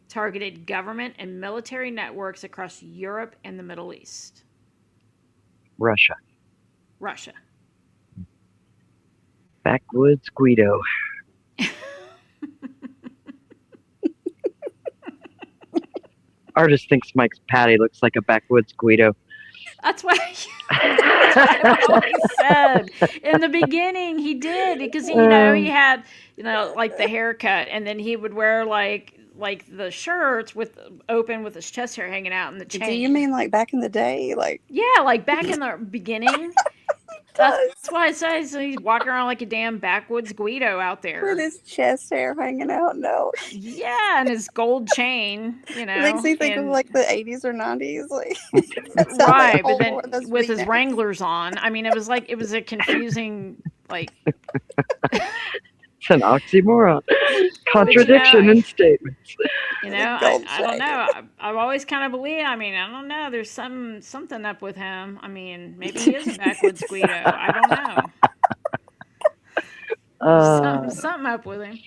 targeted government and military networks across Europe and the Middle East. Russia. Russia. Backwoods Guido. Artist thinks Mike's Patty looks like a backwoods Guido. That's what I always said. In the beginning, he did because he had like the haircut, and then he would wear like the shirts with open with his chest hair hanging out and the chain. Do you mean like back in the day, like? Yeah, like back in the beginning. That's why I say he's walking around like a damn backwoods Guido out there With his chest hair hanging out. No. Yeah, and his gold chain. It makes me think of like the 80s or 90s, like right. But then with his Wranglers on, I mean, it was a confusing like. It's an oxymoron, contradiction in statements. I don't know. I've always kind of believed. I mean, I don't know. There's something up with him. I mean, maybe he is a backwoods Guido. I don't know. Something up with him.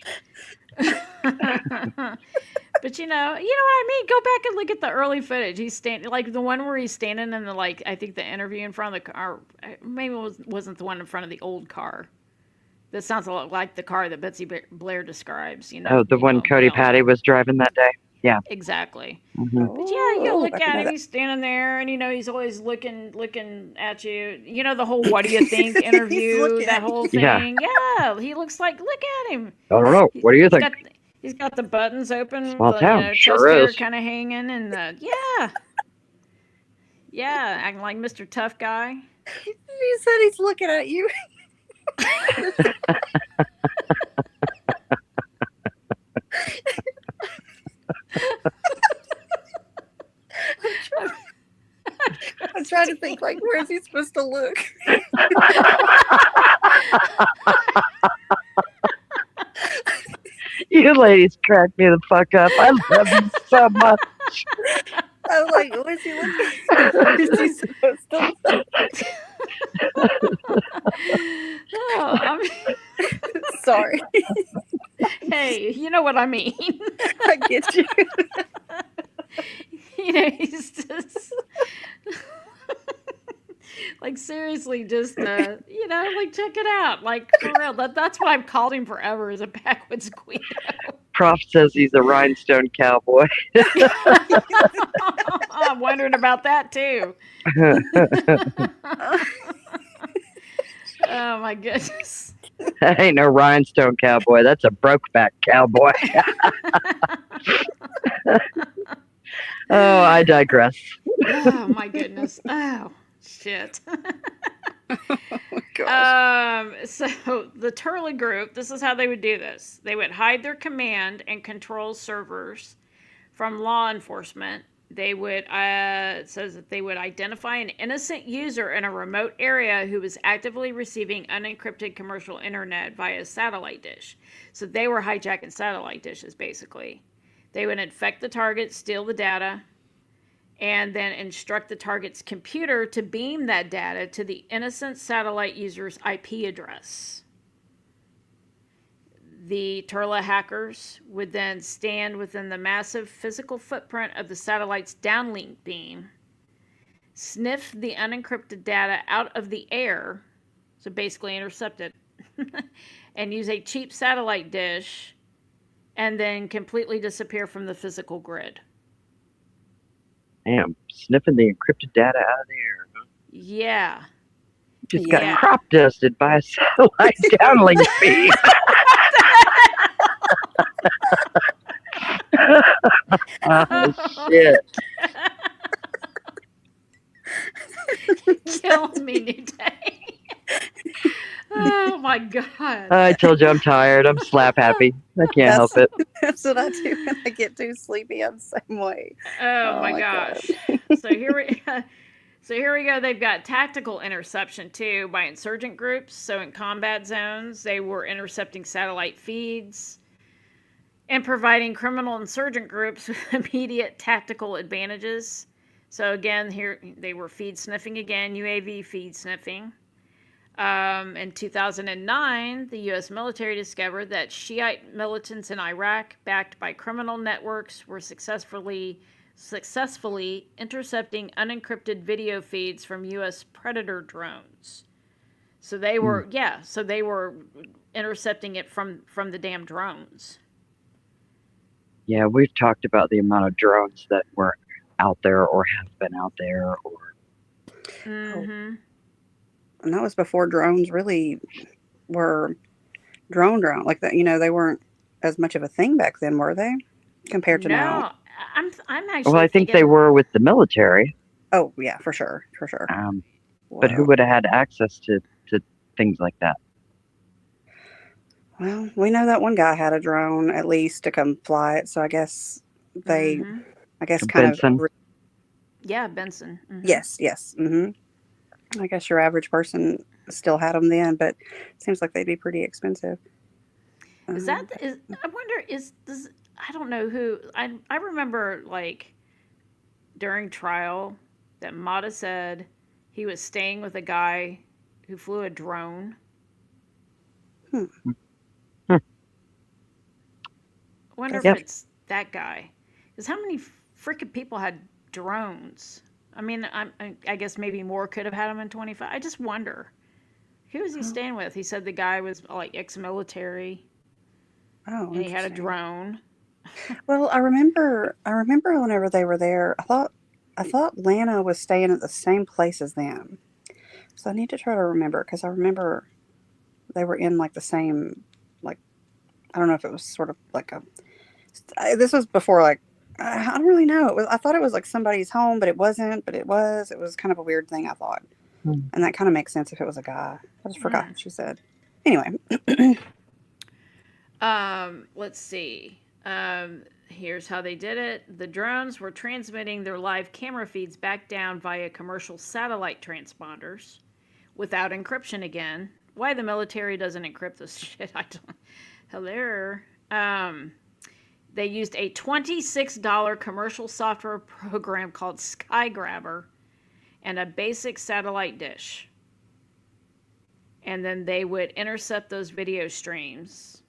But you know what I mean? Go back and look at the early footage. He's standing, like the one where he's standing in the, like, I think the interview in front of the car. Maybe it wasn't the one in front of the old car. That sounds a lot like the car that Betsy Blair describes. Oh, the one Cody Patty was driving that day. Yeah. Exactly. Mm-hmm. But yeah, you look at him. He's standing there, and he's always looking at you. You know the whole "What do you think?" interview. That whole thing. Yeah, he looks like. Look at him. I don't know. What do you think? He's got the buttons open. Small town. Sure is. Kind of hanging, and acting like Mr. Tough Guy. You said he's looking at you. I'm trying to think, like, where is he supposed to look? You ladies crack me the fuck up. I love you so much. I'm like, where's he looking? Where is he supposed to look? Sorry. Hey, you know what I mean. I get you. He's just like seriously, just like check it out, like for real. That's why I've called him forever as a backwoods Guido. Prof says he's a rhinestone cowboy. I'm wondering about that too. Oh my goodness. That ain't no rhinestone cowboy. That's a brokeback cowboy. Oh, I digress. Oh my goodness. Oh shit. So the Turley group, this is how they would do this. They would hide their command and control servers from law enforcement. They would, it says that they would identify an innocent user in a remote area who was actively receiving unencrypted commercial internet via a satellite dish. So they were hijacking satellite dishes, basically. They would infect the target, steal the data, and then instruct the target's computer to beam that data to the innocent satellite user's IP address. The Turla hackers would then stand within the massive physical footprint of the satellite's downlink beam, sniff the unencrypted data out of the air, so basically intercept it, and use a cheap satellite dish, and then completely disappear from the physical grid. Damn, sniffing the encrypted data out of the air, huh? Yeah. Just got crop dusted by a satellite downlink beam. Oh, shit. Killing me, New Day. Oh my god. I told you I'm tired. I'm slap happy. I can't help it. That's what I do when I get too sleepy. I'm the same way. Oh my gosh. So here we go. They've got tactical interception too by insurgent groups. So in combat zones, they were intercepting satellite feeds and providing criminal insurgent groups with immediate tactical advantages. So again, here they were feed sniffing again, UAV feed sniffing. In 2009, the U.S. military discovered that Shiite militants in Iraq, backed by criminal networks, were successfully intercepting unencrypted video feeds from U.S. Predator drones. So they were, so they were intercepting it from the damn drones. Yeah, we've talked about the amount of drones that were out there or have been out there, or Mm-hmm. And that was before drones really were drone. Like that, they weren't as much of a thing back then, were they? Compared to now. No, I'm well, actually I think they thinking, were with the military. Oh, yeah, for sure. But who Wow. would have had access to things like that? Well, we know that one guy had a drone at least to come fly it, so I guess they, mm-hmm. I guess Benson? Yeah, Benson. Mm-hmm. Yes. I guess your average person still had them then, but it seems like they'd be pretty expensive. I wonder, I don't know who, I remember, like, during trial that Mata said he was staying with a guy who flew a drone. Hmm. Hmm. I wonder if Yep. it's that guy. Because how many freaking people had drones? I mean, I guess maybe more could have had them in 25. I just wonder. Who was he staying with? He said the guy was like ex-military Oh, and he had a interesting. drone. Well, I remember whenever they were there, I thought Lana was staying at the same place as them. So I need to try to remember, because I remember they were in like the same, like, I don't know if it was sort of like this was before, like, I don't really know. I thought it was like somebody's home, but it wasn't, but it was. It was kind of a weird thing, I thought. Hmm. And that kind of makes sense if it was a guy. I just forgot what she said. Anyway. Let's see. Here's how they did it. The drones were transmitting their live camera feeds back down via commercial satellite transponders without encryption again. Why the military doesn't encrypt this shit, I don't. Hello. They used a $26 commercial software program called Skygrabber and a basic satellite dish. And then they would intercept those video streams.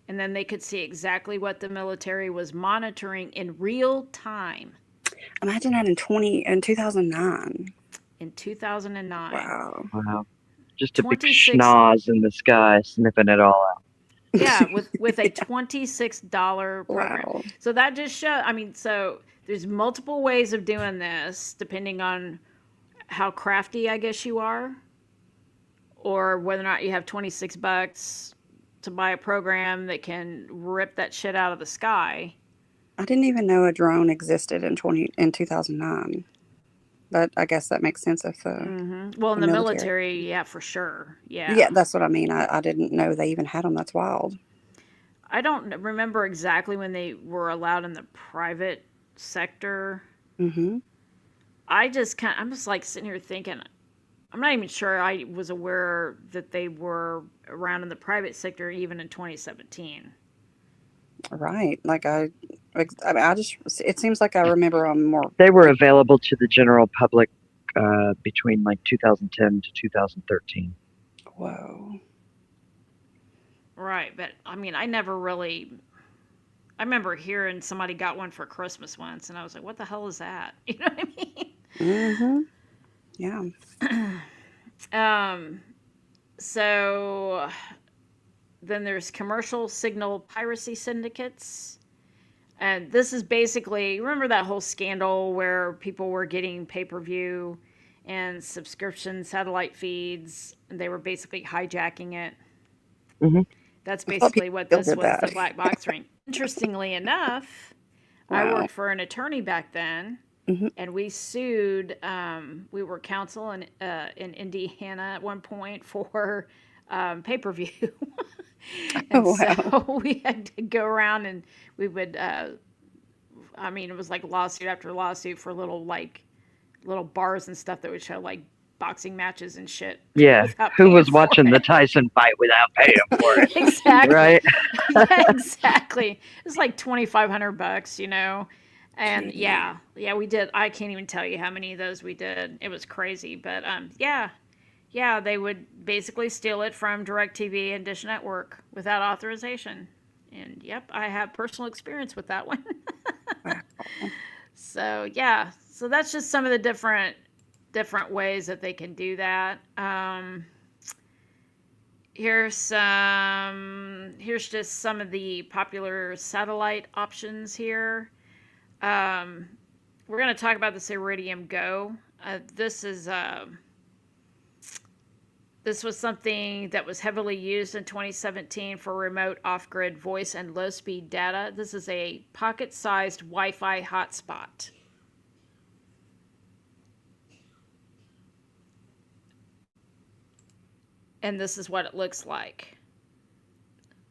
And then they could see exactly what the military was monitoring in real time. Imagine that in 2009. In 2009. Wow. Just a big schnoz in the sky sniffing it all out. Yeah, with a $26 program. Wow. So that just shows, I mean, so there's multiple ways of doing this depending on how crafty, I guess, you are, or whether or not you have $26 to buy a program that can rip that shit out of the sky. I didn't even know a drone existed in 2009. But I guess that makes sense if well, in the military, yeah, for sure. Yeah, that's what I mean. I didn't know they even had them. That's wild. I don't remember exactly when they were allowed in the private sector. Mm-hmm. I'm just like sitting here thinking, I'm not even sure I was aware that they were around in the private sector even in 2017. Right. Like it seems like I remember them more. They were available to the general public between like 2010 to 2013. Whoa. Right, but I mean, I remember hearing somebody got one for Christmas once, and I was like, what the hell is that? You know what I mean? Mm-hmm. Yeah. So then there's commercial signal piracy syndicates. And this is basically, remember that whole scandal where people were getting pay-per-view and subscription satellite feeds, and they were basically hijacking it? Mm-hmm. That's basically what this was, the black box ring. Interestingly enough, wow. I worked for an attorney back then, and we sued, we were counsel in Indiana at one point for pay-per-view. And so we had to go around and we would, I mean, it was like lawsuit after lawsuit for little bars and stuff that would show like boxing matches and shit. Yeah. Who was watching the Tyson fight without paying for it? Exactly. Right? Yeah, exactly. It was like $2,500, you know? And yeah, we did. I can't even tell you how many of those we did. It was crazy. But yeah, Yeah, they would basically steal it from DirecTV and Dish Network without authorization. And yep, I have personal experience with that one. Wow. So yeah, so that's just some of the different ways that they can do that. Here's just some of the popular satellite options here. Um, we're going to talk about this Iridium Go. This was something that was heavily used in 2017 for remote off-grid voice and low-speed data. This is a pocket-sized Wi-Fi hotspot. And this is what it looks like.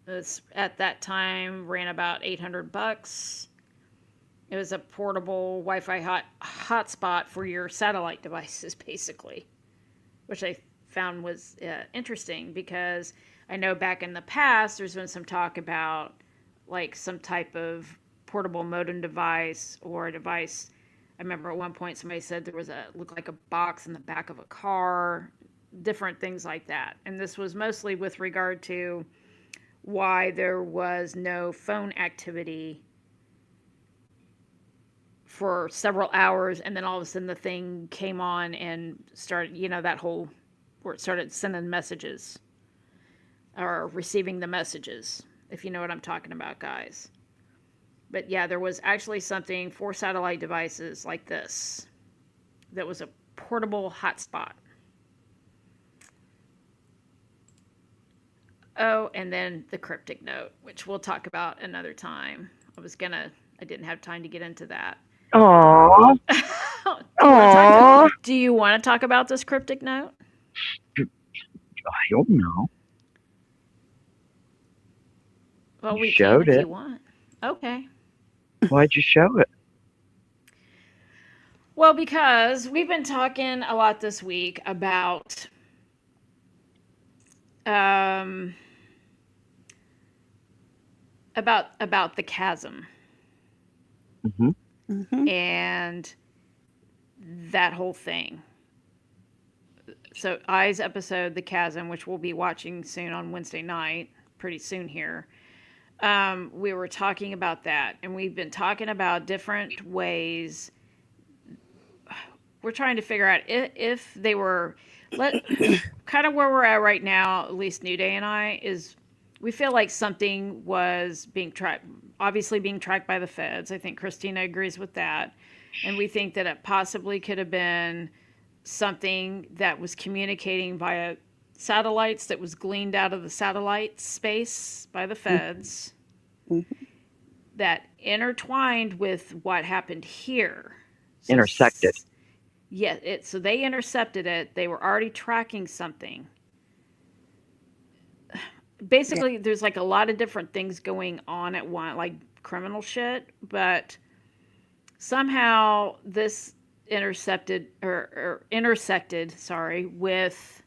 This at that time ran about $800. It was a portable Wi-Fi hotspot for your satellite devices, basically, which I found was interesting because I know back in the past there's been some talk about like some type of portable modem device or a device. I remember at one point somebody said there was looked like a box in the back of a car, different things like that. And this was mostly with regard to why there was no phone activity for several hours, and then all of a sudden the thing came on and started, that whole, where it started sending messages or receiving the messages, if you know what I'm talking about, guys. But yeah, there was actually something for satellite devices like this that was a portable hotspot. Oh, and then the cryptic note, which we'll talk about another time. I didn't have time to get into that. Aww. Do you want to talk about this cryptic note? I don't know. Well, we showed can if it. you want. Okay. Why'd you show it? Well, because we've been talking a lot this week about about the chasm Mm-hmm. Mm-hmm. and that whole thing. So I's episode, The Chasm, which we'll be watching soon on Wednesday night, pretty soon here. We were talking about that, and we've been talking about different ways. We're trying to figure out if they were kind of where we're at right now, at least New Day and I, is we feel like something was being tracked, obviously being tracked by the feds. I think Christina agrees with that. And we think that it possibly could have been something that was communicating via satellites that was gleaned out of the satellite space by the feds Mm-hmm. that intertwined with what happened here. So Intersected. Yeah, so they intercepted it. They were already tracking something. Basically, Yeah. there's like a lot of different things going on at once, like criminal shit, but somehow this intersected, sorry, with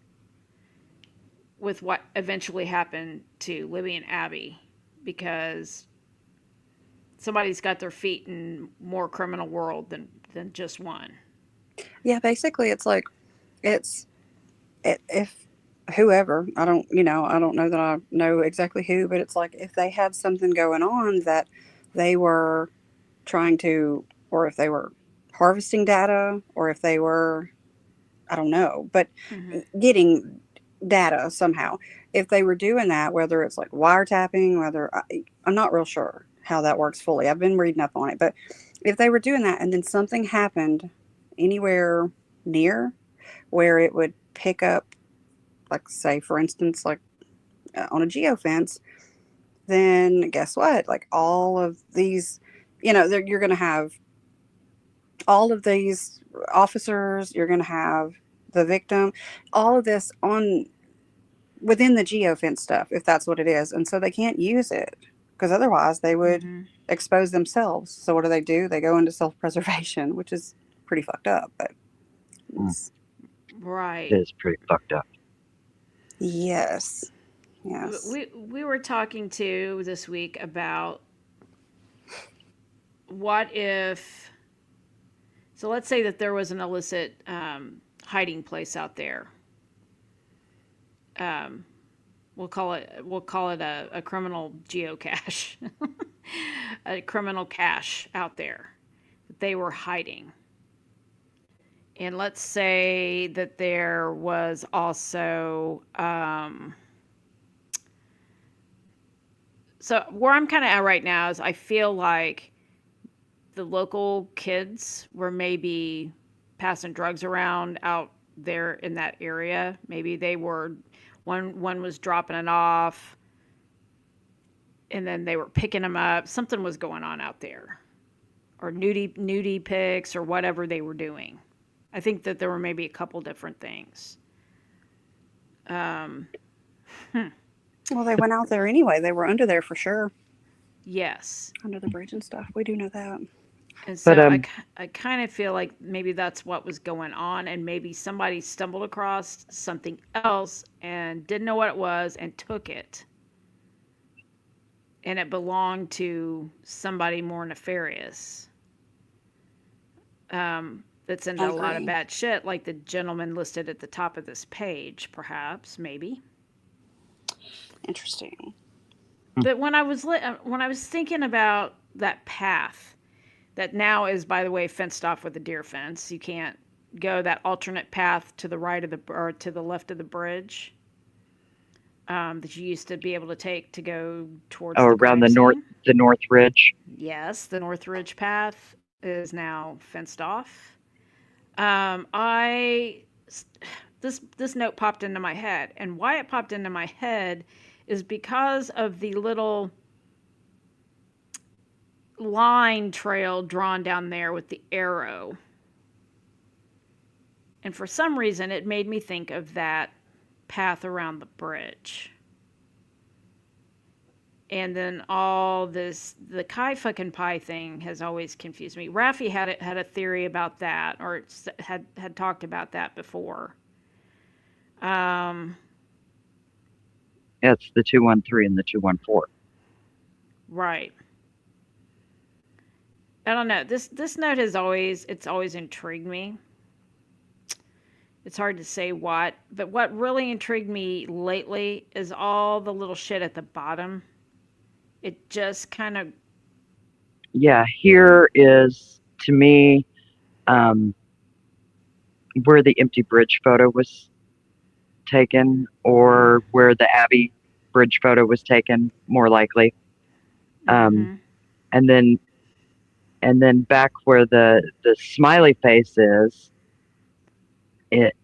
what eventually happened to Libby and Abby, because somebody's got their feet in more criminal world than just one. Yeah, basically, it's like it's if whoever I don't know that I know exactly who, but it's like if they had something going on that they were trying to, or if they were harvesting data, or if they were, I don't know, but Mm-hmm. getting data somehow. If they were doing that, whether it's like wiretapping, I'm not real sure how that works fully. I've been reading up on it, but if they were doing that and then something happened anywhere near where it would pick up, like say for instance, like on a geofence, then guess what? Like all of these, you're going to have all of these officers, you're going to have the victim, all of this on within the geofence stuff, if that's what it is. And so they can't use it because otherwise they would Mm-hmm. expose themselves. So what do? They go into self-preservation, which is pretty fucked up, but it's, Right. It is pretty fucked up. yes. Yes. We were talking to this week about what if, so let's say that there was an illicit hiding place out there, Um, we'll call it a criminal geocache, a criminal cache out there that they were hiding. And let's say that there was also so where I'm kind of at right now is I feel like the local kids were maybe passing drugs around out there in that area. Maybe they were one was dropping it off and then they were picking them up. Something was going on out there. Or nudie pics or whatever they were doing. I think that there were maybe a couple different things. Um, hmm, Well, they went out there anyway. They were under there for sure, yes. under the bridge and stuff. We do know that. And But so I kind of feel like maybe that's what was going on, and maybe somebody stumbled across something else and didn't know what it was and took it. And it belonged to somebody more nefarious that's I into a lot of agree. bad shit, like the gentleman listed at the top of this page, perhaps, maybe. Interesting. But when I was thinking about that path that now is, by the way, fenced off with a deer fence, you can't go that alternate path to the right of the or to the left of the bridge that you used to be able to take to go towards the around crime scene. the North Ridge. Yes, the North Ridge path is now fenced off. I this note popped into my head, and why it popped into my head is because of the little line trail drawn down there with the arrow. And for some reason, it made me think of that path around the bridge. And then all this, the Kai fucking pie thing has always confused me. Raffi had a theory about that, or had talked about that before. Um, Yeah, it's the 213 and the 214. right. I don't know. This note has always intrigued me. It's hard to say what, but what really intrigued me lately is all the little shit at the bottom. It just kind of Yeah, here is to me where the empty bridge photo was taken, or where the Abbey bridge photo was taken, more likely. Um, mm-hmm. and then back where the smiley face is,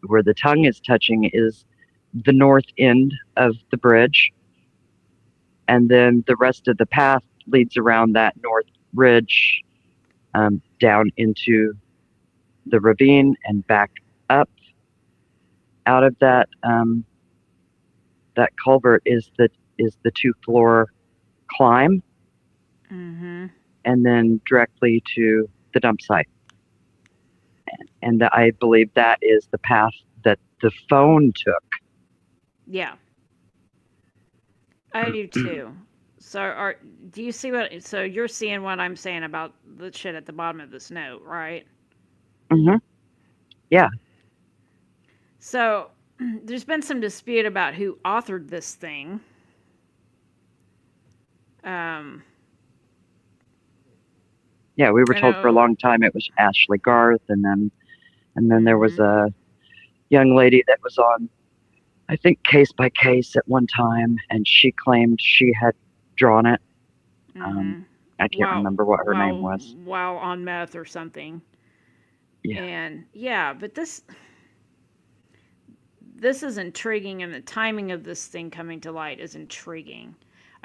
where the tongue is touching, is the north end of the bridge, and then the rest of the path leads around that north ridge, down into the ravine and back up. Out of that that culvert is the 2-floor climb, Mm-hmm. and then directly to the dump site. And I believe that is the path that the phone took. Yeah, I do too. So do you see what? So you're seeing what I'm saying about the shit at the bottom of this note, right? Hmm. Yeah. So there's been some dispute about who authored this thing. Um, Yeah, we were I told for a know. long time it was Ashley Garth, and then there was Mm-hmm. a young lady that was on, I think, Case by Case at one time, and she claimed she had drawn it. Um, Mm-hmm. I can't remember what her name While was. while on meth or something. Yeah. And yeah, but this is intriguing, and the timing of this thing coming to light is intriguing.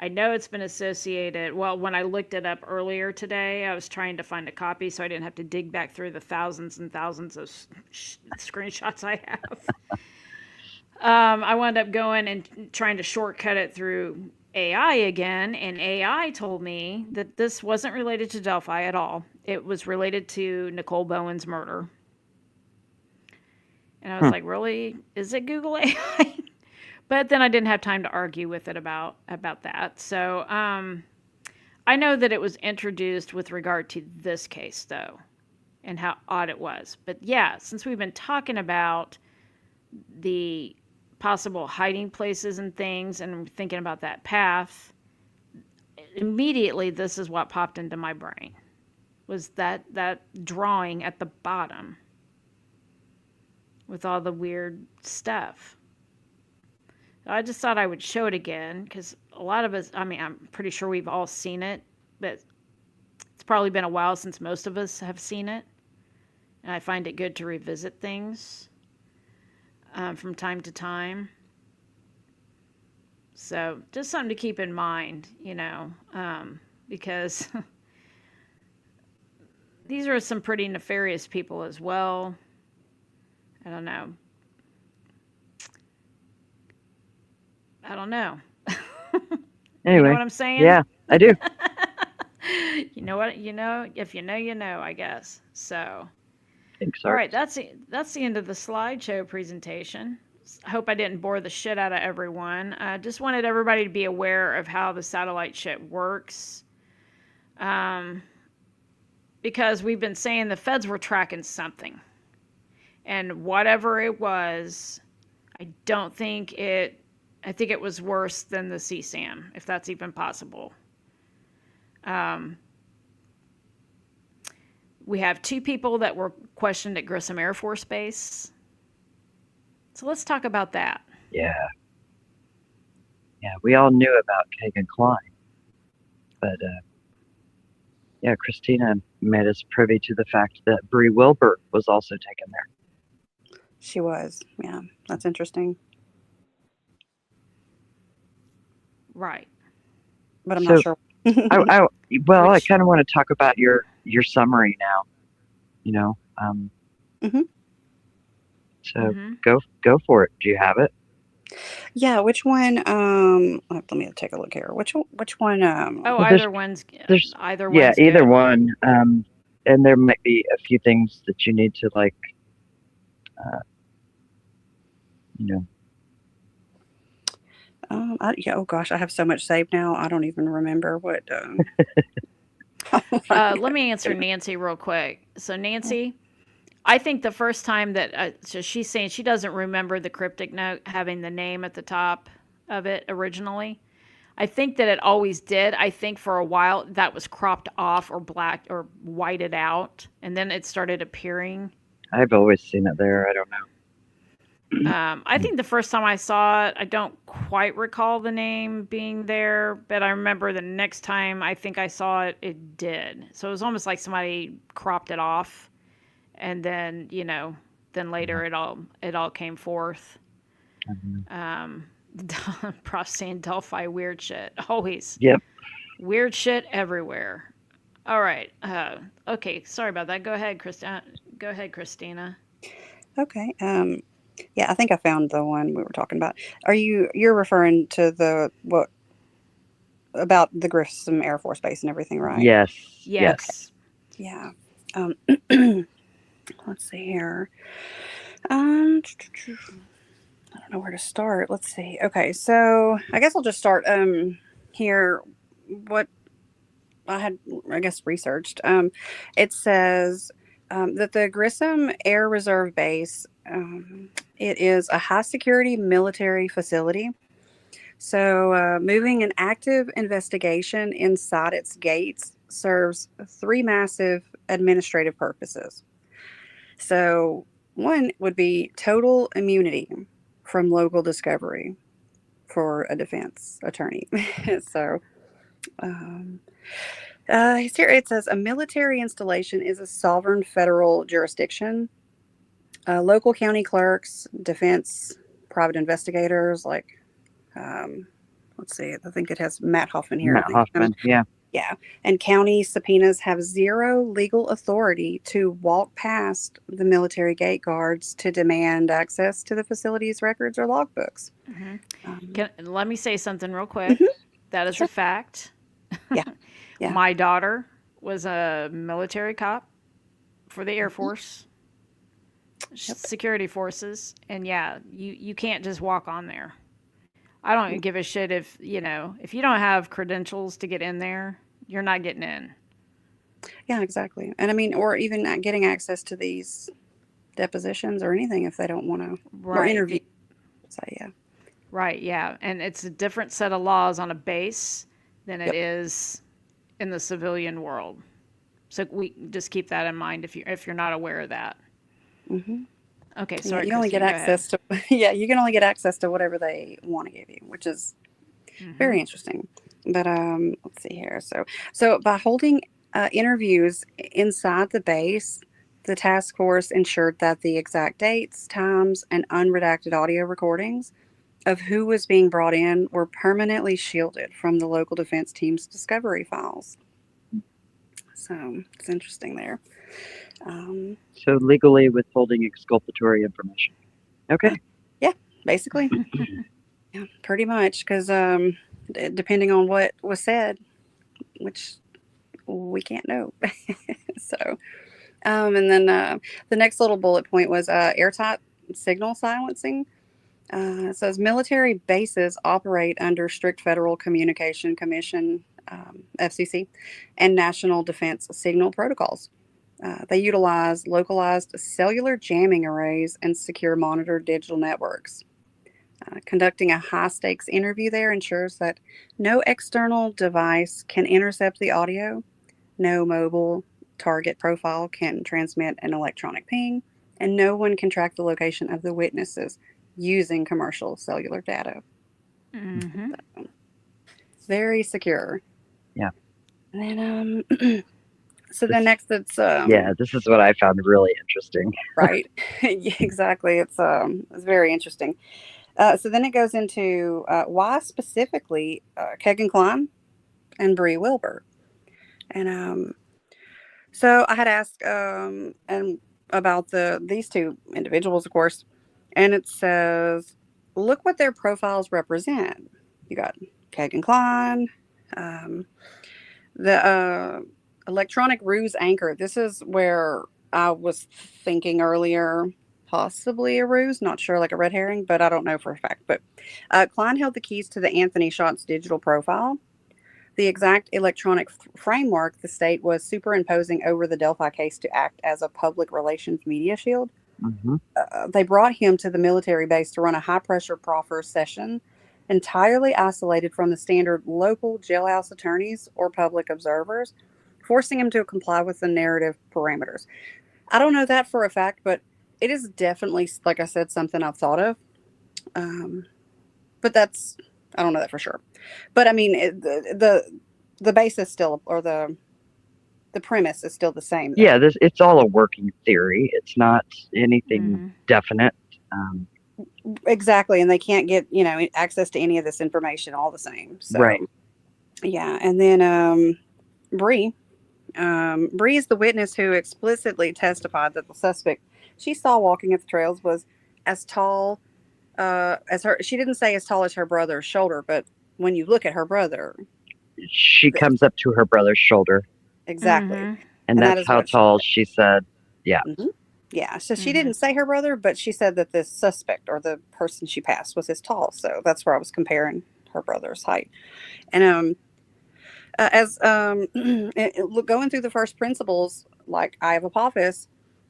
I know it's been associated. Well, when I looked it up earlier today, I was trying to find a copy so I didn't have to dig back through the thousands and thousands of screenshots I have. I wound up going and trying to shortcut it through AI again, and AI told me that this wasn't related to Delphi at all. It was related to Nicole Bowen's murder. And I was Hmm. like, really? Is it Google AI? But then I didn't have time to argue with it about that. So I know that it was introduced with regard to this case, though, and how odd it was. But yeah, since we've been talking about the possible hiding places and things, and thinking about that path, immediately this is what popped into my brain, was that drawing at the bottom with all the weird stuff. I just thought I would show it again because a lot of us, I mean, I'm pretty sure we've all seen it, but it's probably been a while since most of us have seen it. And I find it good to revisit things from time to time. So just something to keep in mind, because these are some pretty nefarious people as well. I don't know. Anyway, you know what I'm saying? Yeah, I do. You know what? If you know, I guess. So, Thanks, all right, that's the end of the slideshow presentation. I hope I didn't bore the shit out of everyone. I just wanted everybody to be aware of how the satellite shit works. Because we've been saying the feds were tracking something. And whatever it was, I think it was worse than the CSAM, if that's even possible. We have 2 people that were questioned at Grissom Air Force Base. So let's talk about that. Yeah, we all knew about Kagan Klein, but Christina made us privy to the fact that Bree Wilbur was also taken there. She was. Yeah, that's interesting. Right. But I'm not sure. I kind of want to talk about your summary now. So go for it. Do you have it? Yeah. Which one? Let me take a look here. Which one? Either one's. Either one's. Yeah, either good. one. And there might be a few things that you need to oh gosh, I have so much saved now. I don't even remember what. Let me answer Nancy real quick. So Nancy, I think the first time that so she's saying she doesn't remember the cryptic note having the name at the top of it originally. I think that it always did. I think for a while that was cropped off or black or whited out, and then it started appearing. I've always seen it there. I don't know. I think the first time I saw it, I don't quite recall the name being there, but I remember the next time I think I saw it, it did. So it was almost like somebody cropped it off, and then then later it all came forth. Prof saying Delphi weird shit always. Yep. Weird shit everywhere. All right. Okay. Sorry about that. Go ahead, Christina. Okay. Yeah, I think I found the one we were talking about. You're referring to about the Grissom Air Force Base and everything, right? Yes. Yeah. Let's see here. I don't know where to start. Let's see. Okay, so I guess I'll just start here. What I had, I guess, researched. It says that the Grissom Air Reserve Base, it is a high security military facility. So moving an active investigation inside its gates serves 3 massive administrative purposes. So one would be total immunity from local discovery for a defense attorney. So here it says a military installation is a sovereign federal jurisdiction. Local county clerks, defense, private investigators, let's see, I think it has Matt Hoffman here. Matt Hoffman, yeah. Yeah. And county subpoenas have 0 legal authority to walk past the military gate guards to demand access to the facility's records or logbooks. Let me say something real quick. That is a fact. Yeah. My daughter was a military cop for the Air Force security forces. And you can't just walk on there. I don't give a shit if you don't have credentials to get in there, you're not getting in. Yeah, exactly. And I mean, or even not getting access to these depositions or anything if they don't want to or interview. So yeah. Right, yeah. And it's a different set of laws on a base than it Yep. is in the civilian world. So we just keep that in mind if you're not aware of that. Hmm. Okay, Yeah, sorry, you only get Christine, go ahead. access to yeah, you can only get access to whatever they want to give you, which is Mm-hmm. very interesting. But let's see here. So by holding interviews inside the base, the task force ensured that the exact dates, times, and unredacted audio recordings of who was being brought in were permanently shielded from the local defense team's discovery files. So it's interesting there. Um, So legally withholding exculpatory information. Okay. yeah, basically, yeah, pretty much, because depending on what was said, which we can't know. So, and then the next little bullet point was airtight signal silencing. It says military bases operate under strict Federal Communication Commission, FCC, and National Defense Signal protocols. They utilize localized cellular jamming arrays and secure monitored digital networks. Conducting a high stakes interview there ensures that no external device can intercept the audio, no mobile target profile can transmit an electronic ping, and no one can track the location of the witnesses using commercial cellular data. Mm-hmm. Very secure. Yeah. And then, so then This, next it's yeah, this is what I found really interesting. right, yeah, exactly. It's very interesting. So then it goes into why specifically Kegan Klein and Bree Wilbur, and so I had asked and about these two individuals, of course, and it says, look what their profiles represent. You got Kegan Klein, um, the electronic ruse anchor. This is where I was thinking earlier, possibly a ruse, not sure, like a red herring, but I don't know for a fact. But Klein held the keys to the Anthony Shots digital profile. The exact electronic framework the state was superimposing over the Delphi case to act as a public relations media shield. Hmm. They brought him to the military base to run a high pressure proffer session entirely isolated from the standard local jailhouse attorneys or public observers, forcing him to comply with the narrative parameters. I don't know that for a fact, but it is definitely, like I said, something I've thought of. Um, but that's, I don't know that for sure. But I mean, the basis still, or the premise is still the same, Yeah, though. it's all a working theory. It's not anything Mm-hmm. definite. Um, Exactly, and they can't get access to any of this information all the same. right. So yeah, and then Bree, Bree is the witness who explicitly testified that the suspect she saw walking at the trails was as tall as her. She didn't say as tall as her brother's shoulder, but when you look at her brother, She th- comes up to her brother's shoulder, exactly, Mm-hmm. and and that that's is how what she tall said. she said. Yeah. Hmm. Yeah, so she Mm-hmm. didn't say her brother, but she said that this suspect or the person she passed was as tall. So that's where I was comparing her brother's height. And as going through the first principles, like I have Apophis,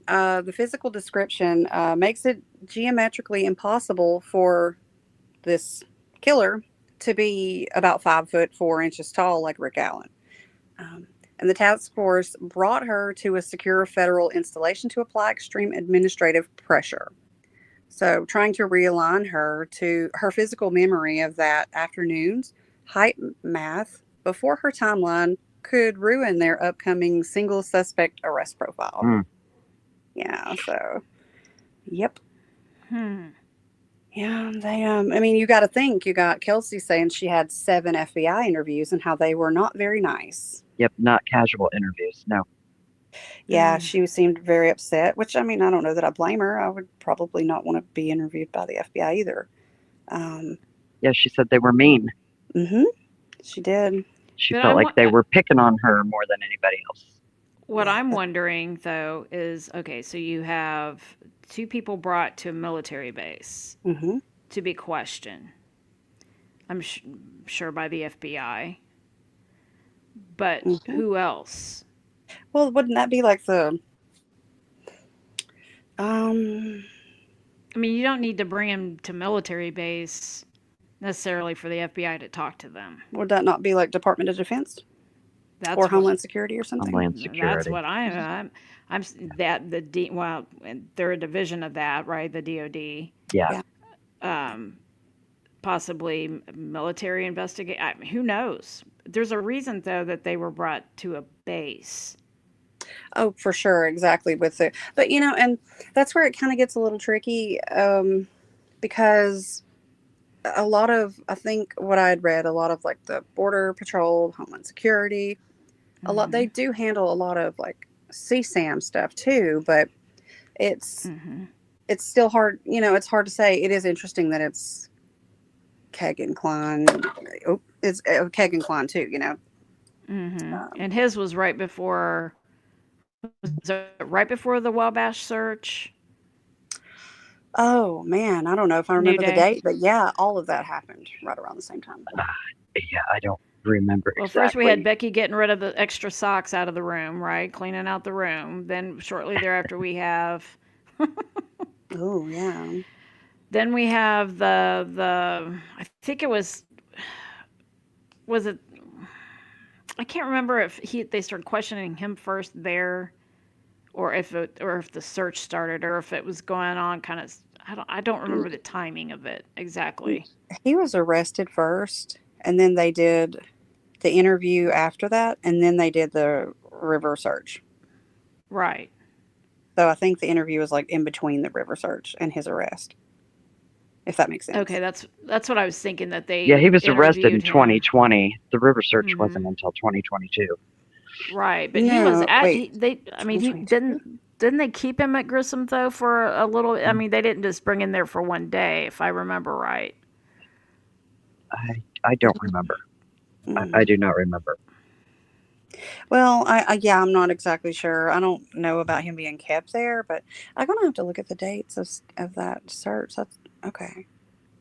the physical description makes it geometrically impossible for this killer to be about 5'4" tall, like Rick Allen. Um, and the task force brought her to a secure federal installation to apply extreme administrative pressure. So, trying to realign her to her physical memory of that afternoon's height math before her timeline could ruin their upcoming single suspect arrest profile. Mm. Yeah, so, yep. Hmm. Yeah, they, I mean, you got to think, you got Kelsey saying she had 7 FBI interviews and how they were not very nice. Yep. Not casual interviews. No. Yeah, Mm. she seemed very upset, which I mean, I don't know that I blame her. I would probably not want to be interviewed by the FBI either. Um, Yeah, she said they were mean. hmm she did. She But felt like they were picking on her more than anybody else. what Yeah. I'm wondering though is okay, so you have two people brought to a military base Hmm. to be questioned. I'm sure by the FBI, but Hmm. who else? Well, wouldn't that be like the um I mean, you don't need to bring them to military base necessarily for the FBI to talk to them. Would that not be like Department of Defense That's or what Homeland Security or something? Homeland that's Security. what I'm that the D well, and they're a division of that, right? The DOD. Yeah. Yeah. Um, Possibly military investigate. I mean, who knows? There's a reason though that they were brought to a base. Oh, for sure, exactly. With it, but and that's where it kind of gets a little tricky, because a lot of, I think what I had read, a lot of like the Border Patrol, Homeland Security, a lot, they Hmm. do handle a lot of like CSAM stuff too, but it's Hmm. it's still hard. It's hard to say. It is interesting that it's Keg and Klein. Oh, it's Keg and Klein too. Hmm. Um, And his was was it right before the Wabash search? oh man, I don't know if I New remember the Day. date, but yeah, all of that happened right around the same time. Uh, yeah, I don't remember Well, first we had exactly. Becky getting rid of the extra socks out of the room, right? Cleaning out the room. Then shortly thereafter we have Oh yeah. the I think it was it I can't remember if they started questioning him first there or if the search started or if it was going on kind of I don't remember the timing of it exactly. He was arrested first, and then they did the interview after that, and then they did the river search. Right. So I think the interview was like in between the river search and his arrest, if that makes sense. Okay, that's what I was thinking that Yeah, they he was arrested in interviewed him. 2020. The river search Mhm. wasn't until 2022. Right, but he was No, at wait, they. I mean, he 2022. didn't they keep him at Grissom though for a little. I Mm, mean, they didn't just bring him there for one day, if I remember right. I don't remember. I Mm. do not remember. Well, yeah, I'm not exactly sure. I don't know about him being kept there, but I'm gonna have to look at the dates of that search. That's okay.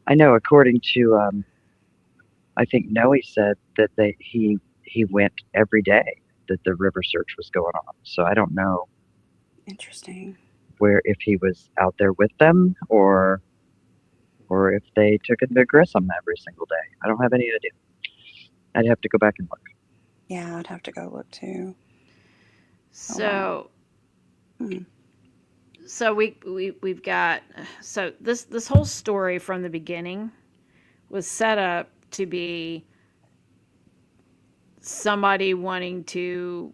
I know according to I think Noe said that he went every day that the river search was going on. So I don't know Interesting. where if he was out there with them or if they took him to Grissom every single day. I don't have any idea. I'd have to go back and look. Yeah, I'd have to go look too. Oh wow. So Hmm. we've got so this whole story from the beginning was set up to be somebody wanting to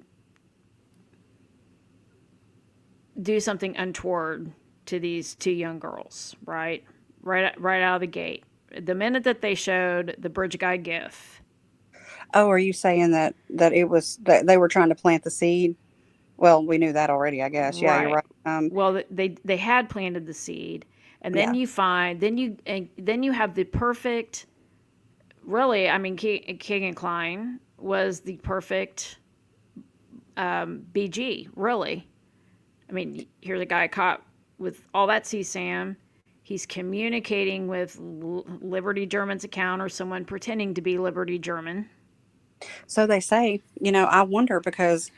do something untoward to these two young girls, right? Right out of the gate. The minute that they showed the bridge guy gif. Oh, are you saying that it was that they were trying to plant the seed? Well, we knew that already, I guess. Yeah, you're Right. right. Well, they had planted the seed, and then Yeah. you find then you have the perfect. Really, I mean, Keegan Klein was the perfect BG. Really, I mean, here's a guy caught with all that CSAM. He's communicating with Liberty German's account or someone pretending to be Liberty German. So they say, I wonder because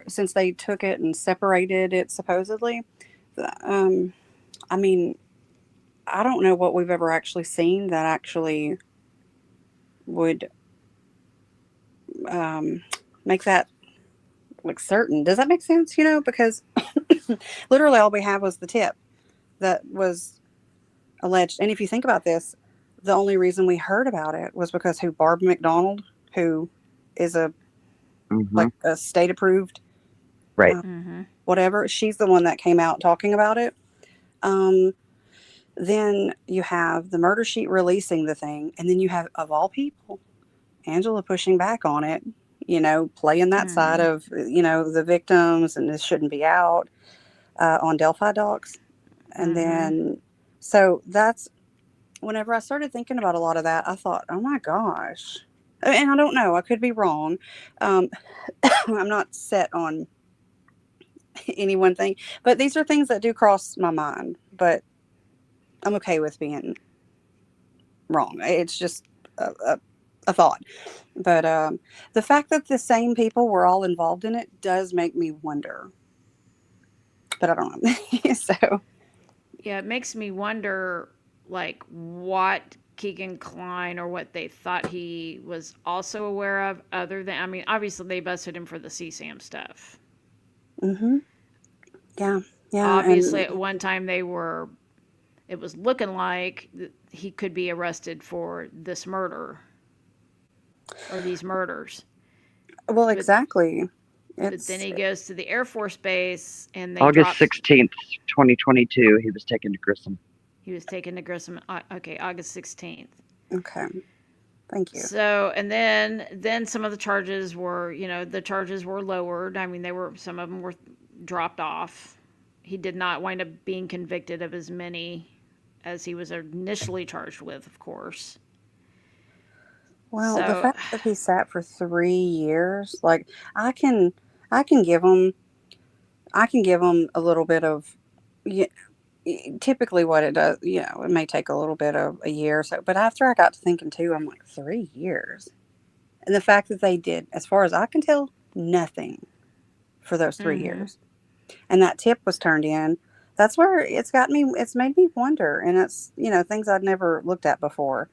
since they took it and separated it supposedly, um, I mean, I don't know what we've ever actually seen that actually would um, make that look certain. Does that make sense? Because literally all we have was the tip that was alleged. And if you think about this, the only reason we heard about it was because Barb McDonald, who is Hmm. like a state approved, Right. Mm-hmm. whatever, she's the one that came out talking about it. Um, then you have the murder sheet releasing the thing, and then you have, of all people, Angela pushing back on it, playing that side Mm-hmm. of, the victims, and this shouldn't be out on Delphi docs. And Mm-hmm. then, so that's whenever I started thinking about a lot of that, I thought, oh my gosh. And I don't know, I could be wrong. Um, I'm not set on any one thing, but these are things that do cross my mind, but I'm okay with being wrong. It's just a thought. But the fact that the same people were all involved in it does make me wonder. But I don't know. So Yeah, it makes me wonder, like, what Keegan Klein or what they thought he was also aware of, other than, I mean, obviously they busted him for the CSAM stuff. Mm-hmm. Yeah. Yeah. Obviously, And at one time it was looking like he could be arrested for this murder or these murders. well, But exactly. but then It's he goes to the Air Force Base and they August drops. 16th, 2022, he was taken to Grissom. He was taken to Grissom. Okay, August 16th. okay. Thank you. So and then some of the charges were, the charges were lowered. I mean, some of them were dropped off. He did not wind up being convicted of as many as he was initially charged with, of course. Well, the So, fact that he sat for 3 years, like I can, I can give him, I can give him a little bit of, yeah, typically what it does, it may take a little bit of a year or so. But after I got to thinking too, I'm like 3 years, and the fact that they did, as far as I can tell, nothing for those 3 years, and that tip was turned in. That's where it's made me wonder, and it's things I'd never looked at before.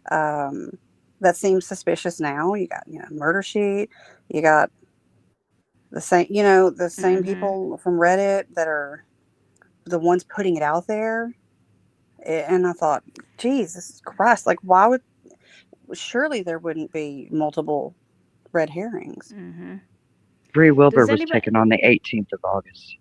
Um, that seems suspicious now. You got murder sheet, you got the same mm-hmm. people from Reddit that are the ones putting it out there. And I thought, Jesus Christ, like why would surely there wouldn't be multiple red herrings. Mm-hmm. Bree Wilbur Does was anybody? taken on the 18th of August.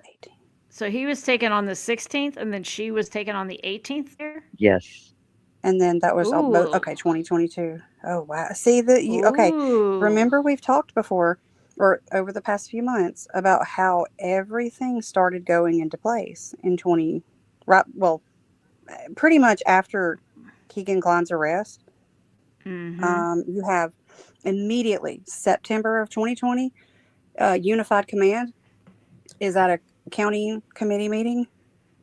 18. So he was taken on the 16th, and then she was taken on the 18th. There. Yes. And then that was both Ooh. okay, 2022. Oh wow. See that you okay. Ooh. Remember we've talked before or over the past few months about how everything started going into place in 20 right well pretty much after Keegan Klein's arrest. Mm-hmm. You have immediately September of 2020, Unified Command is at a county committee meeting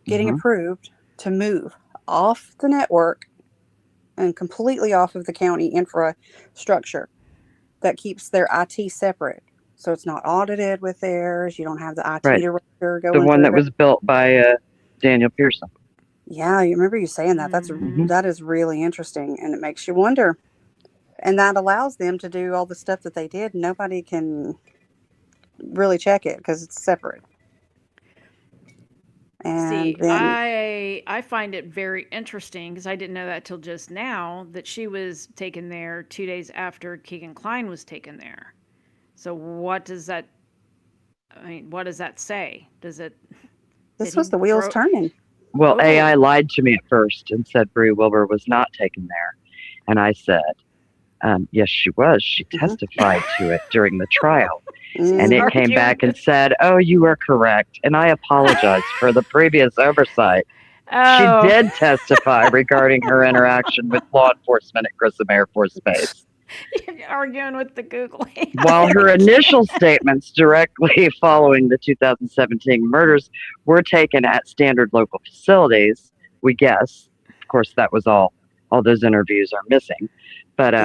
getting Mm-hmm. approved to move off the network and completely off of the county infrastructure that keeps their IT separate. So it's not audited with theirs. You don't have the IT Right. director The going one through that it. was built by Daniel Pearson. Yeah, you remember you saying that. Mm-hmm. That is really interesting, and it makes you wonder. And that allows them to do all the stuff that they did. Nobody can really check it because it's separate. And See, then, I find it very interesting because I didn't know that till just now that she was taken there 2 days after Keegan Klein was taken there. So what does that? I mean, what does that say? Does it? Did this he was the wheels throw? turning. Well, AI Oh. lied to me at first and said Bree Wilbur was not taken there. And I said, yes, she was. She Mhm. testified to it during the trial. She's And it came arguing back and with. said, oh, you are correct. And I apologize for the previous oversight. She Oh. did testify regarding her interaction with law enforcement at Grissom Air Force Base. You're arguing with the Google. While her initial statements directly following the 2017 murders were taken at standard local facilities, we guess. Of course, that was all those interviews are missing. But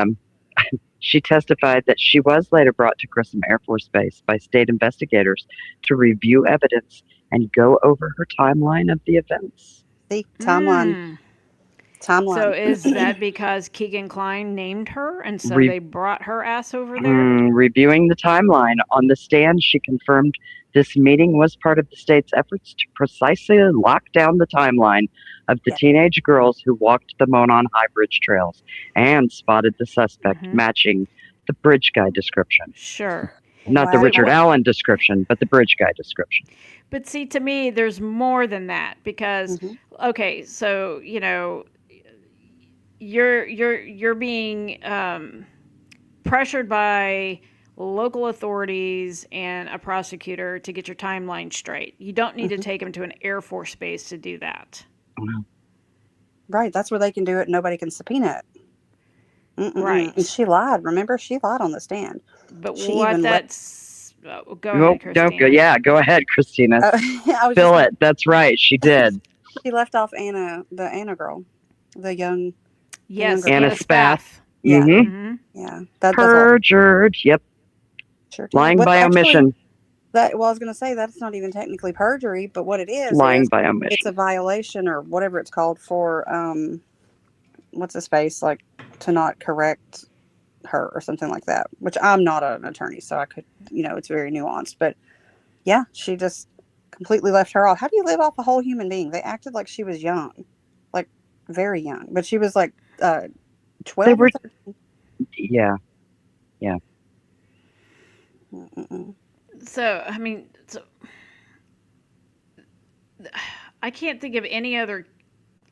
she testified that she was later brought to Grissom Air Force Base by state investigators to review evidence and go over her timeline of the events. See, timeline. So is that because Keegan Klein named her, and so they brought her ass over there? Reviewing the timeline on the stand, she confirmed this meeting was part of the state's efforts to precisely lock down the timeline of the teenage girls who walked the Monon High Bridge trails and spotted the suspect matching the bridge guy description. Sure. Not the Richard Allen description, but the bridge guy description. But see, to me, there's more than that because, okay, so you're being pressured by local authorities and a prosecutor to get your timeline straight. You don't need to take them to an Air Force base to do that. Right, that's where they can do it. Nobody can subpoena it. Right. And she lied. Remember, she lied on the stand. But she what even that's go ahead, Christina. Go ahead, Christina. Spill it. That's right, she did. She left off the Anna girl, the young. Yes, Anna Spath. Yeah. Mm-hmm. Yeah. Perjured. Yep. Sure. Lying by omission. Well, I was going to say that's not even technically perjury, but what it Lying is by it's a omission. violation or whatever it's called for what's his face, like to not correct her or something like that. Which I'm not an attorney, so I could, it's very nuanced. But yeah, she just completely left her off. How do you live off a whole human being? They acted like she was young, like very young, but she was like They 12 or were, 13. yeah, yeah. Mm-mm. So, I mean, I can't think of any other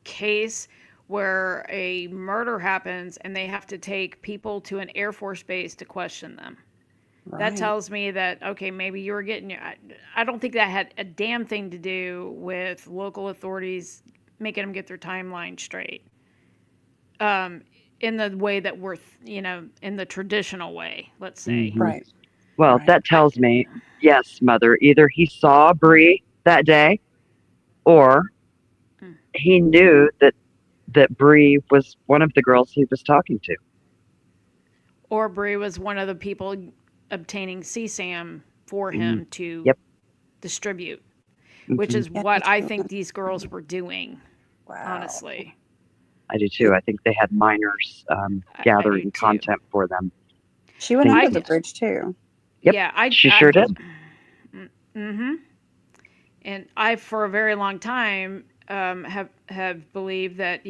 case where a murder happens and they have to take people to an Air Force base to question them. That Right. tells me that, okay, maybe you were getting your. I don't think that had a damn thing to do with local authorities making them get their timeline straight. Um, in the way that we're, in the traditional way, let's say. Hmm. Right. Well, Right. that tells me, yes, Mother, either he saw Bree that day, or Mm. he knew that Bree was one of the girls he was talking to. Or Bree was one of the people obtaining CSAM for Hmm. him to Yep. distribute, which Hmm. is Yeah, what that's I really think these girls interesting. were doing, Wow. honestly. I do too. It, I think they had minors I do gathering too. content for them. she went Think, under I, the bridge too. yep, yeah, she sure did. mm-hmm. And I, for a very long time, have believed that,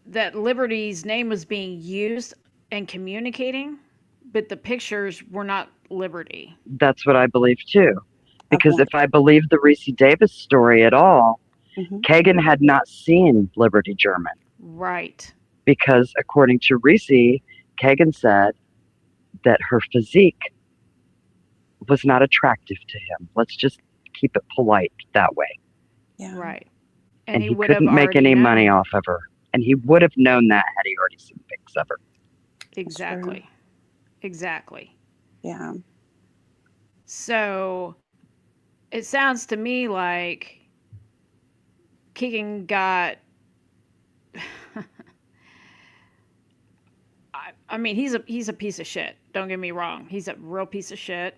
that Liberty's name was being used and communicating, but the pictures were not Liberty. That's what I believe too. I've Because if wondered. I believe the Reese Davis story at all, Hmm. Kagan had not seen Liberty German. Right. Because according to Reese, Kagan said that her physique was not attractive to him. Let's just keep it polite that way. Yeah, Right. And And he he would have couldn't make already any money known. off of her. And he would have known that had he already seen pics of her. that's true. Exactly. Exactly. Yeah. So it sounds to me like Keegan got. I mean, he's a piece of shit. Don't get me wrong. He's a real piece of shit.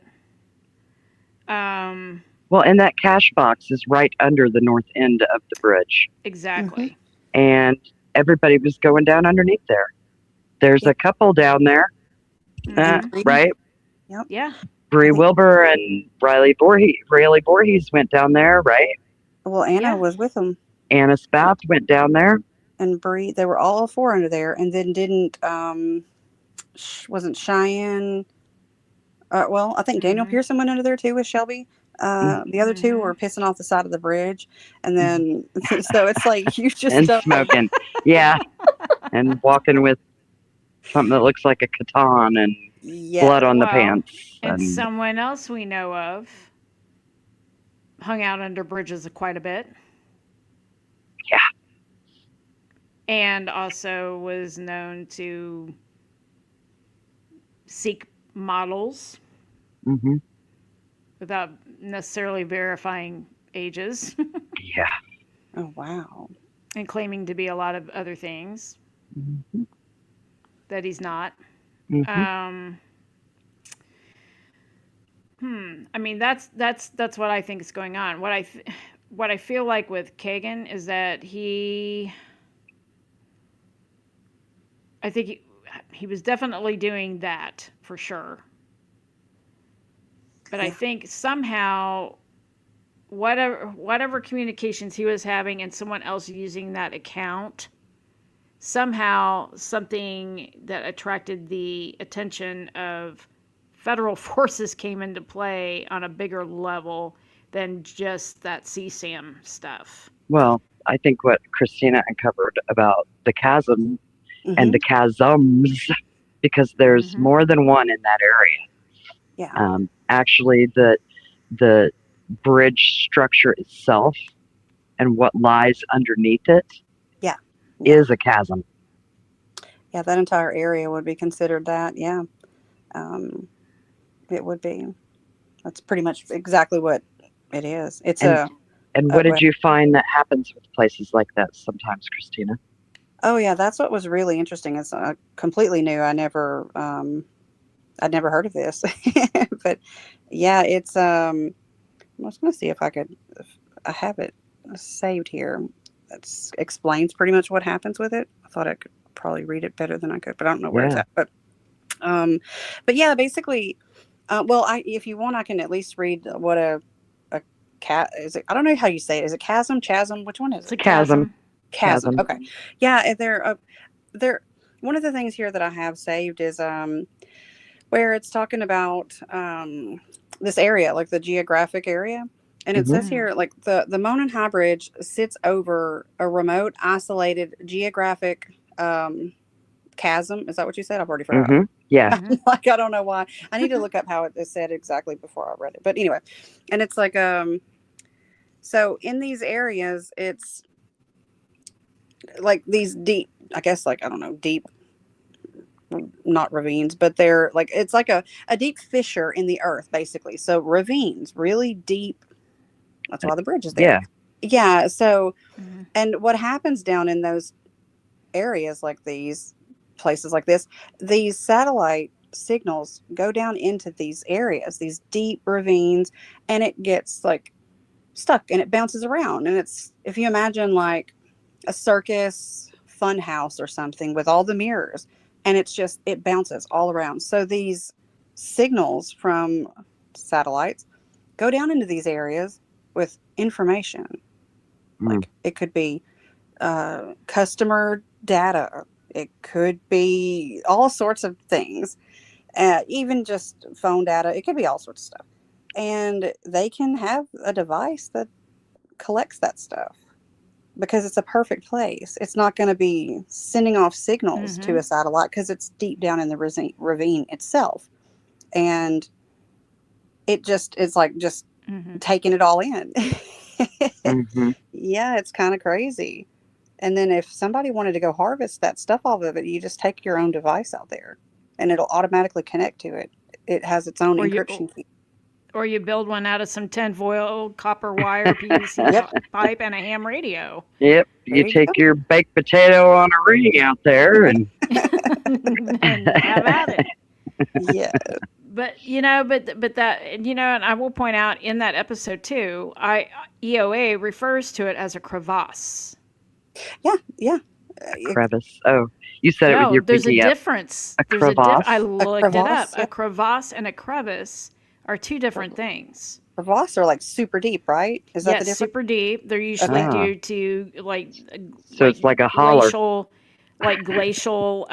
Um, Well, and that cash box is right under the north end of the bridge. Hmm. exactly. And everybody was going down underneath there. There's Yeah, a couple down there, and Mm-hmm. Bree. right? Yep. Yeah. I Bree think. Wilbur and Riley Voorhees went down there, right? Well, Anna Yeah. was with them, Anna Spath went down there. and Bree. They were all four under there, and then didn't wasn't Cheyenne. Well, I think Daniel Mm-hmm. Pearson went under there too with Shelby. Mm-hmm. The other two Mm-hmm. were pissing off the side of the bridge, and then so it's like you just And don't. smoking. Yeah. And walking with something that looks like a katan and Yeah. blood on the Well, pants. and And someone else we know of hung out under bridges quite a bit, yeah. and also was known to seek models Hmm. without necessarily verifying ages Yeah. Oh wow. and claiming to be a lot of other things Hmm. that he's not. Hmm. Um, I mean, that's what I think is going on. What I feel like with Kagan is that I think he was definitely doing that for sure. But I Yeah. think somehow whatever communications he was having and someone else using that account, somehow something that attracted the attention of federal forces came into play on a bigger level than just that CSAM stuff. Well, I think what Christina uncovered about the chasm and Hmm. the chasms, because there's Mm-hmm. more than one in that area. Yeah. Actually, the bridge structure itself and what lies underneath it Yeah. Yeah. is a chasm. Yeah. That entire area would be considered that. Yeah. Um, it would be. That's pretty much exactly what it is. It's And a. and Oh, what go did ahead. you find that happens with places like that sometimes, Christina? Oh yeah, that's what was really interesting. It's completely new. I'd never heard of this, but yeah, it's I was going to see if I have it saved here. It explains pretty much what happens with it. I thought I could probably read it better than I could, but I don't know where it's Yeah. at. Um, but yeah, basically, well, if you want, I can at least read what a cat is. It, I don't know how you say it. Is it chasm? Which one is It's it? a Chasm. Chasm. Chasm. Okay. Yeah, they're one of the things here that I have saved is where it's talking about this area, like the geographic area. And it Mm-hmm. says here, like the Monon High Bridge sits over a remote, isolated geographic chasm. Is that what you said? I've already forgot. Mm-hmm. Yeah. Mhm. Like, I don't know why. I need to look up how it is said exactly before I read it. But anyway, and it's like, so in these areas, it's like these deep, I guess, like, I don't know, deep, not ravines, but they're like, it's like a deep fissure in the earth, basically. So ravines, really deep. That's why the bridge is there. Yeah. Yeah. So, Mhm. and what happens down in those areas like these, places like this, these satellite signals go down into these areas, these deep ravines, and it gets like stuck and it bounces around. And it's, if you imagine like a circus fun house or something with all the mirrors, and it's just, it bounces all around. So these signals from satellites go down into these areas with information. Mm. Like it could be customer data, it could be all sorts of things, even just phone data, it could be all sorts of stuff. And they can have a device that collects that stuff because it's a perfect place. It's not going to be sending off signals to a satellite because it's deep down in the ravine itself. And it just is like just taking it all in. Mm-hmm. Yeah, it's kind of crazy. And then if somebody wanted to go harvest that stuff off of it, you just take your own device out there and it'll automatically connect to it. It has its own Or you encryption key. or you build one out of some tinfoil, copper wire, PVC Yep. pipe, and a ham radio. Yep. There You you take go. your baked potato on a ring out there and And have at it. Yeah. But but that, and I will point out in that episode too, EOA refers to it as a crevasse. Yeah. Yeah. crevice. Oh, you said it with No, your there's a pinky up. difference. A There's crevasse. I A looked it up. crevasse. A Yeah. crevasse and a crevice are two different things. Crevasse are like super deep, right? Is that the Yes, difference? super deep. They're usually Okay. Ah, due to so it's like a holler. glacial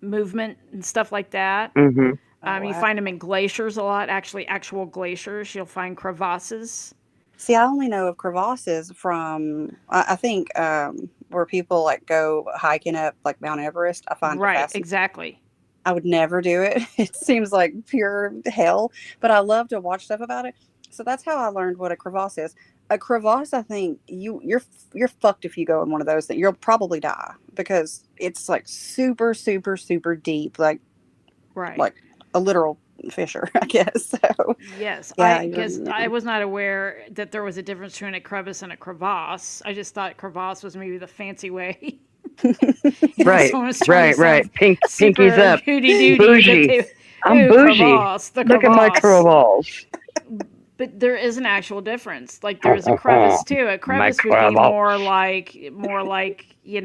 movement and stuff like that. Mm-hmm. Oh, You wow. find them in glaciers a lot. Actually, actual glaciers. You'll find crevasses. See, I only know of crevasses from, I think, where people like go hiking up like Mount Everest. I find it Right, fascinating. exactly. I would never do it. It seems like pure hell, but I love to watch stuff about it. So that's how I learned what a crevasse is. A crevasse, I think you're fucked if you go in one of those. That you'll probably die because it's like super, super, super deep, like Right. a literal fissure, I guess. So Yes, yeah, because I was not aware that there was a difference between a crevice and a crevasse. I just thought crevasse was maybe the fancy way. Right, Someone was trying right, to right. sound Pinky's super up. hooty-dooty. Bougie. I'm bougie. Crevasse, the Look at my crevasse. crevasse. But there is an actual difference. Like there's a crevice too. A crevice would be more like more like the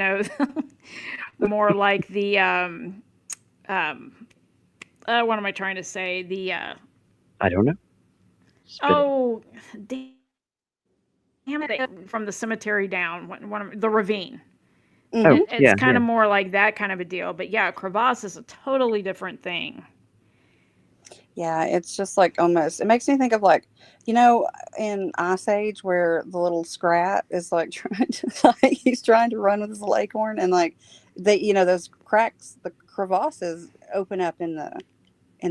what am I trying to say? The I don't know. oh damn it, from the cemetery down, the ravine. Mhm. Oh, It's yeah, kind yeah. of more like that kind of a deal. But yeah, a crevasse is a totally different thing. Yeah, it's just like almost, it makes me think of like, in Ice Age where the little Scrat is like trying to, like, he's trying to run with his little acorn and like those cracks, the crevasses open up in the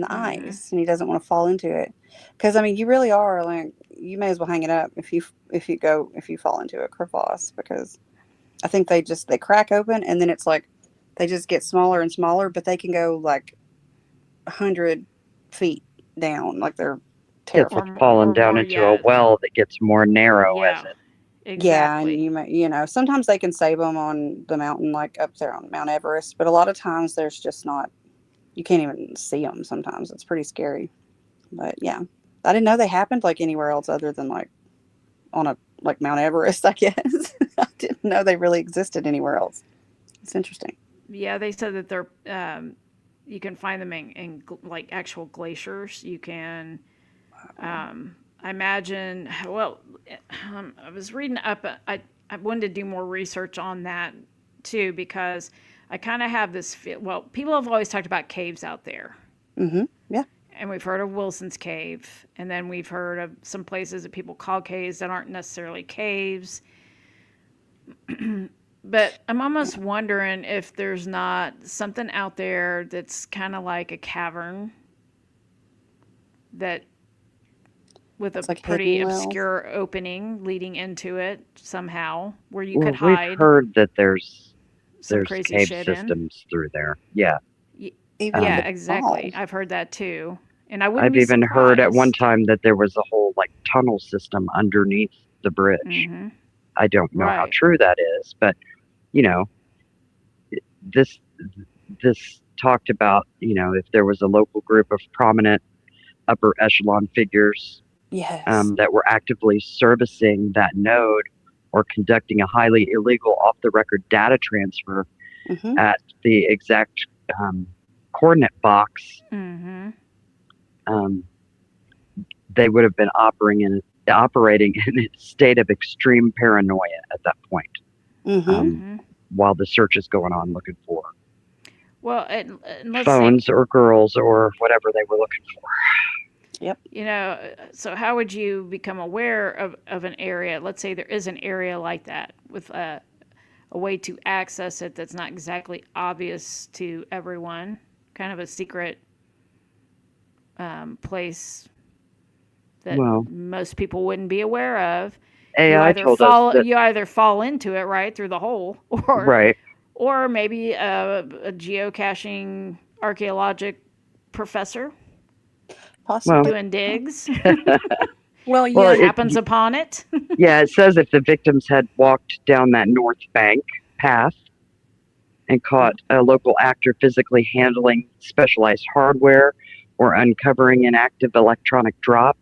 ice and he doesn't want to fall into it. Because I mean, you really are like, you may as well hang it up if you fall into a crevasse, because I think they crack open and then it's like they just get smaller and smaller, but they can go like 100 feet down, like they're It's terrifying. like falling down into a well that gets more narrow as it. Yeah, and Exactly. sometimes they can save them on the mountain, like up there on Mount Everest, but a lot of times there's just not you can't even see them sometimes. It's pretty scary. But yeah, I didn't know they happened like anywhere else other than like on a like Mount Everest, I guess. I didn't know they really existed anywhere else. It's interesting. Yeah, they said that they're you can find them like actual glaciers. You can I imagine. Well, I was reading up. I wanted to do more research on that too because I kind of have this feel. Well, people have always talked about caves out there, Mm-hmm. Yeah. and we've heard of Wilson's Cave, and then we've heard of some places that people call caves that aren't necessarily caves. But I'm almost wondering if there's not something out there that's kind of like a cavern that with a It's like pretty hidden wells. obscure opening leading into it somehow where you Well, could we've hide heard that some there's crazy cave shit in. systems through there. Yeah. Y- Even in yeah, the exactly. falls. I've heard that too. And I wouldn't I've be even heard at one surprised. time that there was a whole like tunnel system underneath the bridge. Hmm. I don't know how Right. true that is, but you know, this this talked about, if there was a local group of prominent upper echelon figures Yes. that were actively servicing that node or conducting a highly illegal off the record data transfer Mm-hmm. at the exact coordinate box, Hmm. um, they would have been operating in a state of extreme paranoia at that point, Mm-hmm. Hmm. while the search is going on looking for Well, and let's say, phones or girls or whatever they were looking for. Yep. so how would you become aware of an area? Let's say there is an area like that with a way to access it that's not exactly obvious to everyone, kind of a secret place that Well, most people wouldn't be aware of. AI told us that, You either fall into it right through the hole, right. or maybe a geocaching archaeologic professor Possibly. doing digs Well, Well, yeah. happens upon it. yeah, it says if the victims had walked down that north bank path and caught a local actor physically handling specialized hardware or uncovering an active electronic drop,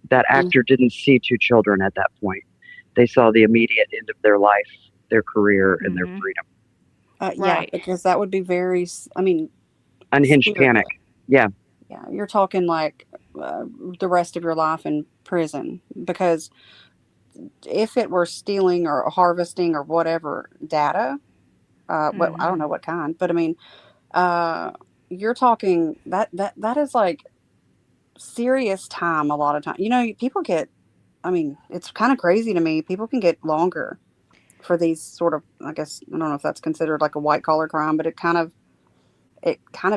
that actor didn't see two children at that point. They saw the immediate end of their life, their career, and their Hmm. freedom. Yeah, Right. because that would be very. I mean, Unhinged serious. panic. Yeah, Yeah, you're talking like the rest of your life in prison because if it were stealing or harvesting or whatever data, well, I don't Hmm. know what kind, but I mean, uh, you're talking that is like serious time. A lot of time, people get. I mean, it's kind of crazy to me. People can get longer for these sort of. I guess I don't know if that's considered like a white collar crime, but it kind of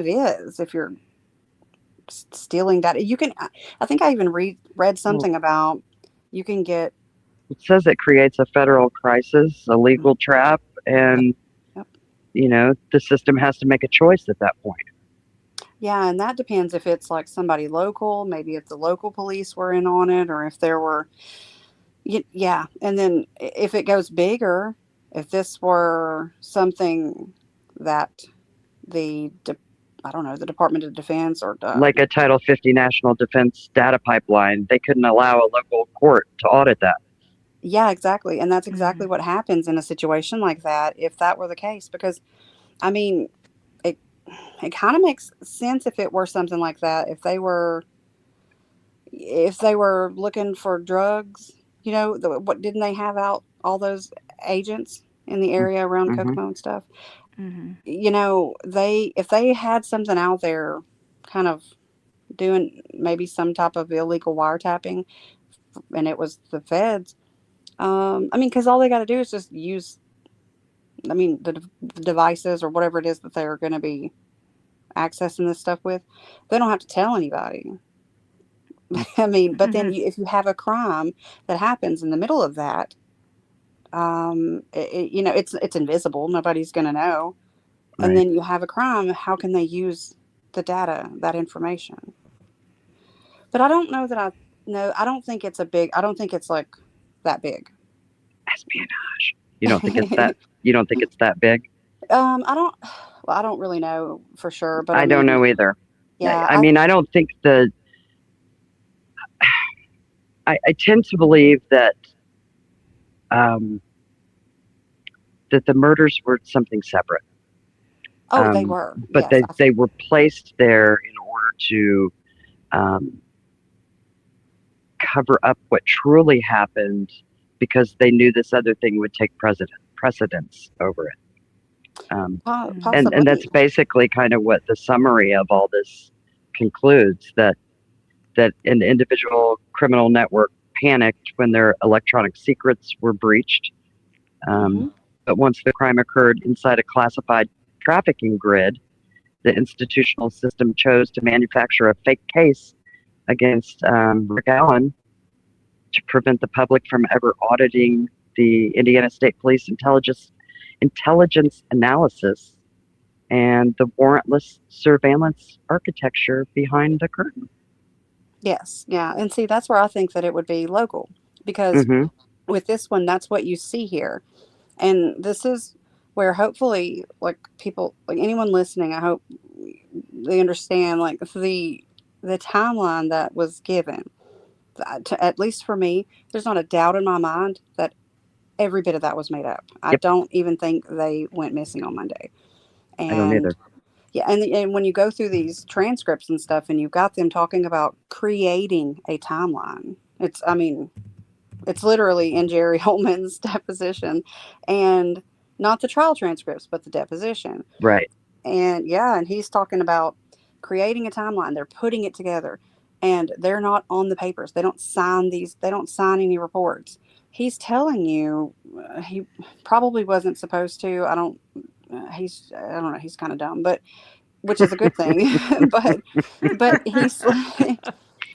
is if you're stealing data. You can. I think I even read well, something about you can get. it says it creates a federal crisis, a legal trap, Yep. and Yep. the system has to make a choice at that point. Yeah, and that depends if it's like somebody local, maybe if the local police were in on it, or if there were. Yeah, and then if it goes bigger, if this were something that the I don't know, the Department of Defense or Like a Title 50 national defense data pipeline, they couldn't allow a local court to audit that. yeah, exactly, and that's exactly Hmm. what happens in a situation like that if that were the case. Because I mean, it it kind of makes sense if it were something like that. If they were looking for drugs, what didn't they have out all those agents in the area around Mm-hmm. Kokomo and stuff? Hmm. They if they had something out there, kind of doing maybe some type of illegal wiretapping, and it was the feds. I mean, because all they got to do is just use, I mean, the devices or whatever it is that they're going to be accessing this stuff with. They don't have to tell anybody. I mean, but then Hmm. if you have a crime that happens in the middle of that, it's invisible. Nobody's going to know. And Right. then you have a crime. How can they use the data, that information? But I don't know that I know. I don't think it's a big. I don't think it's like that big. Espionage. You don't think it's that? You don't think it's that big? I don't. Well, I don't really know for sure, but I don't know either. yeah, I mean, I don't think I tend to believe that um, that the murders were something separate. they were. But Yes. they were placed there in order to um, cover up what truly happened because they knew this other thing would take precedence over it. Possibly. And that's basically kind of what the summary of all this concludes, that an individual criminal network panicked when their electronic secrets were breached. But once the crime occurred inside a classified trafficking grid, the institutional system chose to manufacture a fake case against Rick Allen to prevent the public from ever auditing the Indiana State Police intelligence analysis and the warrantless surveillance architecture behind the curtain. Yes. Yeah. And see, that's where I think that it would be local, because with this one, that's what you see here. And this is where hopefully, like, people, like anyone listening, I hope they understand, like, the timeline that was given. At least for me, there's not a doubt in my mind that every bit of that was made up. I don't even think they went missing on Monday. And I don't either. yeah, and when you go through these transcripts and stuff, and you've got them talking about creating a timeline, I mean, it's literally in Jerry Holman's deposition, and not the trial transcripts, but the deposition. Right. And yeah, and he's talking about creating a timeline. They're putting it together, and they're not on the papers. They don't sign these. They don't sign any reports. He's telling you he probably wasn't supposed to. I don't know. He's kind of dumb, but which is a good thing. but he's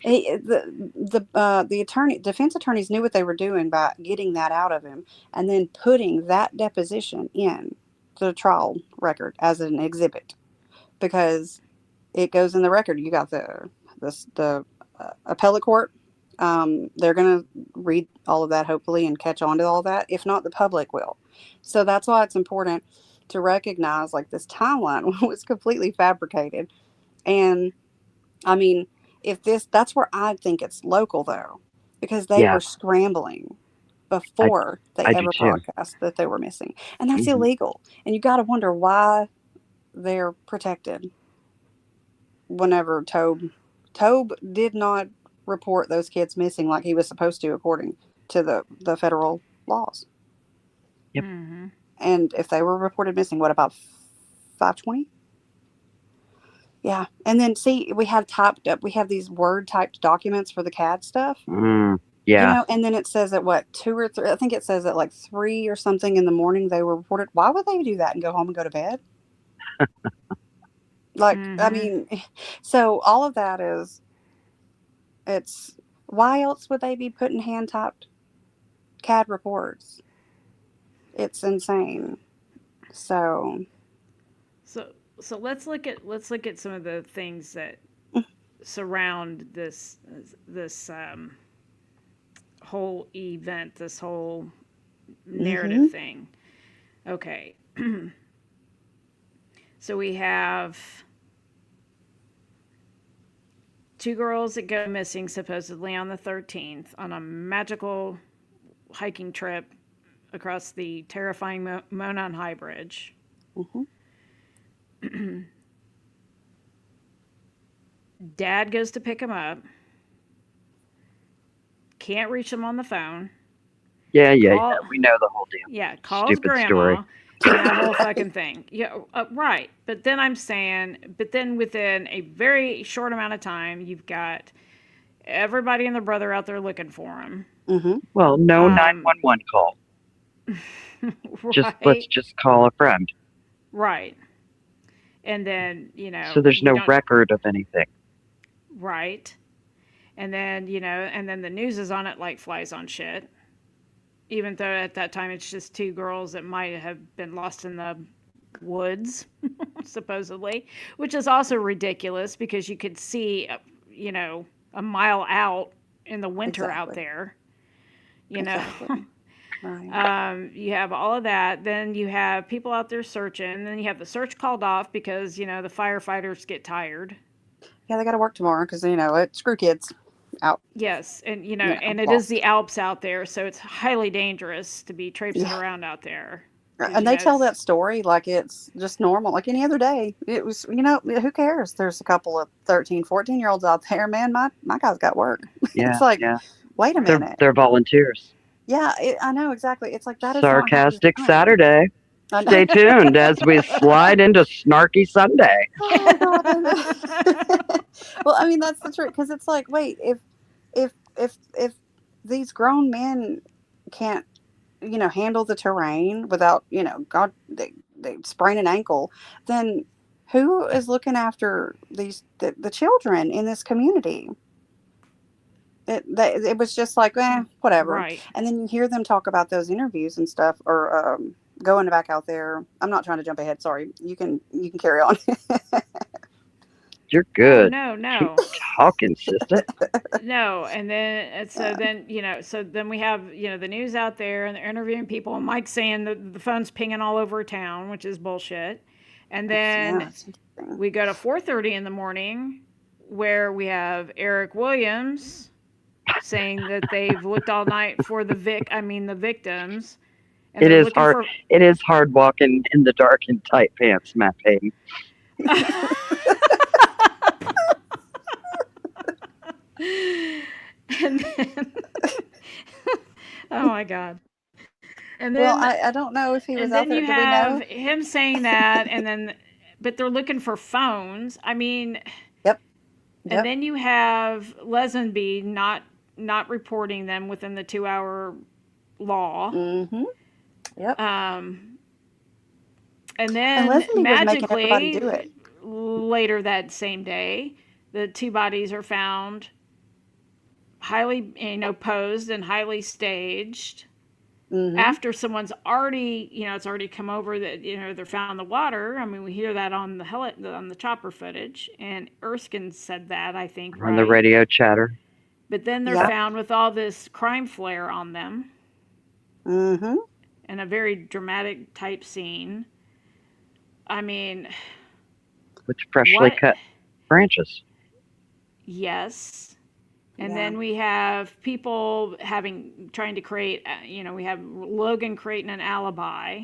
the defense attorneys knew what they were doing by getting that out of him and then putting that deposition in the trial record as an exhibit, because it goes in the record. You got the appellate court. They're going to read all of that, hopefully, and catch on to all that. If not, the public will. So that's why it's important to recognize, like, this timeline was completely fabricated. And I mean, that's where I think it's local, though, because they were scrambling before they ever broadcast that they were missing. And that's illegal. And you got to wonder why they're protected. Whenever Tobe did not report those kids missing like he was supposed to, according to the federal laws. Yep. And if they were reported missing, what about 520? Yeah. And then see, we have these word typed documents for the CAD stuff. Yeah. You know, and then it says at what, 2 or 3, I think it says at like 3 or something in the morning they were reported. Why would they do that and go home and go to bed? Like, I mean, so all of that it's, why else would they be putting hand typed CAD reports? It's insane. So let's look at some of the things that surround this whole event, this whole narrative thing. Okay. So we have 2 girls that go missing supposedly on the 13th on a magical hiking trip across the terrifying Monon High Bridge. Dad goes to pick him up. Can't reach him on the phone. Yeah. We know the whole deal. Yeah, calls Stupid grandma. Story. That whole fucking thing. Yeah, right. But then within a very short amount of time, you've got everybody and their brother out there looking for him. Well, no 911 call. Right. Let's just call a friend. Right. And then, So there's no record of anything. Right. And then, and then the news is on it like flies on shit. Even though at that time it's just 2 girls that might have been lost in the woods, supposedly, which is also ridiculous because you could see, a mile out in the winter out there, Right. You have all of that. Then you have people out there searching. Then you have the search called off because, the firefighters get tired. Yeah, they got to work tomorrow because screw kids out. Yes, and and it is Lost. the Alps out there, so it's highly dangerous to be traipsing Yeah, around out there because and they tell that story like it's just normal, like any other day. It was, who cares? There's a couple of 13, 14-year-olds out there. Man, my guy's got work. Yeah, It's like, yeah. wait a minute. They're volunteers. Yeah, I know exactly. It's like that is not how it's Sarcastic done. Saturday. I know. Stay tuned as we slide into Snarky Sunday. Oh God. Well, I mean that's the truth because it's like, wait, if these grown men can't, handle the terrain without, God, they sprain an ankle, then who is looking after the children in this community? It was just like, whatever. Right. And then you hear them talk about those interviews and stuff, or going back out there. I'm not trying to jump ahead. Sorry, you can carry on. You're Oh good. no, Keep no. talking, sister. No, and so Uh, then we have, the news out there and they're interviewing people and Mike's saying that the phone's pinging all over town, which is bullshit. And then it's interesting. we go to 4:30 in the morning where we have Eric Williams saying that they've looked all night for the victims, and It they're is looking hard. for It is hard walking in the dark in tight pants, Matt Payton. and then oh my god. And Well, then I don't know if he was and out then there. you Do we have know? him saying that but they're looking for phones. I mean, Yep. and Yep. then you have Lesenby not reporting them within the 2-hour law. Mm-hmm. Yep. Um, and And then Leslie was making everybody magically do it. later that same day, the two bodies are found highly, posed and highly staged Mm-hmm. after someone's already, it's already come over that, they're found in the water. I mean, we hear that on on the chopper footage, and Erskine said that, I think, On the right? radio chatter. But then they're Yep. found with all this crime flair on them Mm-hmm. in a very dramatic type scene. I mean, With freshly what? cut branches. Yes. And Yeah. then we have people trying to create, we have Logan creating an alibi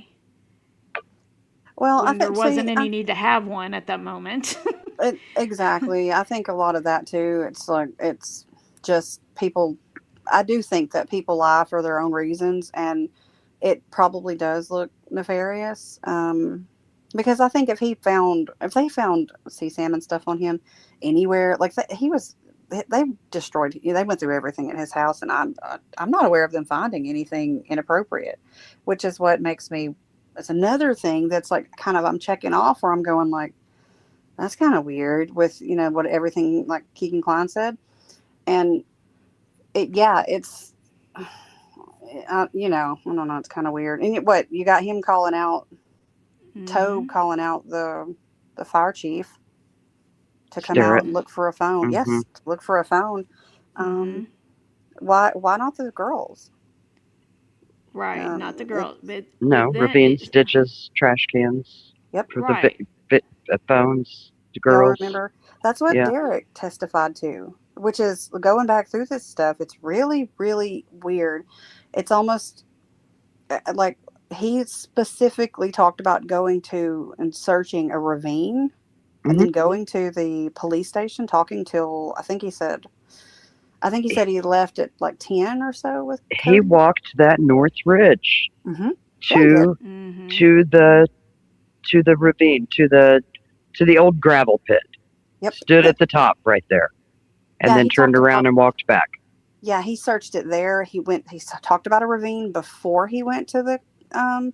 Well, when there see, wasn't any need to have one at that moment. exactly. I think a lot of that too. It's like it's just people. I do think that people lie for their own reasons, and it probably does look nefarious. Because I think if they found sea salmon stuff on him anywhere, like they destroyed. They went through everything in his house, and I'm not aware of them finding anything inappropriate, which is what makes me. It's another thing that's like kind of I'm checking off, where I'm going like that's kind of weird with what everything like Keegan Klein said, and it's I don't know, it's kind of weird. And what you got him calling out Tobe Hmm. calling out the fire chief to come Stare out it. and look for a phone. Hmm. Yes, to look for a phone. Hmm. Um, why not the girls? Right. Not the It, girl. No, But then ravine it, stitches, trash cans yep. for the right. phones, the Y'all girls. remember? That's what Yeah. Derek testified to, which is going back through this stuff. It's really, really weird. It's almost like he specifically talked about going to and searching a ravine and Hmm. then going to the police station, talking till I think he said he left at like 10 or so with He Cody. walked that North Ridge Mm-hmm. Yeah, he did. to Hmm. to the ravine, to the old gravel pit. Yep. Stood at the top right there, and Yeah, then he turned talked around about. and walked back. Yeah, he searched it there. He talked about a ravine before he went to the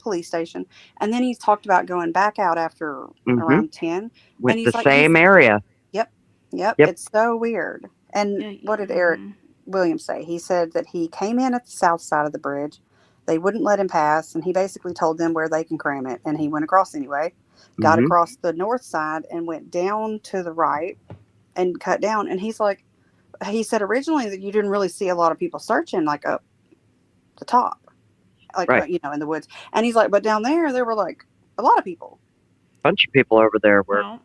police station, and then he talked about going back out after Hmm. around 10. With And the he's like, same area. yep, yep. Yep. It's so weird. And Yeah. what did Eric Hmm. Williams say? He said that he came in at the south side of the bridge. They wouldn't let him pass, and he basically told them where they can cram it. And he went across anyway, got Hmm. across the north side, and went down to the right and cut down. And he's like, he said originally that you didn't really see a lot of people searching like up the top. like, Right. in the woods. And he's like, but down there were like a lot of people. Bunch of people over there Well,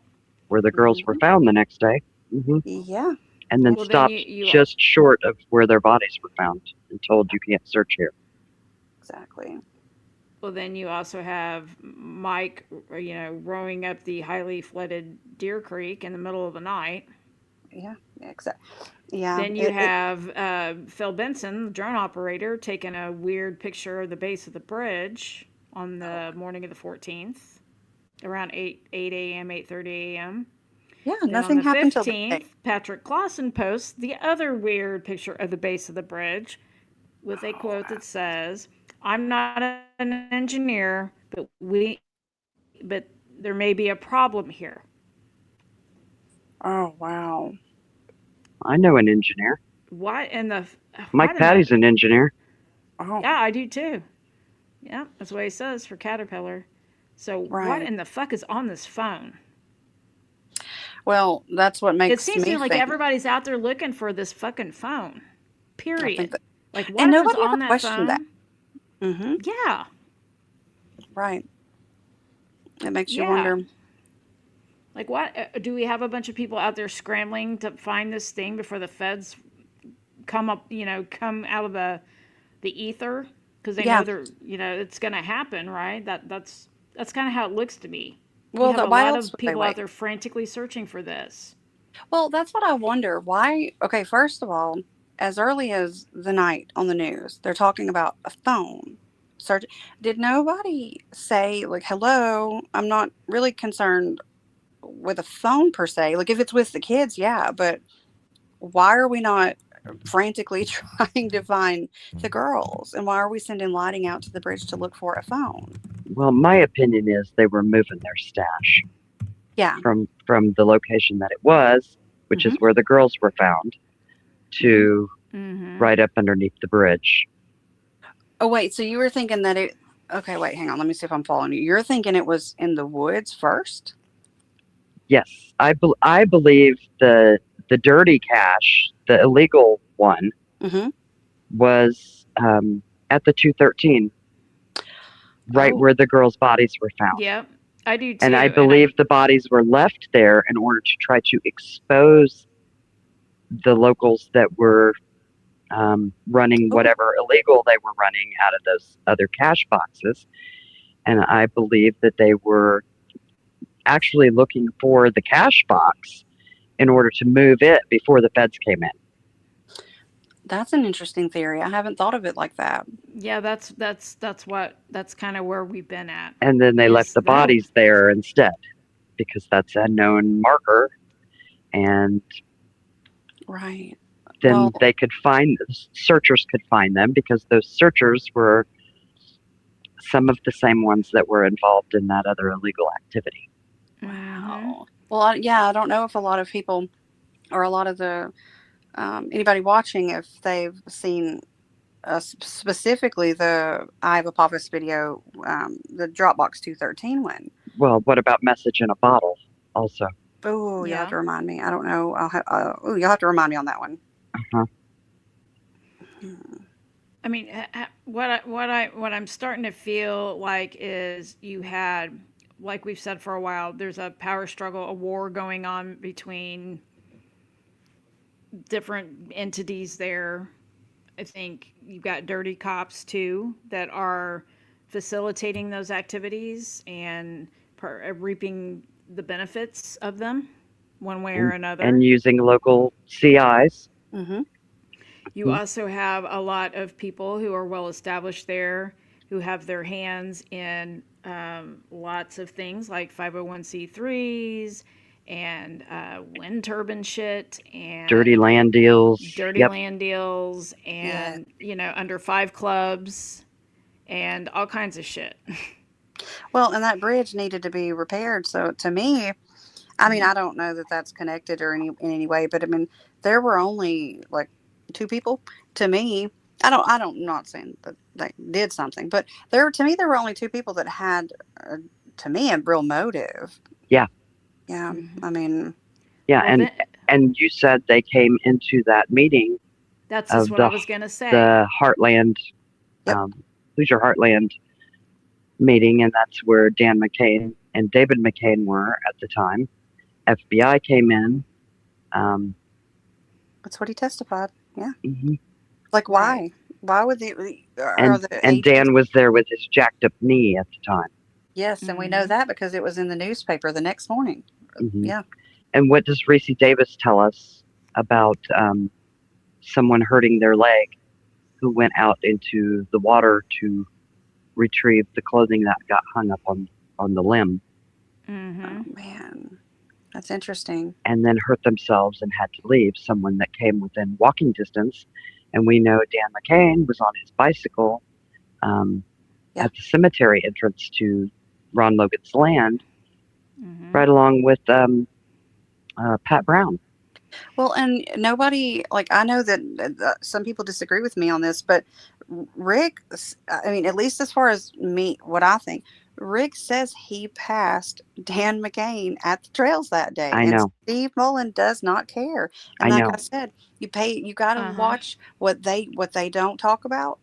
where the girls were found the next day. Yeah. And then well, then stopped you just short of where their bodies were found and told you can't search here. Exactly. well, then you also have Mike, rowing up the highly flooded Deer Creek in the middle of the night. Yeah. Exactly. Yeah. Then you have Phil Benson, the drone operator, taking a weird picture of the base of the bridge on the morning of the 14th, around 8 a.m., 8:30 a.m. Yeah. Then on Nothing the happened till the day. 15th, Patrick Clausen posts the other weird picture of the base of the bridge with a quote that says, "I'm not an engineer, but there may be a problem here." Oh, wow. I know an engineer. What in the Mike what in Patty's the an engineer. Oh, Yeah, I do too. Yeah, that's what he says for Caterpillar. So what right. in the fuck is on this phone? Well, that's what It makes seems to me me like think. everybody's out there looking for this fucking phone. I think Period. that, Like and whatever's nobody ever on that questioned that. phone. Mm-hmm. Yeah. Right. It makes you Yeah. wonder. Like what do we have a bunch of people out there scrambling to find this thing before the feds come up, come out of the ether because they Yeah. know it's going to happen, right? That's kind of how it looks to me. You Well, have a why lot else of would they people out wait? there frantically searching for this. Well, that's what I wonder. Why? Okay, first of all, as early as the night on the news, they're talking about a phone. Search. Did nobody say, like, hello, I'm not really concerned with a phone per se. Like, if it's with the kids, yeah, but why are we not frantically trying to find the girls? And why are we sending lighting out to the bridge to look for a phone? Well, my opinion is they were moving their stash Yeah. from the location that it was, which is Hmm. where the girls were found, to Mm-hmm. right up underneath the bridge. Oh, wait. So you were thinking that it. Okay, wait, hang on. Let me see if I'm following you. You're thinking it was in the woods first? Yes, I believe the dirty cash, the illegal one, Mm-hmm. was at the 213, right Oh, where the girls' bodies were found. Yep, I do too. And I And believe the bodies were left there in order to try to expose the locals that were running oh, whatever illegal they were running out of those other cash boxes. And I believe that they were actually looking for the cash box in order to move it before the feds came in. that's an interesting theory. I haven't thought of it like that. yeah, that's kind of where we've been at. And then they left Is the that bodies there instead because that's a known marker. And Right. then Well, they could find, searchers could find them because those searchers were some of the same ones that were involved in that other illegal activity. Mm-hmm. wow. Well, yeah, I don't know if a lot of people or a lot of the anybody watching, if they've seen specifically the Eye of Apophis video, the Dropbox 213 one. Well, what about Message in a Bottle also? Oh, you'll have Yeah. to remind me. I don't know. You'll have to remind me on that one. Uh-huh. Hmm. I mean, what I'm starting to feel like is you had, like we've said for a while, there's a power struggle, a war going on between different entities there. I think you've got dirty cops too that are facilitating those activities and reaping the benefits of them one way or another. And using local CIs. Mm-hmm. You also have a lot of people who are well established there who have their hands in lots of things like 501c3s and wind turbine shit and Dirty land deals. dirty Yep. land deals Yeah. and, under five clubs and all kinds of shit. Well, and that bridge needed to be repaired. So to me, I mean, I don't know that that's connected or in any way, but I mean, there were only like two people. To me, I'm not saying that they did something, but to me, there were only two people that had, to me, a real motive. Yeah. Yeah. I mean, Yeah, Well, and you said they came into that meeting that's of just what I was going to say. the Heartland Yep. Hoosier Heartland meeting, and that's where Dan McCain and David McCain were at the time. FBI came in. Um, That's what he testified. Yeah. mhm. Like, Right. why would the are and the and agents? Dan was there with his jacked up knee at the time. Yes, and we know Mm-hmm. that because it was in the newspaper the next morning. Hmm. Yeah. And what does Reese Davis tell us about someone hurting their leg who went out into the water to retrieve the clothing that got hung up on the limb, Mm-hmm. Oh man, that's interesting. and then hurt themselves and had to leave? Someone that came within walking distance, and we know Dan McCain was on his bicycle um, Yeah. at the cemetery entrance to Ron Logan's land, Mm-hmm. right along with Pat Brown. Well, and nobody, like, I know that some people disagree with me on this, but Rick, I mean, at least as far as me, what I think, Rick says he passed Dan McCain at the trails that day, I and know, Steve Mullen does not care. And I like I know. said, you got to Uh-huh. watch what they don't talk about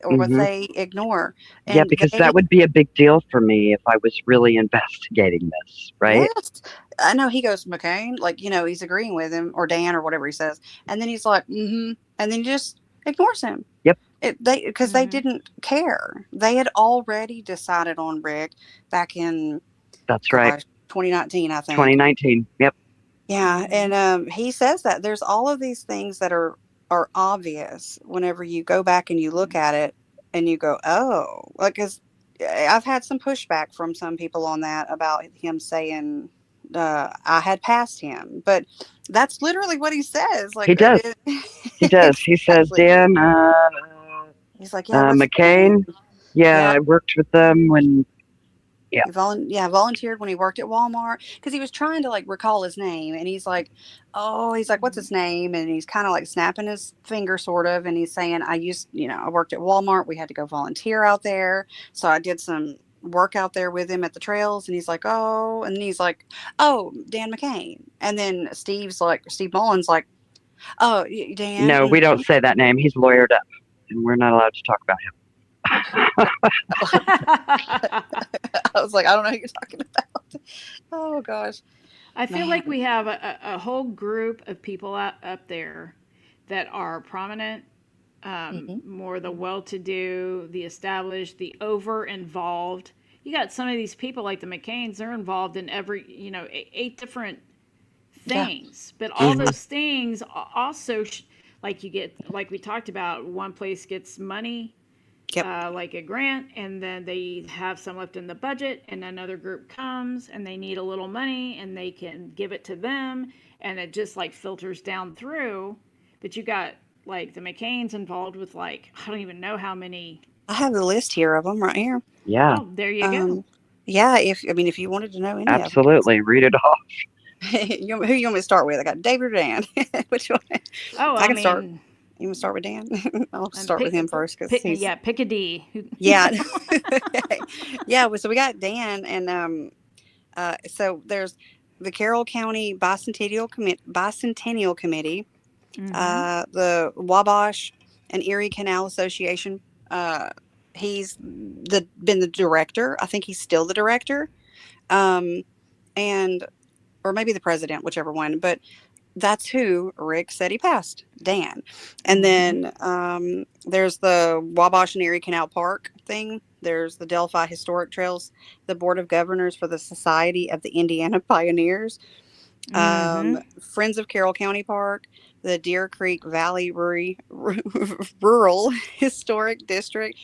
or what Hmm. they ignore. Yeah, And because they, that would be a big deal for me if I was really investigating this, right? yes, I know he goes, McCain, like, he's agreeing with him or Dan or whatever he says. And then he's like, mm-hmm. And then he just ignores him. Yep, Because they Mm-hmm. didn't care. They had already decided on Rick back in, that's right. gosh, 2019, I think. 2019. Yep. Yeah, Mm-hmm. and he says that there's all of these things that are obvious whenever you go back and you look at it and you go, oh, like, because I've had some pushback from some people on that about him saying I had passed him, but that's literally what he says. He Like, does. He does. He says, exactly. Dan, He's like, yeah, what's his McCain. name? Yeah, Yeah, I worked with them when. Yeah. volunteered when he worked at Walmart because he was trying to like recall his name, and he's like, oh, he's like, what's his name? And he's kind of like snapping his finger, sort of, and he's saying, I worked at Walmart. We had to go volunteer out there, so I did some work out there with him at the trails. And he's like, oh, and then he's like, oh, Dan McCain, and then Steve Mullins like, oh, Dan. No, we don't say that name. He's lawyered up, and we're not allowed to talk about him. I was like, I don't know who you're talking about. Oh gosh, I feel man. like we have a whole group of people up there that are prominent, Hmm. more the well-to-do, the established, the over-involved. You got some of these people like the McCains; they're involved in every, 8 different Yeah. things. But all Hmm. those things also, like you get, like we talked about, one place gets money, Yep. like a grant, and then they have some left in the budget, and another group comes and they need a little money and they can give it to them, and it just like filters down through. But you got like the McCains involved with like, I don't even know how many. I have the list here of them right here. Yeah, Oh, there you go. Um, yeah, if you wanted to know any of them, absolutely. Read it off. who you want me to start with? I got David or Dan. Which one? Oh, I I can start. mean, You want to start with Dan? I'll and start with him first because he's yeah, pick a D. yeah, yeah. So we got Dan, and so there's the Carroll County Bicentennial Committee, Mm-hmm. the Wabash and Erie Canal Association. He's been the director. I think he's still the director, um, and or maybe the president, whichever one. But that's who Rick said he passed, Dan. And Mm-hmm. then there's the Wabash and Erie Canal Park thing. There's the Delphi Historic Trails, the Board of Governors for the Society of the Indiana Pioneers, Mm-hmm. Friends of Carroll County Park, the Deer Creek Valley Rural Historic District,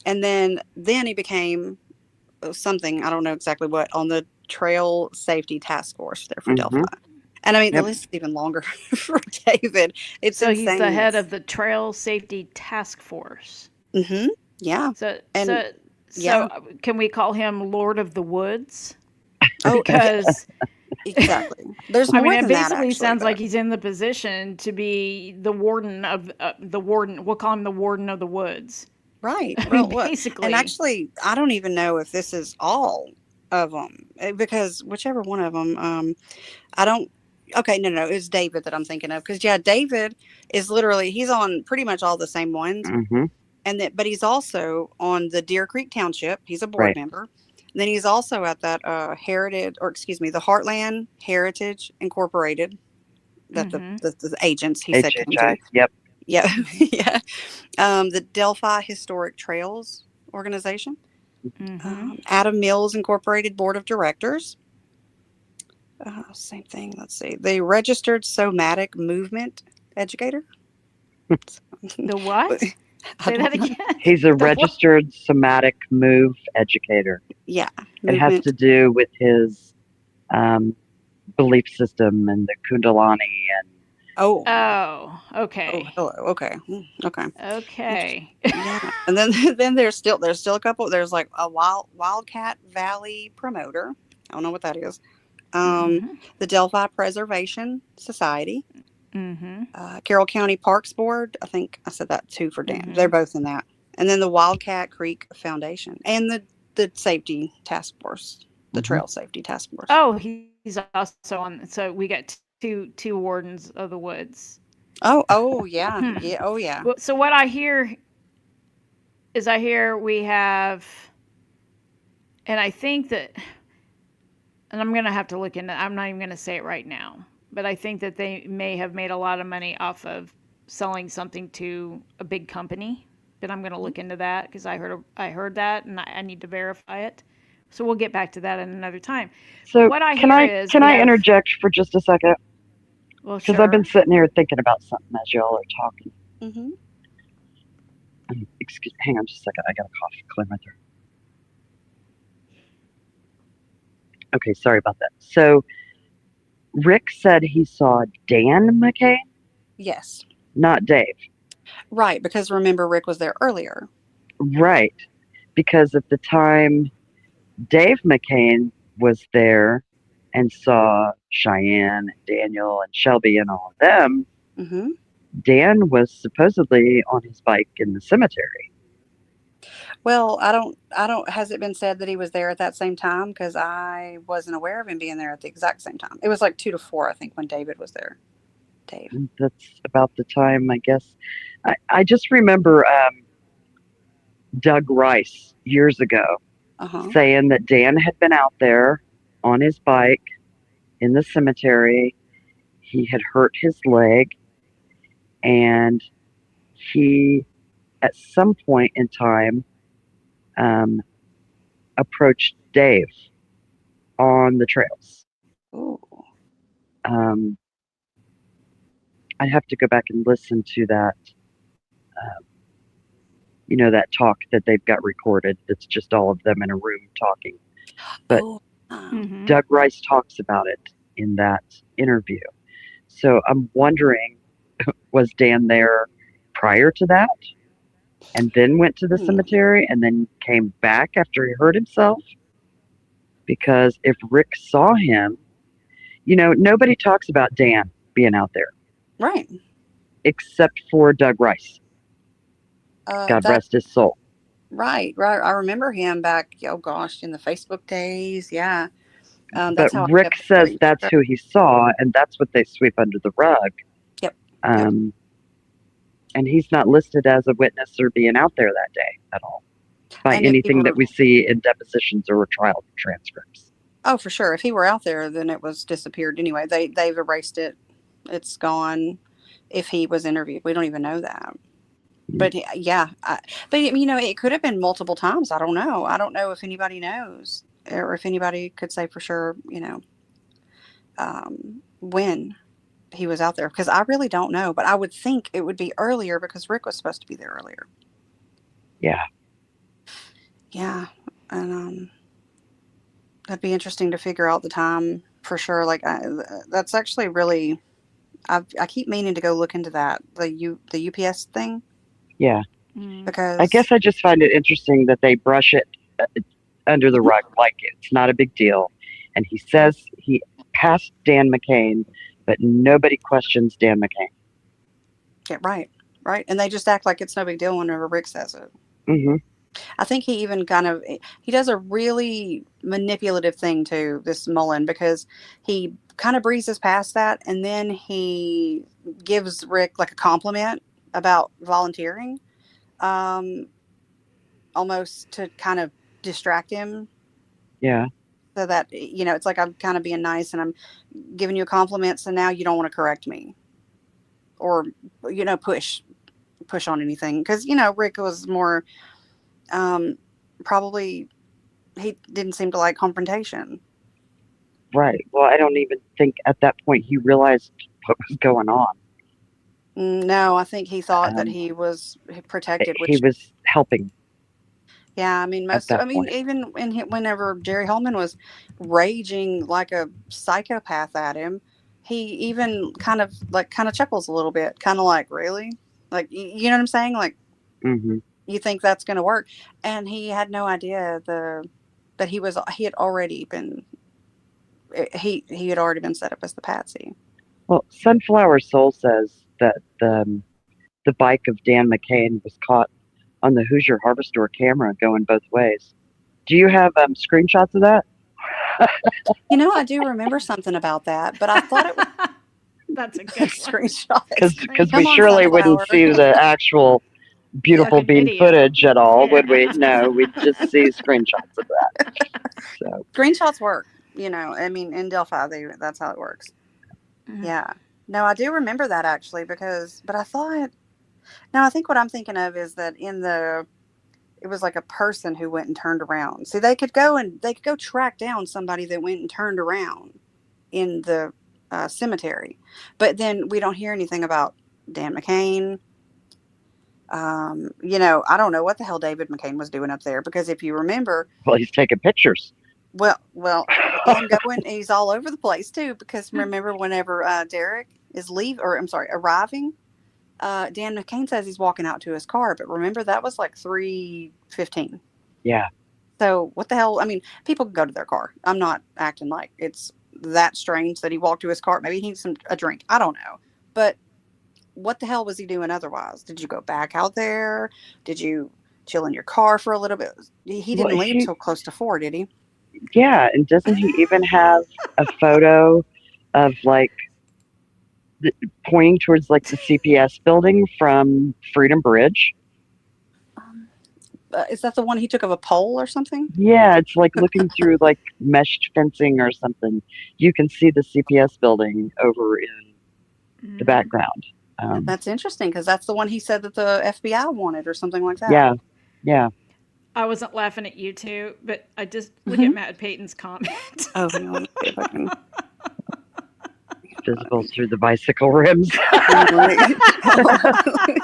and then he became something, I don't know exactly what, on the Trail Safety Task Force there for Delphi. Hmm. And I mean, the Yep. list is even longer for David. It's So he's the insane. head of the Trail Safety Task Force. Mm-hmm. Yeah. So, And so, so, yeah. uh, can we call him Lord of the Woods? Oh, yeah, Because exactly. There's I mean, more it than that, basically actually. sounds like But he's in the position to be the warden of the warden. We'll call him the warden of the woods. right. I Well, mean, what? And basically. actually, I don't even know if this is all of them because whichever one of them, I don't. Okay, no, it's David that I'm thinking of because yeah, David is literally he's on pretty much all the same ones. Hmm. and that, but he's also on the Deer Creek Township. He's a board Right. member. And then he's also at that the Heartland Heritage Incorporated, that Mhm. the agents he said came HHI. to. Yep. Yeah, Mhm. yeah. The Delphi Historic Trails Organization, Mhm. Adam Mills Incorporated Board of Directors. Same thing. Let's see. The Registered Somatic Movement Educator. The But what? I Say that don't know. again. He's a The what? registered somatic move educator. Yeah, It has movement. to do with his um, belief system and the Kundalini and Oh, Oh, oh, okay. hello. Okay, okay. Interesting. Okay. Yeah, and then then there's still a couple. There's like a Wildcat Valley promoter. I don't know what that is. Um, Mhm. the Delphi Preservation Society, Mhm. Carroll County Parks Board. I think I said that too for Dan. They're Mhm. both in that. And then the Wildcat Creek Foundation and the Safety Task Force, the Mhm. Trail Safety Task Force. Oh, he's also on. So we got two wardens of the woods. Oh yeah, Hmm. yeah, oh yeah. Well, so what I hear is I hear we have, and I think that, and I'm gonna have to look into. I'm not even gonna say it right now, but I think that they may have made a lot of money off of selling something to a big company. But I'm gonna look into that because I heard that and I need to verify it. So we'll get back to that in another time. But So what I can hear I is can we I have. interject for just a second? Well, Because I've been sure. sitting here thinking about something as y'all are talking. Mm-hmm. Hang on just a second. I got a cough. Clear my throat. Okay, sorry about that. So Rick said he saw Dan McCain, Yes, not Dave. right. Because remember, Rick was there earlier. Right. Because at the time Dave McCain was there and saw Cheyenne, Daniel, and Shelby and all of them, Mm-hmm. Dan was supposedly on his bike in the cemetery. Well, I don't. Has it been said that he was there at that same time? Because I wasn't aware of him being there at the exact same time. It was like 2 to 4, I think, when David was there. Dave. And that's about the time, I guess. I just remember Doug Rice years ago Uh huh. saying that Dan had been out there on his bike in the cemetery. He had hurt his leg, and he, at some point in time, um, approached Dave on the trails. Ooh. Um, I'd have to go back and listen to that, uh, that talk that they've got recorded. That's just all of them in a room talking. But Oh. Mm-hmm. Doug Rice talks about it in that interview. So I'm wondering, was Dan there prior to that and then went to the Hmm. cemetery and then came back after he hurt himself? Because if Rick saw him, nobody talks about Dan being out there Right. except for Doug Rice. God That rest his soul. right. Right. I remember him back. Oh gosh, in the Facebook days. Yeah. But That's how I Rick kept says everybody. that's who he saw, and that's what they sweep under the rug. Yep. Yep. Um, and he's not listed as a witness or being out there that day at all by And if he anything that were, we see in depositions or trial transcripts. oh, for sure. If he were out there, then it was disappeared anyway. They've erased it. It's gone. If he was interviewed, we don't even know that. But yeah, but it could have been multiple times. I don't know. I don't know if anybody knows, or if anybody could say for sure. When he was out there, because I really don't know. But I would think it would be earlier because Rick was supposed to be there earlier. Yeah. Yeah, and that'd be interesting to figure out the time for sure. Like that's actually really. I keep meaning to go look into that the UPS thing Yeah. Mm. I because guess I just find it interesting that they brush it under the rug like it's not a big deal. And he says he passed Dan McCain, but nobody questions Dan McCain. yeah, right, right, and they just act like it's no big deal whenever Rick says it. Hmm. I think he even he does a really manipulative thing to this Mullen because he kind of breezes past that and then he gives Rick like a compliment about volunteering. um, almost to kind of distract him. Yeah. So that, it's like I'm kind of being nice and I'm giving you a compliment. So now you don't want to correct me or, push on anything. Cause, Rick was more, um, probably he didn't seem to like confrontation. Right. Well, I don't even think at that point he realized what was going on. No, I think he thought that Um, he was protected, he which, was helping yeah, I mean, at that point. even whenever Jerry Holman was raging like a psychopath at him, he even kind of chuckles a little bit, kind of like, really? Like, you know what I'm saying? Like, Hmm. you think that's going to work? And he had no idea that he had already been, he had already been set up as the patsy. Well, Sunflower Soul says that the bike of Dan McCain was caught on the Hoosier Harvestor camera going both ways. Do you have screenshots of that? I do remember something about that, but I thought it was That's a a good one. screenshot. Because we Come on, surely wouldn't Sunflower. see the actual Yeah. beautiful Fucking bean video. footage at all, would we? Yeah. No, we'd just see screenshots of that. So, Screenshots work, I mean, in Delphi, that's how it works. Yeah. No, I do remember that actually but I thought, no, I think what I'm thinking of is that it was like a person who went and turned around. See, they could go track down somebody that went and turned around in the cemetery. But then we don't hear anything about Dan McCain. I don't know what the hell David McCain was doing up there because if you remember, well, he's taking pictures. well, and going, he's all over the place too. Because remember, whenever Derek is arriving, Dan McCain says he's walking out to his car. But remember, that was like 3:15. Yeah. So what the hell? I mean, people can go to their car. I'm not acting like it's that strange that he walked to his car. Maybe he needs a drink. I don't know. But what the hell was he doing otherwise? Did you go back out there? Did you chill in your car for a little bit? He Well, didn't leave till close to 4, did he? yeah, and doesn't he even have a photo of like pointing towards like the CPS building from Freedom Bridge? Is that the one he took of a pole or something? Yeah, it's like looking through like meshed fencing or something. You can see the CPS building over in the background. That's interesting because that's the one he said that the FBI wanted or something like that. Yeah, yeah. I wasn't laughing at you two, but I just look at Matt Payton's comment. Oh, hang on. Let me see if I can. Visible through the bicycle rims. Let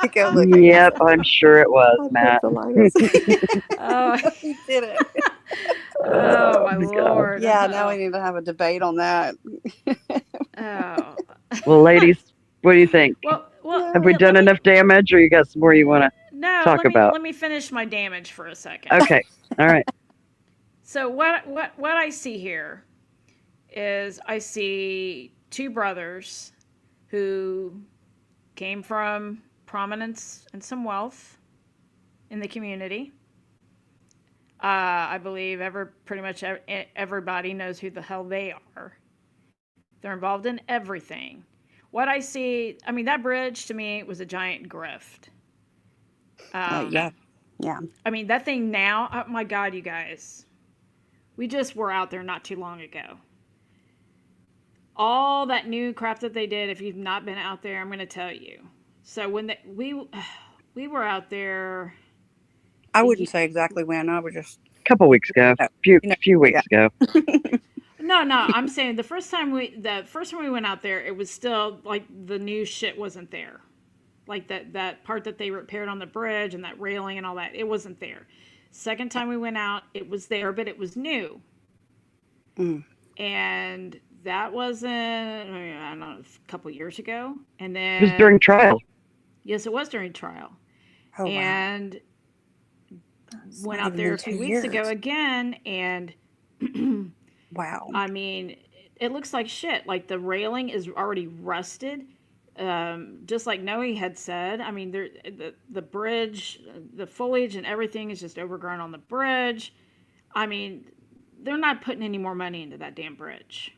me go look. Yep, I'm sure it was, Matt. Oh, He did it. oh my God. Lord. Yeah, now we need to have a debate on that. Oh. Well, ladies, what do you think? Well, Have we done enough damage, or you got some more you want to No, talk about? let me finish my damage for a second. Okay, all right. So what I see here is I see two brothers who came from prominence and some wealth in the community. I believe pretty much everybody knows who the hell they are. They're involved in everything. What I see, I mean, that bridge to me was a giant grift. Yeah. I mean, that thing now, oh my God, you guys. We just were out there not too long ago. All that new crap that they did, if you've not been out there, I'm going to tell you. So when we were out there. I wouldn't say exactly when. I would just. A couple weeks ago. Few weeks ago. No, I'm saying the first time we went out there, it was still like the new shit wasn't there. Like that part that they repaired on the bridge and that railing and all that, it wasn't there. Second time we went out, it was there, but it was new. And that wasn't, I don't know, a couple years ago. And then it was during trial. Yes, it was during trial. Oh, and wow. Went out there a few weeks ago again, and wow. I mean, it looks like shit. Like the railing is already rusted. Just like Noe had said, I mean, the bridge, the foliage and everything is just overgrown on the bridge. I mean, they're not putting any more money into that damn bridge.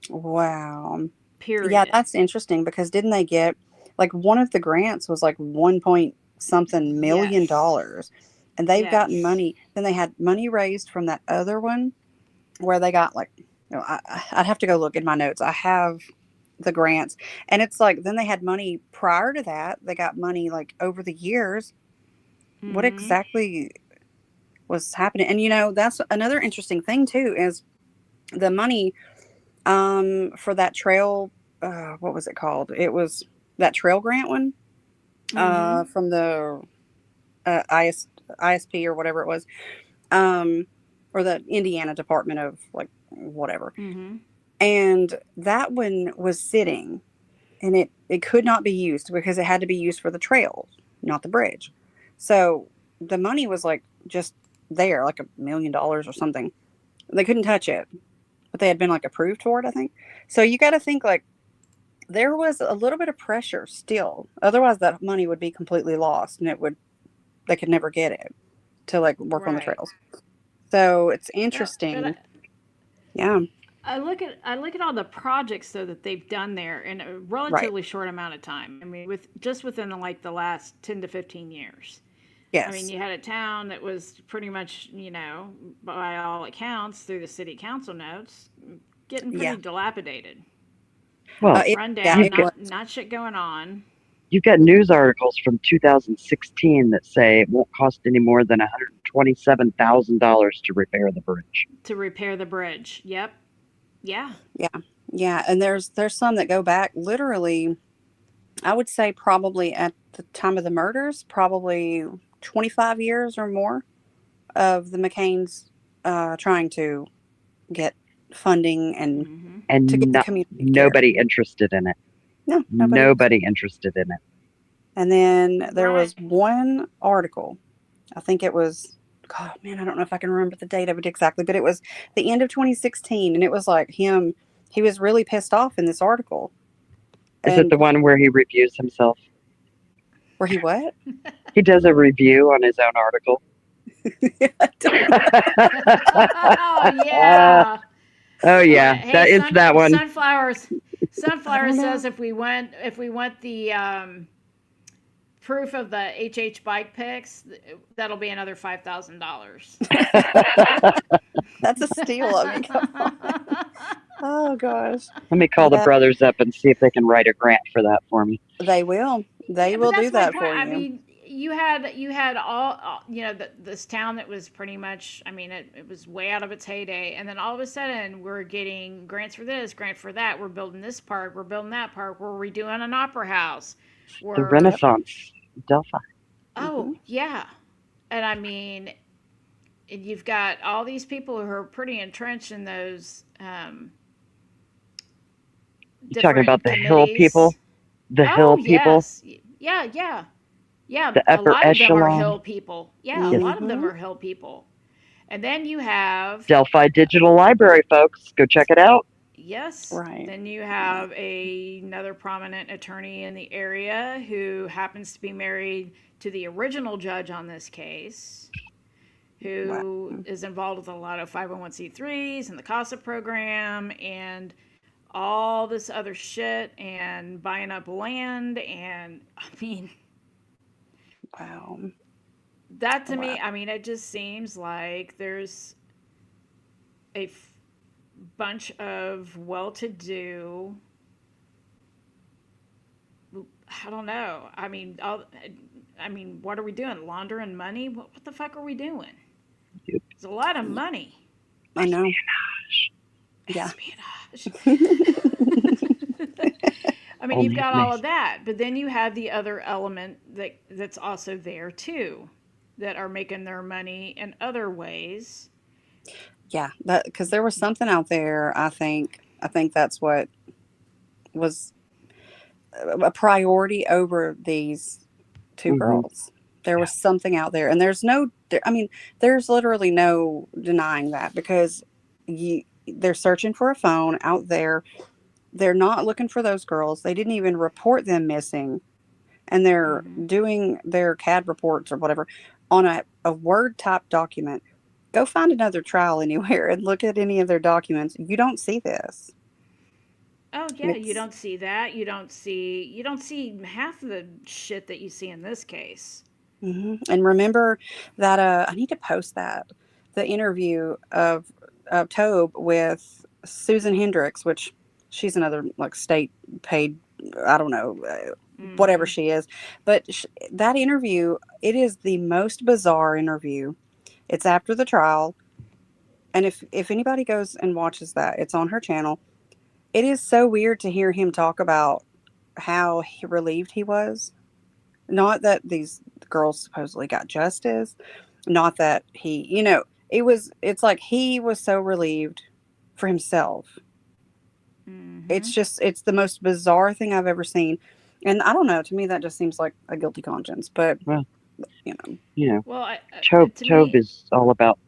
Wow. Period. Yeah, that's interesting because didn't they get, like, one of the grants was like 1.2 something million Yes. dollars, and they've gotten Yes. money. Then they had money raised from that other one where they got like, I'd have to go look in my notes. I have the grants, and it's like then they had money prior to that. They got money like over the years. What Mm-hmm. exactly was happening? And that's another interesting thing too is the money for that trail. What was it called? It was that trail grant one Mm-hmm. from the ISP or whatever it was, um, or the Indiana Department of like whatever. Mm-hmm. And that one was sitting, and it could not be used because it had to be used for the trails, not the bridge. So the money was like just there, like $1 million or something. They couldn't touch it, but they had been like approved for it, I think. So you got to think like there was a little bit of pressure still. Otherwise, that money would be completely lost, and they could never get it to like work on the Right. trails. So it's But interesting. Yeah, I look at all the projects though that they've done there in a right. relatively short amount of time. I mean, with just within like the last 10 to 15 years. I mean, Yes. you had a town that was pretty much, by all accounts, through the city council notes, getting Yeah. pretty dilapidated, Well, run Yeah, down, you it get was. not shit going on you get news articles from 2016 that say it won't cost any more than $127,000 to repair the bridge. to repair the bridge. Yep. Yeah. Yeah. Yeah. And there's some that go back literally, I would say probably at the time of the murders, probably 25 years or more of the McCains trying to get funding and Mm-hmm. to And get the community care. nobody interested in it. No, nobody. Nobody interested in it. And then there Right. was one article. I think it was, God, man, I don't know if I can remember the date of it exactly, but it was the end of 2016. And it was like he was really pissed off in this article. Is it And the one where he reviews himself? where he what? He does a review on his own article. I don't know. Oh yeah. Oh Yeah. yeah, Hey, that it's that one. sunflowers. I Sunflower don't know. says if we want the proof of the HH bike pics, that'll be another $5,000. That's a steal. I mean, come on. Oh, gosh. Let me call the Yeah, brothers up and see if they can write a grant for that for me. they will. They Yeah, but will do that's my that point. for I you. mean, you had all this town that was pretty much. I mean, it was way out of its heyday, and then all of a sudden we're getting grants for this, grant for that. We're building this park. We're building that park. We're redoing an opera house. The We're Yep. Renaissance, Delphi. oh Hmm. yeah, and I mean, you've got all these people who are pretty entrenched in those You talking different about the hill people? committees. The Oh hill people? yes, yeah, yeah. Yeah, The a upper lot of them are echelon? hill people. Yeah, a Yes. lot of them Hmm. are hill people. And then you have, Delphi Digital Library, folks. Go check it out. yes, Right. then you Yeah. have another prominent attorney in the area who happens to be married to the original judge on this case, Wow. who is involved with a lot of 501c3s and the CASA program and all this other shit and buying up land. And I mean, Wow. that to Wow. me, I mean, it just seems like there's a bunch of well-to-do. I don't know. I mean, what are we doing? Laundering money? What the fuck are we doing? It's a lot of money. I know. Yeah. Espionage. I mean, you've Only got all of amazing. that, but then you have the other element that's also there too, that are making their money in other ways. Yeah. Because there was something out there. I think that's what was a priority over these two Hmm. girls. There was something out there, and I mean, there's literally no denying that because they're searching for a phone out there. They're not looking for those girls. They didn't even report them missing, and they're Mm-hmm. doing their CAD reports or whatever on a Word type document. Go find another trial anywhere and look at any of their documents. You don't see this. Oh yeah, you It's don't see that. You don't see half of the shit that you see in this case. And remember that I need to post that, the interview of Tobe with Susan Hendricks, which she's another like state paid, I don't know, whatever Mm-hmm. she is. But that interview, it is the most bizarre interview. It's after the trial, and if anybody goes and watches that, it's on her channel. It is so weird to hear him talk about how relieved he was. Not that these girls supposedly got justice, not that he, it's like he was so relieved for himself. Mm-hmm. It's the most bizarre thing I've ever seen. And I don't know, to me, that just seems like a guilty conscience, but, Well, you know, you know, Well, to Tobe me, is all about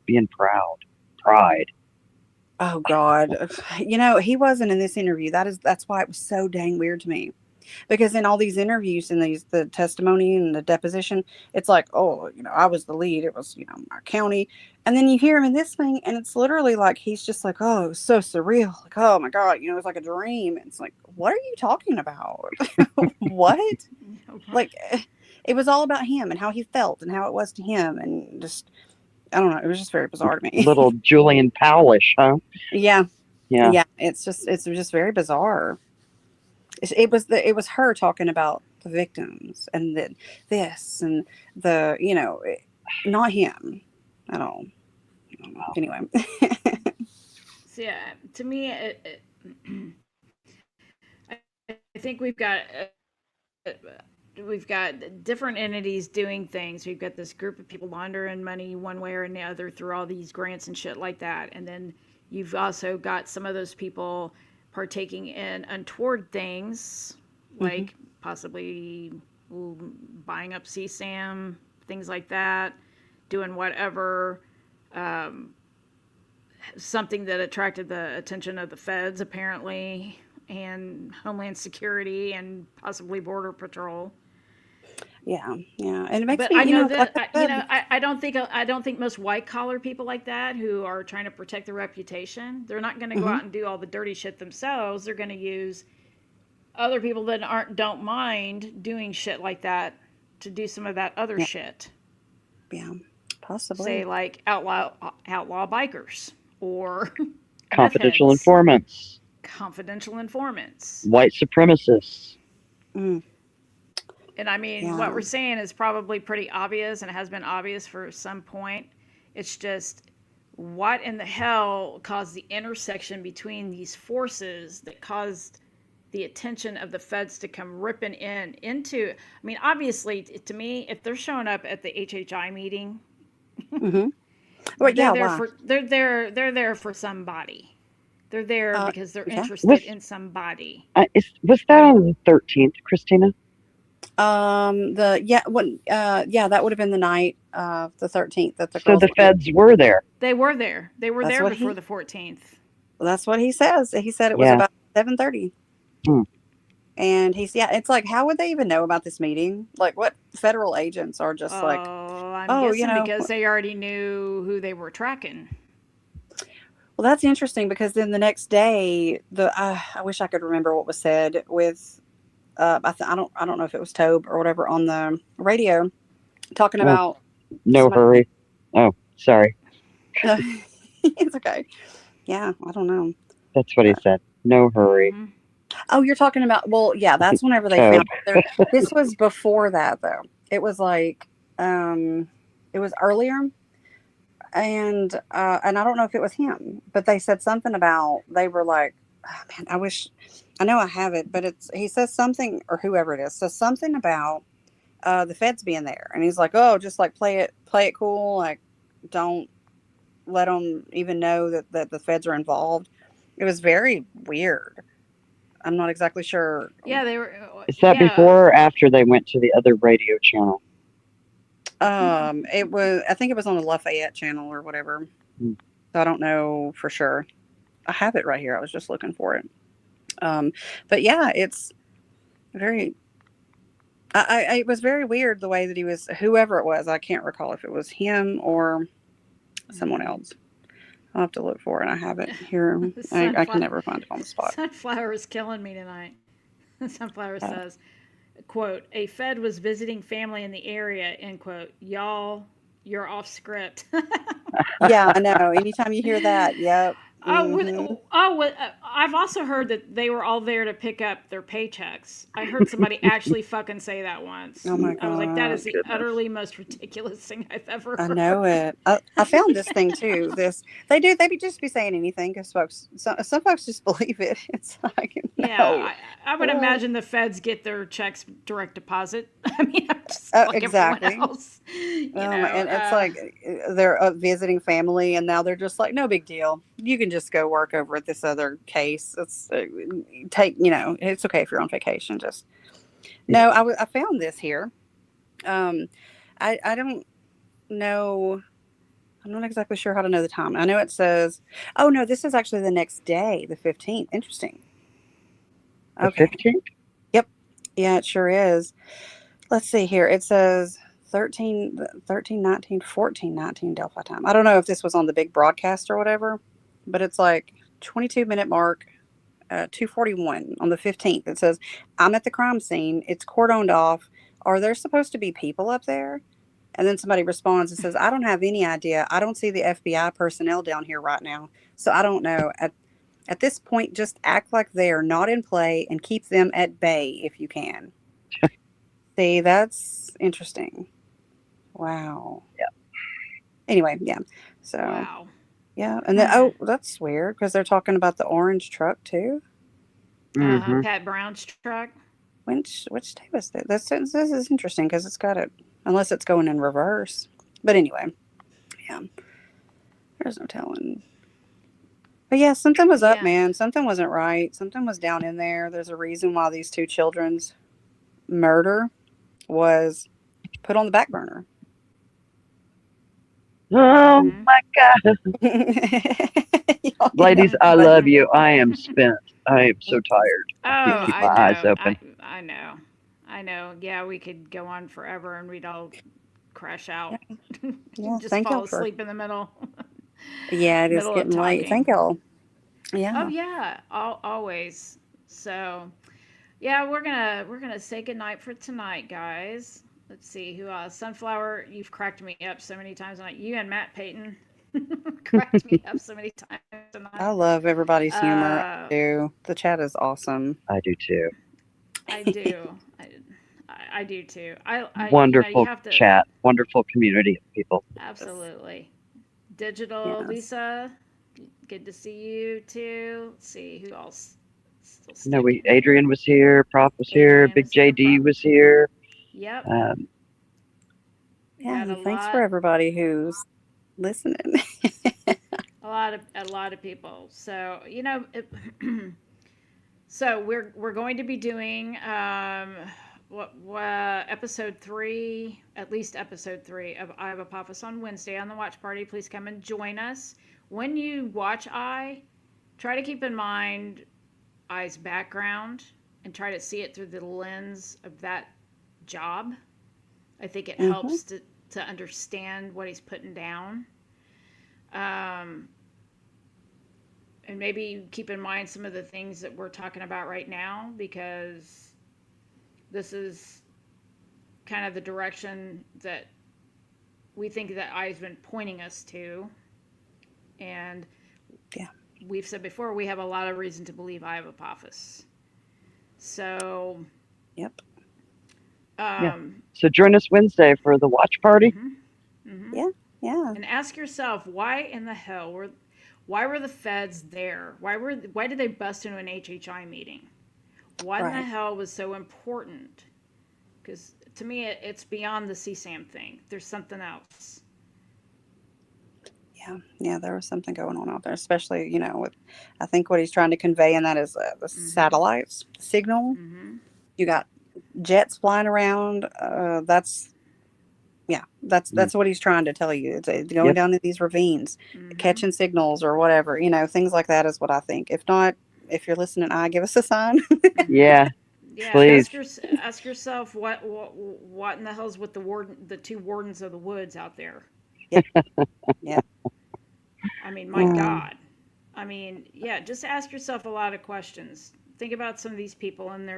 being proud, pride. oh God, he wasn't in this interview. That's why it was so dang weird to me. Because in all these interviews and the testimony and the deposition, it's like, oh, I was the lead. It was, our county. And then you hear him in this thing, and it's literally like he's just like, oh, it was so surreal. Like, oh my God, it's like a dream. It's like, what are you talking about? What? Like, it was all about him and how he felt and how it was to him, and just, I don't know. It was just very bizarre to me. Little Julian Powlish, huh? Yeah, Yeah. yeah. It's just very bizarre. It was her talking about the victims and this and not him at all. Anyway. so yeah, to me, I think we've got different entities doing things. We've got this group of people laundering money one way or another through all these grants and shit like that, and then you've also got some of those people partaking in untoward things, Hmm. like possibly buying up CSAM, things like that, doing whatever. Um, Something that attracted the attention of the feds, apparently, and Homeland Security and possibly Border Patrol. Yeah, yeah, and it makes But me, I know like that I said. I don't think most white collar people like that who are trying to protect their reputation, they're not going to go Hmm. out and do all the dirty shit themselves. They're going to use other people that aren't don't mind doing shit like that to do some of that other Yeah, shit. yeah, Say possibly. like outlaw bikers or meth Confidential heads, informants, confidential informants. white supremacists. Mm, And I mean, what yeah, we're saying is probably pretty obvious and it has been obvious for some point. It's just what in the hell caused the intersection between these forces that caused the attention of the feds to come ripping into. I mean, obviously, to me, if they're showing up at the HHI meeting, hmm. But yeah, why? they're there for somebody. They're there Uh, because they're yeah. interested Was in somebody. was that on the 13th, Christina? Yeah, that would have been the night of the 13th that the So girls the were. feds were there. They were there. They were That's there what before he. the 14th. That's what he says. He said it was Yeah. about 7:30. Hmm. And yeah, it's like, how would they even know about this meeting? Like, what federal agents are just like, Oh, I'm oh, guessing because they already knew who they were tracking. well, that's interesting because then the next day, I wish I could remember what was said with, I don't know if it was Tobe or whatever on the radio talking Oh, about no somebody. hurry. Oh, sorry. It's okay. Yeah, I don't know. That's what he said. No hurry. Mm-hmm. Oh, you're talking about, well, yeah, that's whenever they Tobe. found there. This was before that though. It was like, um, it was earlier, and I don't know if it was him, but they said something about, they were like, oh, man, I know I have it, but he says something, or whoever it is says something about the feds being there, and he's like, oh, just like play it cool, like don't let them even know that the feds are involved. It was very weird. I'm not exactly sure. Yeah, they were. Is that Yeah, before or after they went to the other radio channel? It was, I think it was on the Lafayette channel or whatever. Hmm. So I don't know for sure. I have it right here. I was just looking for it. Um, but yeah, it's very. It was very weird the way that he was. Whoever it was, I can't recall if it was him or someone mm. else. I'll have to look for it. I have it here. I can Sunflower, never find it on the spot. Sunflower is killing me tonight. Sunflower Uh, says, quote, a Fed was visiting family in the area, end quote. Y'all, you're off script. Yeah, I know. Anytime you hear that, yep. Mm-hmm. I've also heard that they were all there to pick up their paychecks. I heard somebody actually fucking say that once. Oh my I was like, that God. is the Goodness. utterly most ridiculous thing I've ever I know heard. it. I found this thing too. They be just be saying anything because some folks just believe it. It's like Yeah, no, I would what? imagine the feds get their checks direct deposit. I mean, just like everyone Exactly. else, you know. And it's like they're visiting family, and now they're just like, no big deal. You can just go work over at this other case. It's it's okay if you're on vacation. Just no. I found this here. Um, I don't know. I'm not exactly sure how to know the time. I know it says, oh no, this is actually the next day, the 15th. Interesting. The Okay. 15th? Yep. Yeah, it sure is. Let's see here. It says 13:19 Delphi time. I don't know if this was on the big broadcast or whatever, but it's like 22-minute mark, 2:41 on the 15th. It says, I'm at the crime scene. It's cordoned off. Are there supposed to be people up there? And then somebody responds and says, I don't have any idea. I don't see the FBI personnel down here right now. So I don't know. At this point, just act like they are not in play and keep them at bay if you can. See, that's interesting. Wow. Yeah. Anyway, yeah. So, wow. yeah. And then, oh, that's weird because they're talking about the orange truck too. Mm-hmm. Pat Brown's truck. Which day was that? This is interesting because it's got it, unless it's going in reverse. But anyway, yeah. There's no telling. But yeah, something was up, Yeah. man. Something wasn't right. Something was down in there. There's a reason why these two children's murder was put on the back burner. Oh Mhm. my God. Y'all get Ladies, that I button. love you. I am spent. I am so tired. Oh, I can't keep I my eyes know. open. I know. I know. Yeah, we could go on forever and we'd all crash Yeah, out. yeah. Just Thank y'all fall for. asleep in the middle Yeah, it is middle of getting late. Thank talking. y'all. Oh Yeah. yeah, always. So, yeah, we're gonna say goodnight for tonight, guys. Let's see who else. Sunflower, you've cracked me up so many times tonight. You and Matt Payton cracked me up so many times I tonight. love everybody's humor. I Uh, do. The chat is awesome. I do too. I do. I do too. You Wonderful have to chat. Wonderful community of people. Yes. absolutely. Digital Yes. Lisa, good to see you too. Let's see who else still No, sticking. Adrian was here. Prof was here. Adrian Big was here. JD was here. Yep. Um, Yeah. Got a And thanks for lot everybody who's listening. a lot of people. So, so we're going to be doing what episode 3, at least episode 3 of I Have Apophis on Wednesday on the watch party. Please come and join us. When you watch try to keep in mind I's background and try to see it through the lens of that job. I think it Mm-hmm. helps to understand what he's putting down. Um, and maybe keep in mind some of the things that we're talking about right now because this is kind of the direction that we think that I's been pointing us to. And Yeah. we've said before, we have a lot of reason to believe I have Apophis. So, Yep. yeah. So join us Wednesday for the watch party. Mm-hmm, mm-hmm. Yeah. Yeah. And ask yourself, why in the hell why were the feds there? Why did they bust into an HHI meeting? What in the Right. hell was so important? Because to me, it's beyond the CSAM thing. There's something else. Yeah. Yeah. There was something going on out there, especially, with, I think what he's trying to convey in that is the Mm-hmm. satellites signal. Mm-hmm. You got jets flying around. That's what he's trying to tell you. It's going Yep. down in these ravines, Mm-hmm. catching signals or whatever, things like that is what I think. If not, if you're listening, give us a sign. Mm-hmm. Yeah. Yeah, Please. ask yourself what in the hell's with the two wardens of the woods out there. Yeah. I mean, my God. I mean, yeah, just ask yourself a lot of questions. Think about some of these people and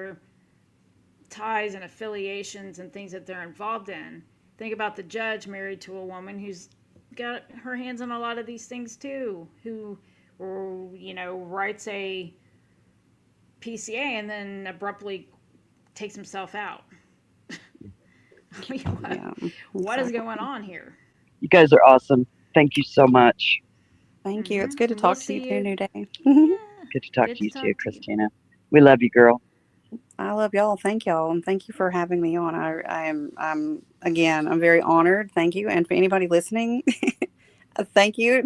ties and affiliations and things that they're involved in. Think about the judge married to a woman who's got her hands on a lot of these things too, who, writes a PCA and then abruptly takes himself out. I mean, Yeah, what is exactly. going on here? You guys are awesome. Thank you so much. Thank you. It's good to And we'll talk to you see too, you. New Day. Yeah, Good to talk good to to you too, talk to you. Christina. We love you, girl. I love y'all. Thank y'all, and thank you for having me on. I'm again, I'm very honored. Thank you, and for anybody listening, thank you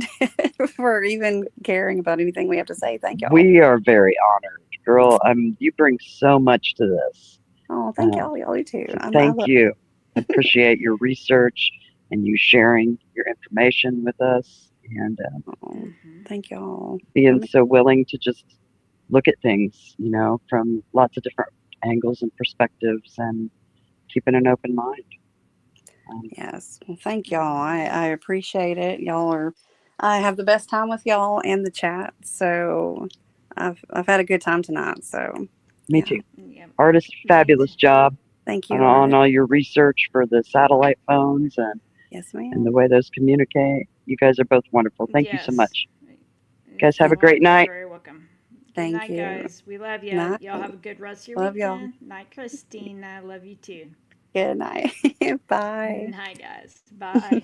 for even caring about anything we have to say. Thank y'all. We are very honored, girl. You bring so much to this. Oh, thank Um, y'all. Y'all do too. so I thank love. you. I appreciate your research and you sharing your information with us and Oh, Hmm. thank y'all. being I'm so willing to just look at things, from lots of different angles and perspectives and keeping an open mind. Um, Yes. Well, thank y'all. I appreciate it. Y'all are. I have the best time with y'all and the chat. So, I've had a good time tonight. So, Me yeah. too. Yep. Artist, Me too. fabulous job Thank on, you, on artist. all your research for the satellite phones Yes, and the ma'am. way those communicate. You guys are both wonderful. Thank you so Yes. much. Guys, have Thank, a great You're night. very welcome. Good thank night, you. guys. We love you. Night. Y'all have a good rest of your Love y'all. weekend. Night, Christina. Love you too. Good night. Bye. Night, guys. Bye.